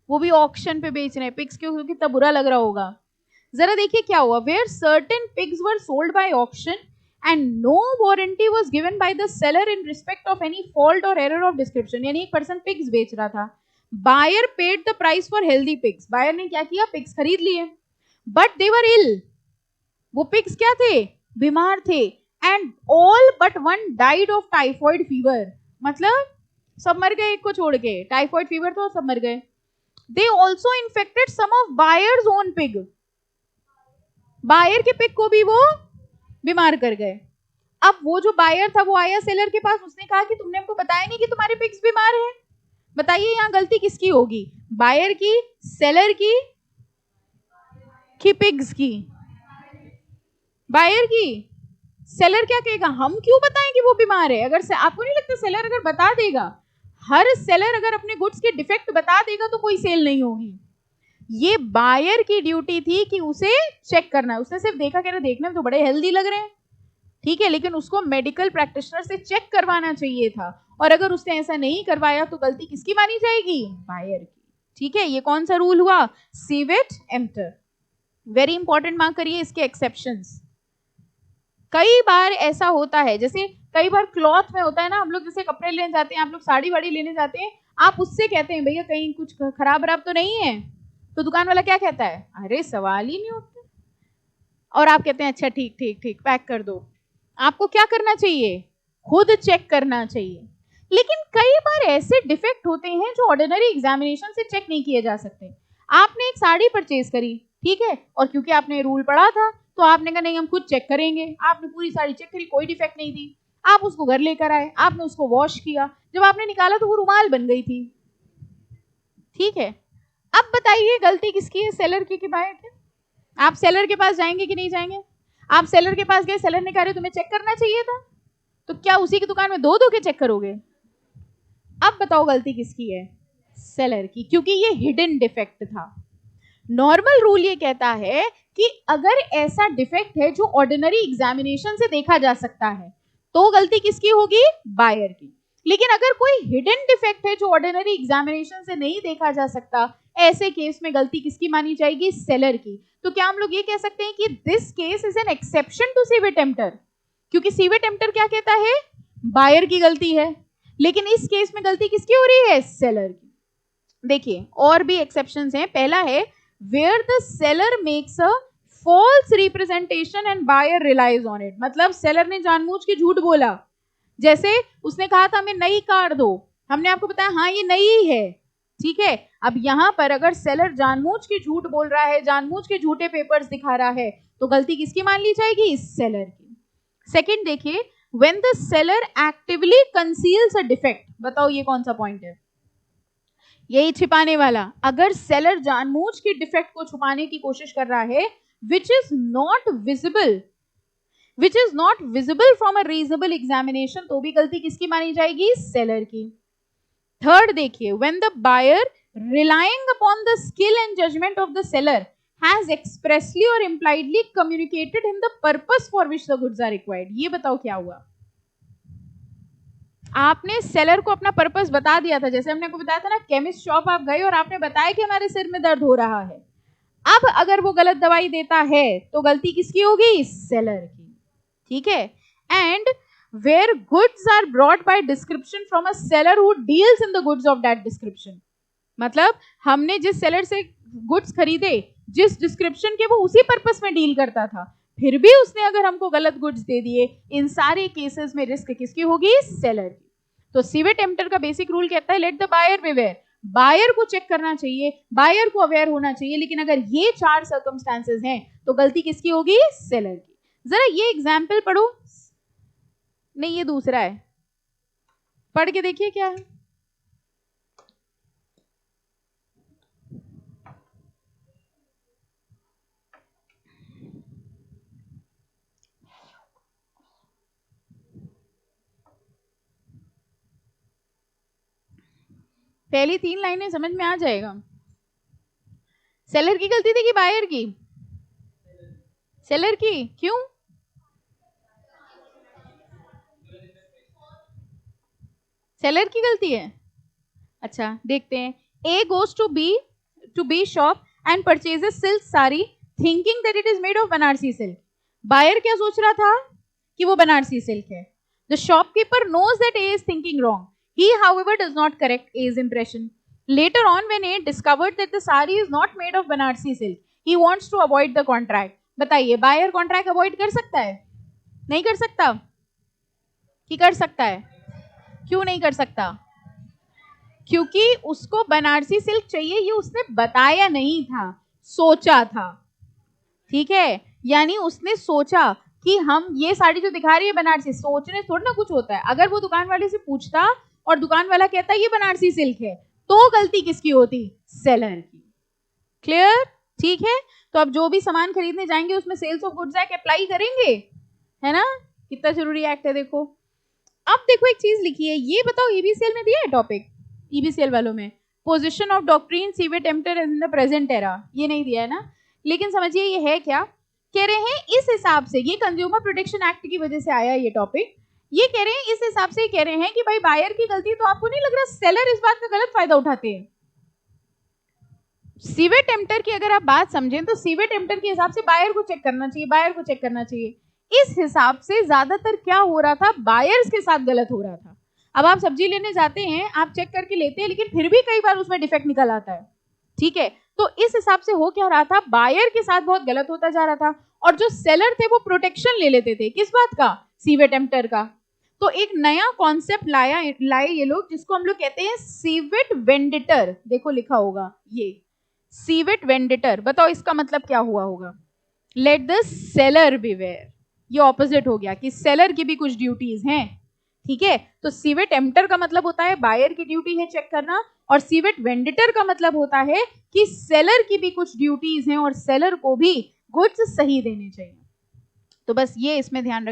वो भी ऑक्शन पे बेच रहे हैं। पिग्स क्यों? कितना बुरा लग रहा होगा। जरा देखिए क्या हुआ, where certain pigs were sold by auction and no warranty was given by the seller in respect of any fault or error of description. यानी एक पर्सन पिग्स बेच रहा था, buyer paid the price for healthy pigs. Buyer ने क्या किया? Pigs खरीद लिए, बट दे वर इल। वो पिग्स क्या थे? बीमार थे। And all but one died of typhoid fever, मतलब सब मर गए एक को छोड़ के, टाइफॉइड फीवर तो सब मर गए। They also infected some of buyers own pig, buyer के पिग को भी वो बीमार कर गए। अब वो जो बायर था वो आया सेलर के पास, उसने कहा कि तुमने हमको बताया नहीं कि तुम्हारे पिग्स बीमार हैं। बताइए यहाँ गलती किसकी होगी? बायर की, सेलर की, पिग्स की? बायर की। सेलर क्या कहेगा? हम क्यों बताएं कि वो बीमार है? अगर आपको नहीं लगता सेलर अगर बता देगा, हर सेलर अगर अपने गुड्स के डिफेक्ट बता देगा तो कोई सेल नहीं होगी। ये बायर की ड्यूटी थी कि उसे चेक करना है। उसने सिर्फ देखा, कह रहा देखने में तो बड़े हेल्दी लग रहे हैं, ठीक है, लेकिन उसको मेडिकल प्रैक्टिशनर से चेक करवाना चाहिए था। और अगर उसने ऐसा नहीं करवाया तो गलती किसकी मानी जाएगी? बायर की। ठीक है, ये कौन सा रूल हुआ? सीवे टेम्पटर। वेरी इंपॉर्टेंट मार्क करिए इसके एक्सेप्शंस। कई बार ऐसा होता है, जैसे कई बार क्लॉथ में होता है ना, हम लोग जैसे कपड़े लेने जाते हैं, आप लोग साड़ी वाड़ी लेने जाते हैं, आप उससे कहते हैं भैया कहीं कुछ खराब वराब तो नहीं है, तो दुकान वाला क्या कहता है? अरे सवाल ही नहीं उठता। और आप कहते हैं अच्छा ठीक ठीक ठीक पैक कर दो। आपको क्या करना चाहिए? खुद चेक करना चाहिए। लेकिन कई बार ऐसे डिफेक्ट होते हैं जो ऑर्डिनरी एग्जामिनेशन से चेक नहीं किए जा सकते। आपने एक साड़ी परचेज करी, ठीक है, और क्योंकि आपने रूल पढ़ा था तो आपने कहा नहीं हम खुद चेक करेंगे। आपने पूरी साड़ी चेक करी, कोई डिफेक्ट नहीं थी। आप उसको घर लेकर आए, आपने उसको वॉश किया, जब आपने निकाला तो वो रुमाल बन गई थी, ठीक है। अब बताइए गलती किसकी है, सेलर की कि बायर की? आप सेलर के पास जाएंगे कि नहीं जाएंगे? आप सेलर के पास गए, सेलर ने कहा तुम्हें चेक करना चाहिए था, तो क्या उसी की दुकान में दो दो के चेक करोगे? अब बताओ गलती किसकी है? सेलर की, क्योंकि ये हिडन डिफेक्ट था। नॉर्मल रूल ये कहता है कि अगर ऐसा डिफेक्ट है जो ऑर्डिनरी एग्जामिनेशन से देखा जा सकता है तो गलती किसकी होगी? बायर की। लेकिन अगर कोई हिडन डिफेक्ट है जो ऑर्डिनरी एग्जामिनेशन से नहीं देखा जा सकता, ऐसे केस में गलती किसकी मानी जाएगी? सेलर की। तो क्या हम लोग ये कह सकते हैं कि this case is an exception to सीवे टेम्प्टर, क्योंकि सीवे टेम्प्टर क्या कहता है? बायर की गलती है, लेकिन इस केस में गलती किसकी हो रही है? सेलर की। देखिए और भी एक्सेप्शंस हैं। पहला है where the seller makes a false representation and buyer relies on it, मतलब सेलर ने जानबूझ के झूठ बोला। जैसे उसने कहा था हमें नई कार दो, हमने आपको बताया हाँ ये नई है, ठीक है। अब यहां पर अगर सेलर जानबूझ के झूठ बोल रहा है, जानबूझ के झूठे पेपर्स दिखा रहा है, तो गलती किसकी मान ली जाएगी? सेलर की। सेकंड देखिए, when the seller actively conceals a defect, बताओ ये कौन सा पॉइंट है? यही छिपाने वाला। अगर सेलर जानबूझ के डिफेक्ट को छुपाने की कोशिश कर रहा है, which is not visible from a reasonable examination, तो भी गलती किसकी मानी जाएगी? सेलर की। थर्ड देखिए, when the buyer relying upon the skill and judgment of the seller has expressly or impliedly communicated him the purpose for which the goods are required, ये बताओ क्या हुआ? आपने सेलर को अपना पर्पस बता दिया था, जैसे हमने आपको बताया था ना, केमिस्ट शॉप आप गए और आपने बताया कि हमारे सिर में दर्द हो रहा है। अब अगर वो गलत दवाई देता है तो गलती किसकी होगी? सेलर की, ठीक है। And where goods are brought by description from a seller who deals in the goods of that description, मतलब हमने जिस सेलर से गुड्स खरीदे, जिस डिस्क्रिप्शन के, वो उसी पर्पस में डील करता था, फिर भी उसने अगर हमको गलत गुड्स दे दिए, इन सारे केसेस में रिस्क किसकी होगी? सेलर की। तो सीवे टेम्प्टर का बेसिक रूल कहता है let the buyer beware, buyer को चेक करना चाहिए, बायर को अवेयर होना चाहिए, लेकिन अगर ये चार सर्कमस्टांसेस हैं तो गलती किसकी होगी? सेलर की। जरा ये एग्जाम्पल पढ़ो, नहीं ये दूसरा है, पढ़ के देखिए क्या है। पहली 3 लाइनें समझ में आ जाएगा। सेलर की गलती थी कि बायर की? सेलर की। क्यों? सेलर की गलती है। अच्छा देखते हैं। A goes to B shop and purchases silk sari thinking that it is made of Banarasi silk. Buyer क्या सोच रहा था? कि वो बनारसी सिल्क है। The shopkeeper knows that A is thinking wrong, he however does not correct A's impression. Later on when A discovered that the sari is not made of Banarsi silk, he wants to avoid the contract. बताइए buyer contract avoid कर सकता है? नहीं कर सकता कि कर सकता है? क्यों नहीं कर सकता? क्योंकि उसको बनारसी सिल्क चाहिए, ये उसने बताया नहीं था, सोचा था, ठीक है। यानी उसने सोचा कि हम ये साड़ी जो दिखा रही है बनारसी, सोचने थोड़ा ना कुछ होता है। अगर वो दुकान वाले से पूछता और दुकान वाला कहता ये बनारसी सिल्क है, तो गलती किसकी होती? सेलर की। क्लियर? ठीक है। तो अब जो भी सामान खरीदने जाएंगे उसमें sales of goods act apply करेंगे, है ना? कितना जरूरी एक्ट है देखो। अब देखो एक चीज लिखी है, ये बताओ ईबीसीएल में दिया है टॉपिक, ईबीसीएल वालों में, पोजीशन ऑफ डॉक्ट्रिन सीवे emptor in the present era, ये नहीं दिया है ना। लेकिन समझिए ये है क्या कह रहे हैं, इस हिसाब से ये कंज्यूमर प्रोटेक्शन एक्ट की वजह से आया ये टॉपिक। ये कह रहे हैं इस हिसाब से कह रहे हैं कि भाई बायर की गलती, तो आपको नहीं लग रहा सेलर इस बात का गलत फायदा उठाते हैं? सीवे टेम्प्टर की अगर आप बात समझें तो सीवे टेम्प्टर के हिसाब से बायर को चेक करना चाहिए, बायर को चेक करना चाहिए। इस हिसाब से ज्यादातर क्या हो रहा था, बायर्स के साथ गलत हो रहा था। अब आप सब्जी लेने जाते हैं, आप चेक करके लेते हैं, लेकिन फिर भी कई बार उसमें डिफेक्ट निकल आता है, ठीक है। तो इस हिसाब से हो क्या रहा था, बायर के साथ बहुत गलत होता जा रहा था, और जो सेलर थे वो प्रोटेक्शन ले लेते थे। किस बात का? सीवे टेम्प्टर का। तो एक नया कॉन्सेप्ट लाए ये लोग, जिसको हम लोग कहते हैं सीवेट वेंडेटर। देखो लिखा होगा ये सीवेट वेंडेटर। बताओ इसका मतलब क्या हुआ होगा? Let the seller beware. ये ऑपोजिट हो गया कि सेलर की भी कुछ ड्यूटीज हैं, ठीक है। तो सीवेट एम्प्टर का मतलब होता है बायर की ड्यूटी है चेक करना, और सीवेट वेंडेटर का मतलब होता है कि सेलर की भी कुछ ड्यूटीज हैं और सेलर को भी गुड्स सही देने चाहिए। तो बस ये इसमें ध्यान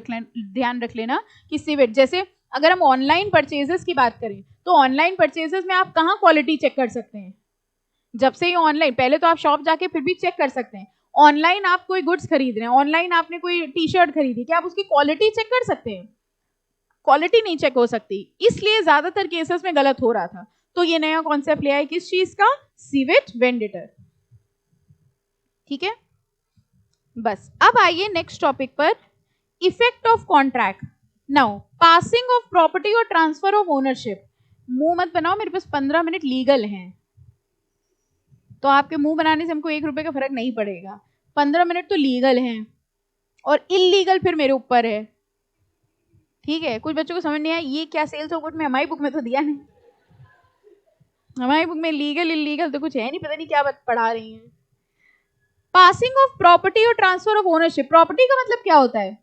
रख लेना कि सीवेट, जैसे अगर हम ऑनलाइन परचेजेस की बात करें तो ऑनलाइन परचेजेस में आप कहाँ क्वालिटी चेक कर सकते हैं? जब से ये ऑनलाइन, पहले तो आप शॉप जाके फिर भी चेक कर सकते हैं, ऑनलाइन आप कोई गुड्स खरीद रहे हैं, ऑनलाइन आपने कोई टी शर्ट खरीदी, क्या आप उसकी क्वालिटी चेक कर सकते हैं? क्वालिटी नहीं चेक हो सकती, इसलिए ज्यादातर केसेस में गलत हो रहा था। तो ये नया कॉन्सेप्ट ले आए किस चीज का? सीवेट वेंडेटर, ठीक है। बस अब आइए नेक्स्ट टॉपिक पर, effect of contract. Now passing of property और ट्रांसफर ऑफ ओनरशिप। मुंह मत बनाओ, मेरे पास 15 मिनट लीगल हैं, तो आपके मुंह बनाने से हमको 1 रुपए का फर्क नहीं पड़ेगा। 15 मिनट तो लीगल हैं और इलीगल फिर मेरे ऊपर है, ठीक है। कुछ बच्चों को समझ नहीं आया ये क्या सेल्स ऑफ गुड में, हमारी बुक में तो दिया नहीं, हमारी बुक में लीगल इलीगल तो कुछ है नहीं, पता नहीं क्या बात पढ़ा रही हैं। पासिंग ऑफ प्रॉपर्टी और ट्रांसफर ऑफ ओनरशिप। प्रॉपर्टी का मतलब क्या होता है?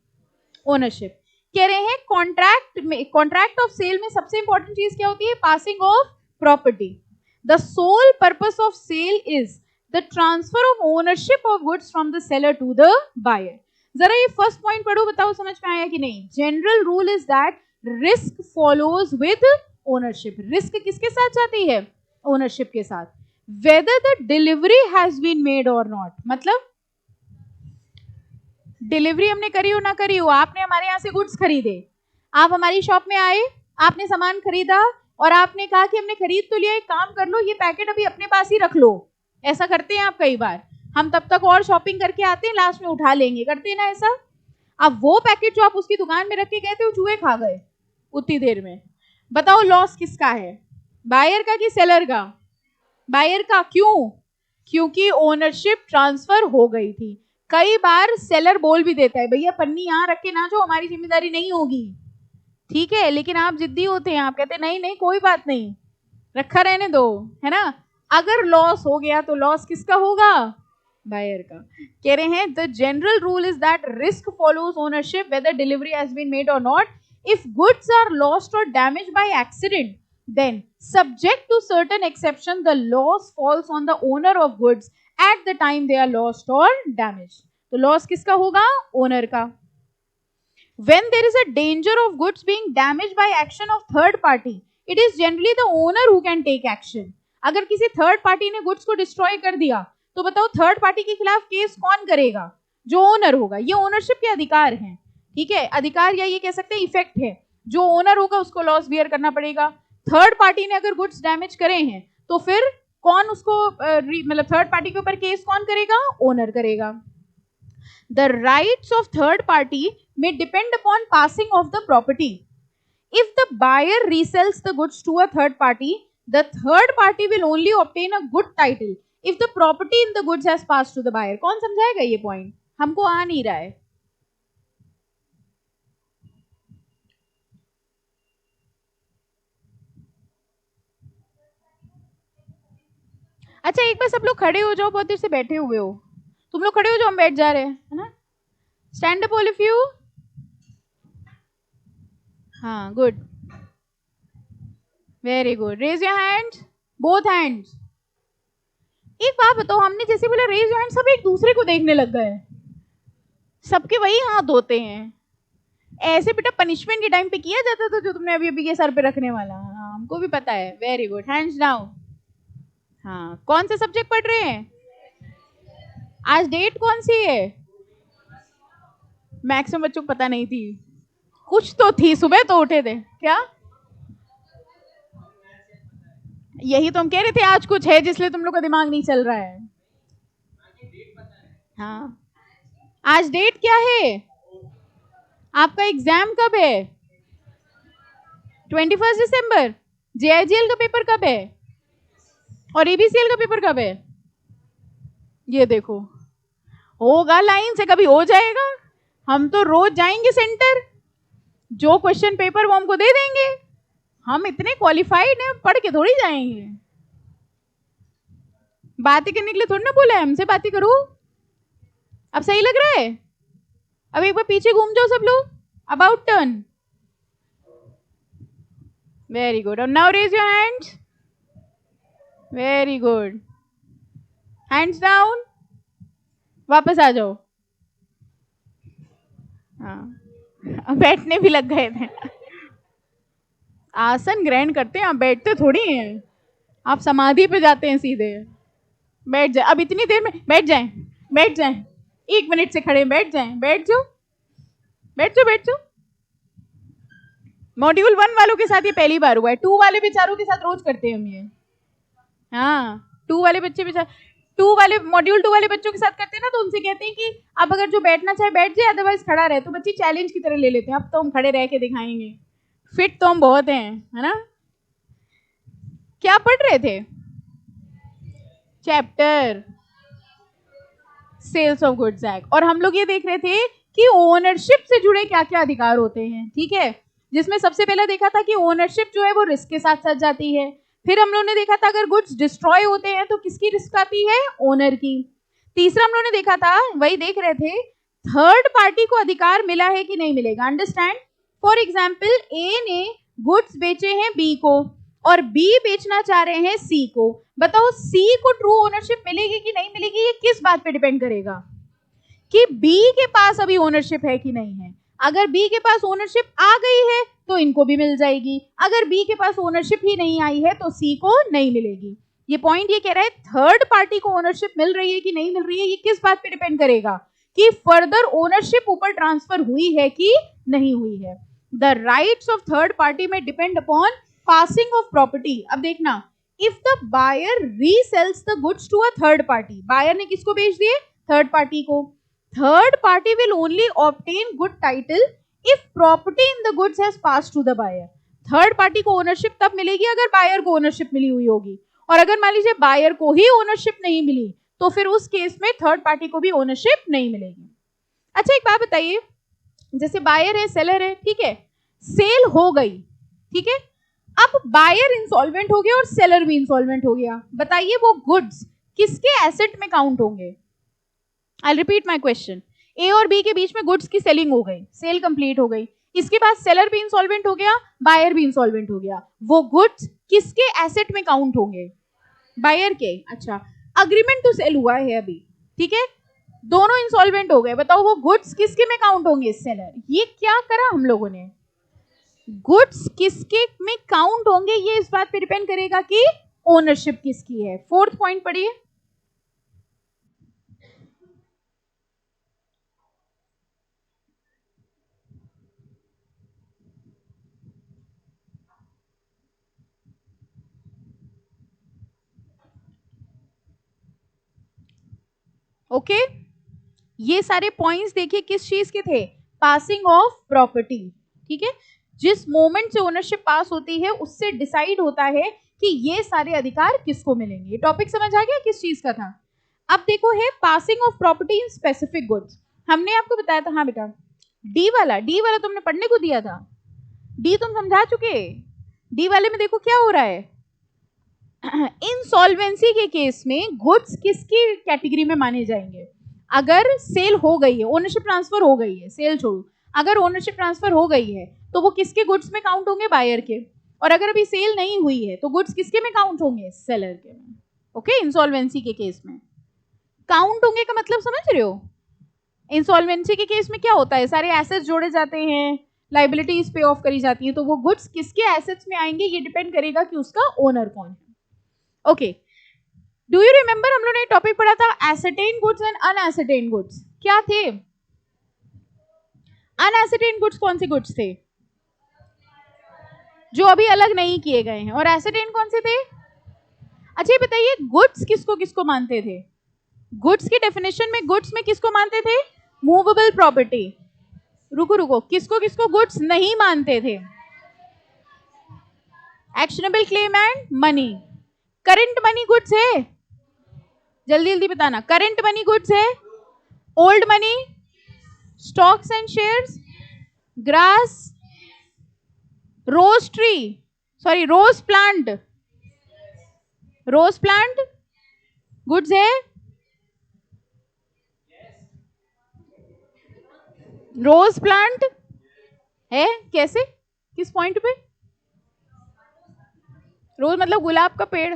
ओनरशिप। कह रहे हैं कॉन्ट्रैक्ट में, कॉन्ट्रैक्ट ऑफ सेल में सबसे इंपॉर्टेंट चीज क्या होती है? Passing of property. The sole purpose of sale is the transfer of ownership of goods from the seller to the buyer. जरा ये फर्स्ट पॉइंट पढ़ो, बताओ समझ में आया कि नहीं? General rule is that risk follows with ownership. Risk किसके साथ जाती है? ओनरशिप के साथ। Whether the delivery has been made or not, मतलब डिलीवरी हमने करी हो ना करी हो, आपने हमारे यहाँ से गुड्स खरीदे, आप हमारी शॉप में आए, आपने सामान खरीदा और आपने कहा कि हमने खरीद तो लिया, एक काम कर लो ये पैकेट अभी अपने पास ही रख लो। ऐसा करते हैं आप कई बार, हम तब तक और शॉपिंग करके आते हैं, लास्ट में उठा लेंगे, करते हैं ना ऐसा। अब वो पैकेट जो आप उसकी दुकान में रख के गए थे वो चूहे खा गए उतनी देर में, बताओ लॉस किसका है? बायर का कि सेलर का? बायर का। क्यों? क्योंकि ओनरशिप ट्रांसफर हो गई थी। कई बार सेलर बोल भी देता है भैया पन्नी यहाँ रख के ना जो, हमारी जिम्मेदारी नहीं होगी, ठीक है, लेकिन आप जिद्दी होते हैं, आप कहते हैं नहीं नहीं कोई बात नहीं, रखा रहने दो, है ना। अगर लॉस हो गया तो लॉस किसका होगा? बायर का। कह रहे हैं the general rule is that risk follows ownership whether delivery has been made or not. If goods are lost or damage by accident, then subject to certain exception the loss falls on the owner of goods at the time they are lost or damaged. तो loss किसका होगा? Owner का। when there is a danger of goods being damaged by action of third party, it is generally the owner who can take action. अगर किसी third party ने goods को destroy कर दिया तो बताओ थर्ड पार्टी के खिलाफ केस कौन करेगा? जो ओनर होगा। ये ओनरशिप के अधिकार हैं, ठीक है, अधिकार या ये कह सकते हैं इफेक्ट है। जो ओनर होगा उसको लॉस बियर करना पड़ेगा। थर्ड पार्टी ने अगर गुड्स डैमेज करे हैं तो फिर कौन उसको मतलब थर्ड पार्टी के ऊपर केस कौन करेगा? ओनर करेगा। The rights of third party may depend upon passing of the property. If the buyer resells the goods to a third party, the third party will only obtain a good title if the property in the goods has passed to the buyer. कौन समझाएगा ये point? हमको आ नहीं रहा है। अच्छा एक बार सब लोग खड़े हो जाओ, बहुत देर से बैठे हुए हो। तुम लोग खड़े हो जाओ, हम बैठ जा रहे हैं, है ना। Stand up all of you. हाँ good, very good. Raise your hands, both hands. एक बात बताओ, हमने जैसे बोला रेज योर हैंड, सब एक दूसरे को देखने लग गए, सबके वही हाथ होते हैं। ऐसे बेटा पनिशमेंट के टाइम पे किया जाता था जो तुमने अभी अभी के सर पे रखने वाला। हाँ हमको भी पता है, वेरी गुड, हैंड्स डाउन। हाँ कौन सा सब्जेक्ट पढ़ रहे हैं आज? डेट कौन सी है? मैक्सिमम बच्चों को पता नहीं थी, कुछ तो थी, सुबह तो उठे थे क्या? यही तो हम कह रहे थे आज कुछ है जिसलिए तुम लोग का दिमाग नहीं चल रहा है। हाँ आज डेट क्या है? आपका एग्जाम कब है? 21 दिसंबर। JIGL का पेपर कब है? और ABCL का पेपर कब है? ये देखो, होगा लाइन से, कभी हो जाएगा। हम तो रोज जाएंगे सेंटर, जो क्वेश्चन पेपर वो हमको दे देंगे। हम इतने क्वालिफाइड हैं, पढ़ के थोड़ी जाएंगे। बातें करने के लिए थोड़ी ना बोला है, हमसे बातें करो। अब सही लग रहा है? अब एक बार पीछे घूम जाओ सब लोग, अबाउट टर्न, वेरी गुड, और now raise your hands, very good, hands down, वापस आ जाओ। हाँ, बैठने भी लग गए थे। आसन ग्रहण करते हैं, आप बैठते थोड़ी हैं, आप समाधि पे जाते हैं सीधे। बैठ जाए, अब इतनी देर में बैठ जाएं, बैठ जाएं, 1 मिनट से खड़े बैठ जाएं, बैठ जाओ, बैठ जाओ, बैठ जाओ। मॉड्यूल 1 वालों के साथ ये पहली बार हुआ है, 2 वाले बेचारों के साथ रोज करते हैं हम ये। हाँ, 2 वाले बच्चे बेचारे, 2 वाले मॉड्यूल 2 वाले बच्चों के साथ करते हैं ना, तो उनसे कहते हैं कि अब अगर जो बैठना चाहे बैठ जाए, अदरवाइज खड़ा रहे, तो बच्चे चैलेंज की तरह ले लेते हैं, अब तो हम खड़े रह के दिखाएंगे, फिट तो हम बहुत हैं, है ना। क्या पढ़ रहे थे? Chapter sales of goods act, और हम लोग ये देख रहे थे कि ओनरशिप से जुड़े क्या क्या अधिकार होते हैं, ठीक है, जिसमें सबसे पहले देखा था कि ओनरशिप जो है वो रिस्क के साथ साथ जाती है। फिर हम लोगों ने देखा था अगर गुड्स डिस्ट्रॉय होते हैं तो किसकी रिस्क आती है? ओनर की। तीसरा हम लोगों ने देखा था, वही देख रहे थे, थर्ड पार्टी को अधिकार मिला है कि नहीं मिलेगा। अंडरस्टैंड, फॉर एग्जाम्पल ए ने गुड्स बेचे हैं बी को और बी बेचना चाह रहे हैं सी को, बताओ सी को ट्रू ओनरशिप मिलेगी कि नहीं मिलेगी? ये किस बात पे डिपेंड करेगा कि बी के पास अभी ओनरशिप है कि नहीं है। अगर बी के पास ओनरशिप आ गई है तो इनको भी मिल जाएगी, अगर बी के पास ओनरशिप ही नहीं आई है तो सी को नहीं मिलेगी। ये पॉइंट ये कह रहा है थर्ड पार्टी को ओनरशिप मिल रही है कि नहीं मिल रही है, ये किस बात पे डिपेंड करेगा कि फर्दर ओनरशिप ऊपर ट्रांसफर हुई है कि नहीं हुई है। The rights of third party may depend upon passing of property. अब देखना, if the buyer resells the goods to a third party, buyer ने किसको बेच दिए? थर्ड पार्टी को। Third party will only obtain good title if property in the goods has pass to the buyer. Third party को ownership तब मिलेगी अगर buyer को ओनरशिप मिली हुई होगी, और अगर मान लीजिए बायर को ही ओनरशिप नहीं मिली तो फिर उस केस में थर्ड पार्टी को भी ओनरशिप नहीं मिलेगी। अच्छा, एक बात बताइए, जैसे बायर है, सेलर है, ठीक है, सेल हो गई, ठीक है, अब बायर इंसॉल्वेंट हो गया और सेलर भी इंसॉल्वेंट हो गया, बताइए वो गुड्स किसके एसेट में काउंट होंगे? आई रिपीट माई क्वेश्चन, ए और बी के बीच में गुड्स की सेलिंग हो गई, सेल कंप्लीट हो गई, इसके बाद सेलर भी इंसॉल्वेंट हो गया, बायर भी इंसॉल्वेंट हो गया, वो गुड्स किसके एसेट में काउंट होंगे? बायर के। अच्छा, अग्रीमेंट टू सेल हुआ है अभी, ठीक है, दोनों इंसॉल्वेंट हो गए, बताओ वो गुड्स किसके में काउंट होंगे? सेलर। ये क्या करा हम लोगों ने, गुड्स किसके में काउंट होंगे ये इस बात पे डिपेंड करेगा कि ओनरशिप किसकी है। फोर्थ पॉइंट पढ़िए, ओके, ये सारे पॉइंट्स देखिए किस चीज के थे? पासिंग ऑफ प्रॉपर्टी, ठीक है, जिस मोमेंट से ओनरशिप पास होती है उससे डिसाइड होता है कि ये सारे अधिकार किसको मिलेंगे। टॉपिक समझ आ गया किस चीज का था? अब देखो है passing of property in specific goods, हमने आपको बताया था, हाँ बेटा, डी वाला तुमने पढ़ने को दिया था, डी तुम समझा चुके। डी वाले में देखो क्या हो रहा है, इंसॉल्वेंसी के केस में गुड्स किसकी कैटेगरी में माने जाएंगे? अगर सेल हो गई है, ओनरशिप ट्रांसफर हो गई है, सेल छोड़ो, अगर ओनरशिप ट्रांसफर हो गई है तो वो किसके गुड्स में काउंट होंगे? बायर के। और अगर अभी सेल नहीं हुई है तो गुड्स किसके में काउंट होंगे? सेलर के में। ओके, इंसॉल्वेंसी के केस में काउंट होंगे का मतलब समझ रहे हो? इंसॉल्वेंसी के केस में क्या होता है, सारे एसेट्स जोड़े जाते हैं, लाइबिलिटीज पे ऑफ करी जाती है, तो वो गुड्स किसके एसेट्स में आएंगे ये डिपेंड करेगा कि उसका ओनर कौन है। ओके, डू यू रिमेंबर हम लोगों ने टॉपिक पढ़ा था एसेटेन गुड्स एंड अनएसेटेन गुड्स, क्या थे? अनएसेटेन गुड्स कौन से गुड्स थे? जो अभी अलग नहीं किए गए हैं, और एसेटेन कौन से थे? अच्छा ये बताइए गुड्स किसको किसको मानते थे? गुड्स की डेफिनेशन में गुड्स में किसको मानते थे? Movable property. रुको रुको, किसको किसको गुड्स नहीं मानते थे? Actionable claim and money. Current money goods है? जल्दी जल्दी बताना, करंट मनी गुड्स है? Old money, stocks and shares, grass, rose tree, sorry rose plant, rose plant goods है? रोज प्लांट है, कैसे, किस पॉइंट पे? रोज मतलब गुलाब का पेड़,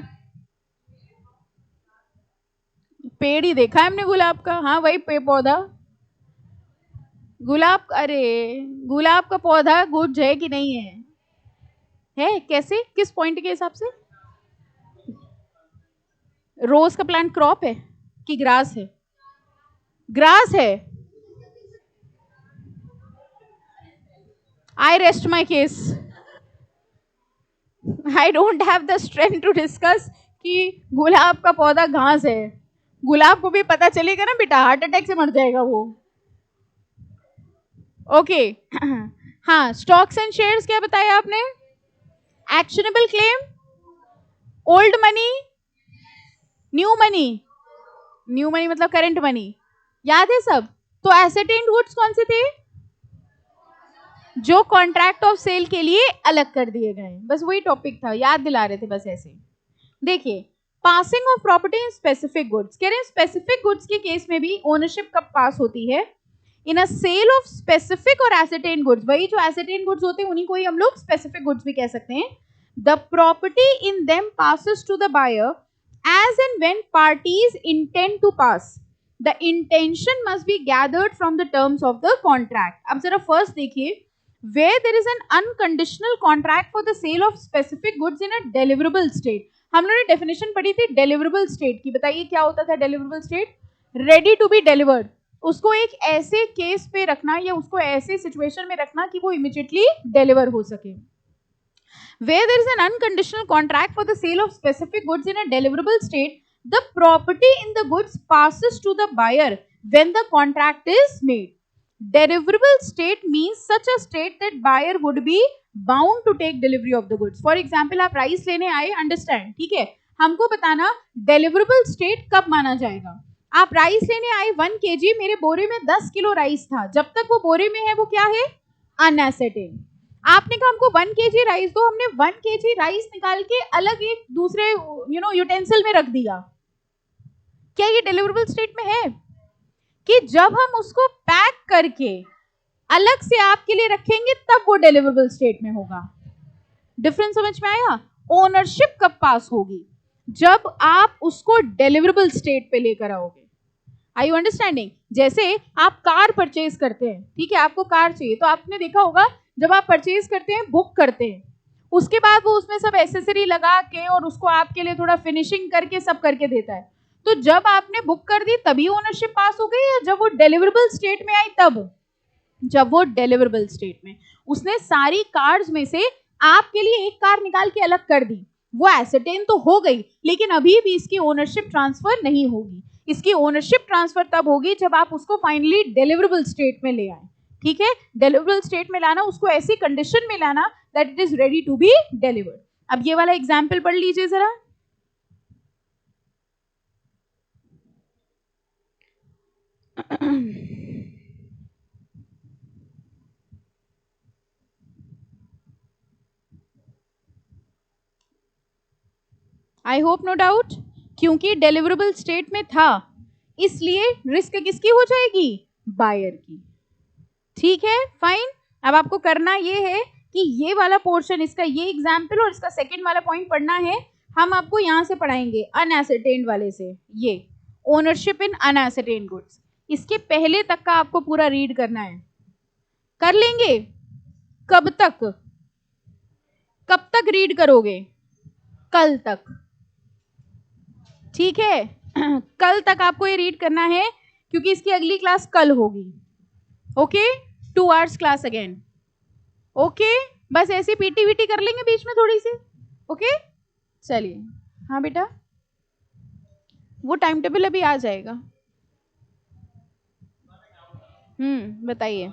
पेड़ ही देखा है हमने गुलाब का, हाँ वही पे पौधा। गुलाब, अरे गुलाब का पौधा गुड है कि नहीं है कैसे, किस पॉइंट के हिसाब से? रोज का प्लांट क्रॉप है कि ग्रास है? ग्रास है। I rest my case, I don't have the strength to discuss कि गुलाब का पौधा घास है। गुलाब को भी पता चलेगा ना बेटा, हार्ट अटैक से मर जाएगा वो। ओके हाँ, स्टॉक्स एंड शेयर्स क्या बताया आपने? Actionable claim, old money, new money, new money मतलब करंट मनी, याद है सब? तो एसेटेंड गुड्स कौन से थे? जो कॉन्ट्रैक्ट ऑफ सेल के लिए अलग कर दिए गए, बस वही टॉपिक था, याद दिला रहे थे बस ऐसे। देखिए, passing of property in specific goods, कह रहे हैं स्पेसिफिक गुड्स के केस में भी ओनरशिप कब पास होती है? इन अ सेल ऑफ स्पेसिफिक और एसेटेन गुड्स, वही जो एसेटेन गुड्स होते हैं उन्हीं को ही हम लोग स्पेसिफिक गुड्स भी कह सकते हैं। The property in them passes to the buyer as and when parties intend to pass. The intention must be gathered from the terms of the contract. अब जरा फर्स्ट देखिए, where there is an unconditional contract for the sale of specific goods in a deliverable state. हम लोगों ने definition पढ़ी थी deliverable state की, बताइए क्या होता था deliverable state? Ready to be delivered, उसको एक ऐसे केस पे रखना या उसको ऐसे सिचुएशन में रखना कि वो इमीडिएटली डिलीवर हो सके। Where there is an unconditional contract for the sale of specific goods in a deliverable state, the property in the goods passes to the buyer when the contract is made. Deliverable state means such a state that buyer would be bound to take delivery of the goods. For example, आप rice लेने आए, understand, ठीक है, हमको बताना deliverable state कब माना जाएगा। आप राइस लेने आए 1 kg, मेरे बोरे में 10 किलो राइस था, जब तक वो बोरे में है वो क्या है? अनएसेटेन। आपने कहा हमको 1 kg राइस दो, हमने 1 kg राइस निकाल के अलग एक दूसरे यूटेंसिल में रख दिया, क्या ये डिलीवरेबल स्टेट में है? कि जब हम उसको पैक करके अलग से आपके लिए रखेंगे तब वो डिलीवरेबल स्टेट में होगा। डिफरेंस समझ में आया? ओनरशिप कब पास होगी? जब आप उसको डिलीवरेबल स्टेट पे लेकर आओगे। आई यू अंडरस्टैंडिंग? जैसे आप कार परचेज करते हैं, ठीक है, आपको कार चाहिए, तो आपने देखा होगा जब आप परचेज करते हैं, बुक करते हैं, उसके बाद वो उसमें सब एसेसरी लगा के और उसको आपके लिए थोड़ा फिनिशिंग करके सब करके देता है। तो जब आपने बुक कर दी तभी ओनरशिप पास हो गई, या जब वो डिलीवरेबल स्टेट में आई तब? जब वो डिलीवरेबल स्टेट में, उसने सारी कार्स में से आपके लिए एक कार निकाल के अलग कर दी, वो एसेटेन तो हो गई, लेकिन अभी भी इसकी ओनरशिप ट्रांसफर नहीं होगी। इसकी ओनरशिप ट्रांसफर तब होगी जब आप उसको फाइनली डिलीवरेबल स्टेट में ले आए, ठीक है? डिलीवरेबल स्टेट में लाना, उसको ऐसी कंडीशन में लाना that it is ready to be delivered. अब ये वाला एग्जाम्पल पढ़ लीजिए जरा। आई होप नो डाउट, क्योंकि डिलीवरेबल स्टेट में था इसलिए रिस्क किसकी हो जाएगी? बायर की, ठीक है, फाइन। अब आपको करना ये है कि ये वाला पोर्शन, इसका ये एग्जाम्पल और इसका सेकंड वाला पॉइंट पढ़ना है। हम आपको यहां से पढ़ाएंगे अनएसेटेन्ड वाले से, ये ओनरशिप इन अनएसेटेन्ड गुड्स, इसके पहले तक का आपको पूरा रीड करना है। कर लेंगे? कब तक? कब तक रीड करोगे? कल तक, ठीक है कल तक आपको ये रीड करना है, क्योंकि इसकी अगली क्लास कल होगी। Okay, 2 hours class again. Okay, बस ऐसी पीटी वीटी कर लेंगे बीच में थोड़ी सी। ओके, चलिए। हाँ बेटा, वो टाइम टेबल अभी आ जाएगा। बताइए।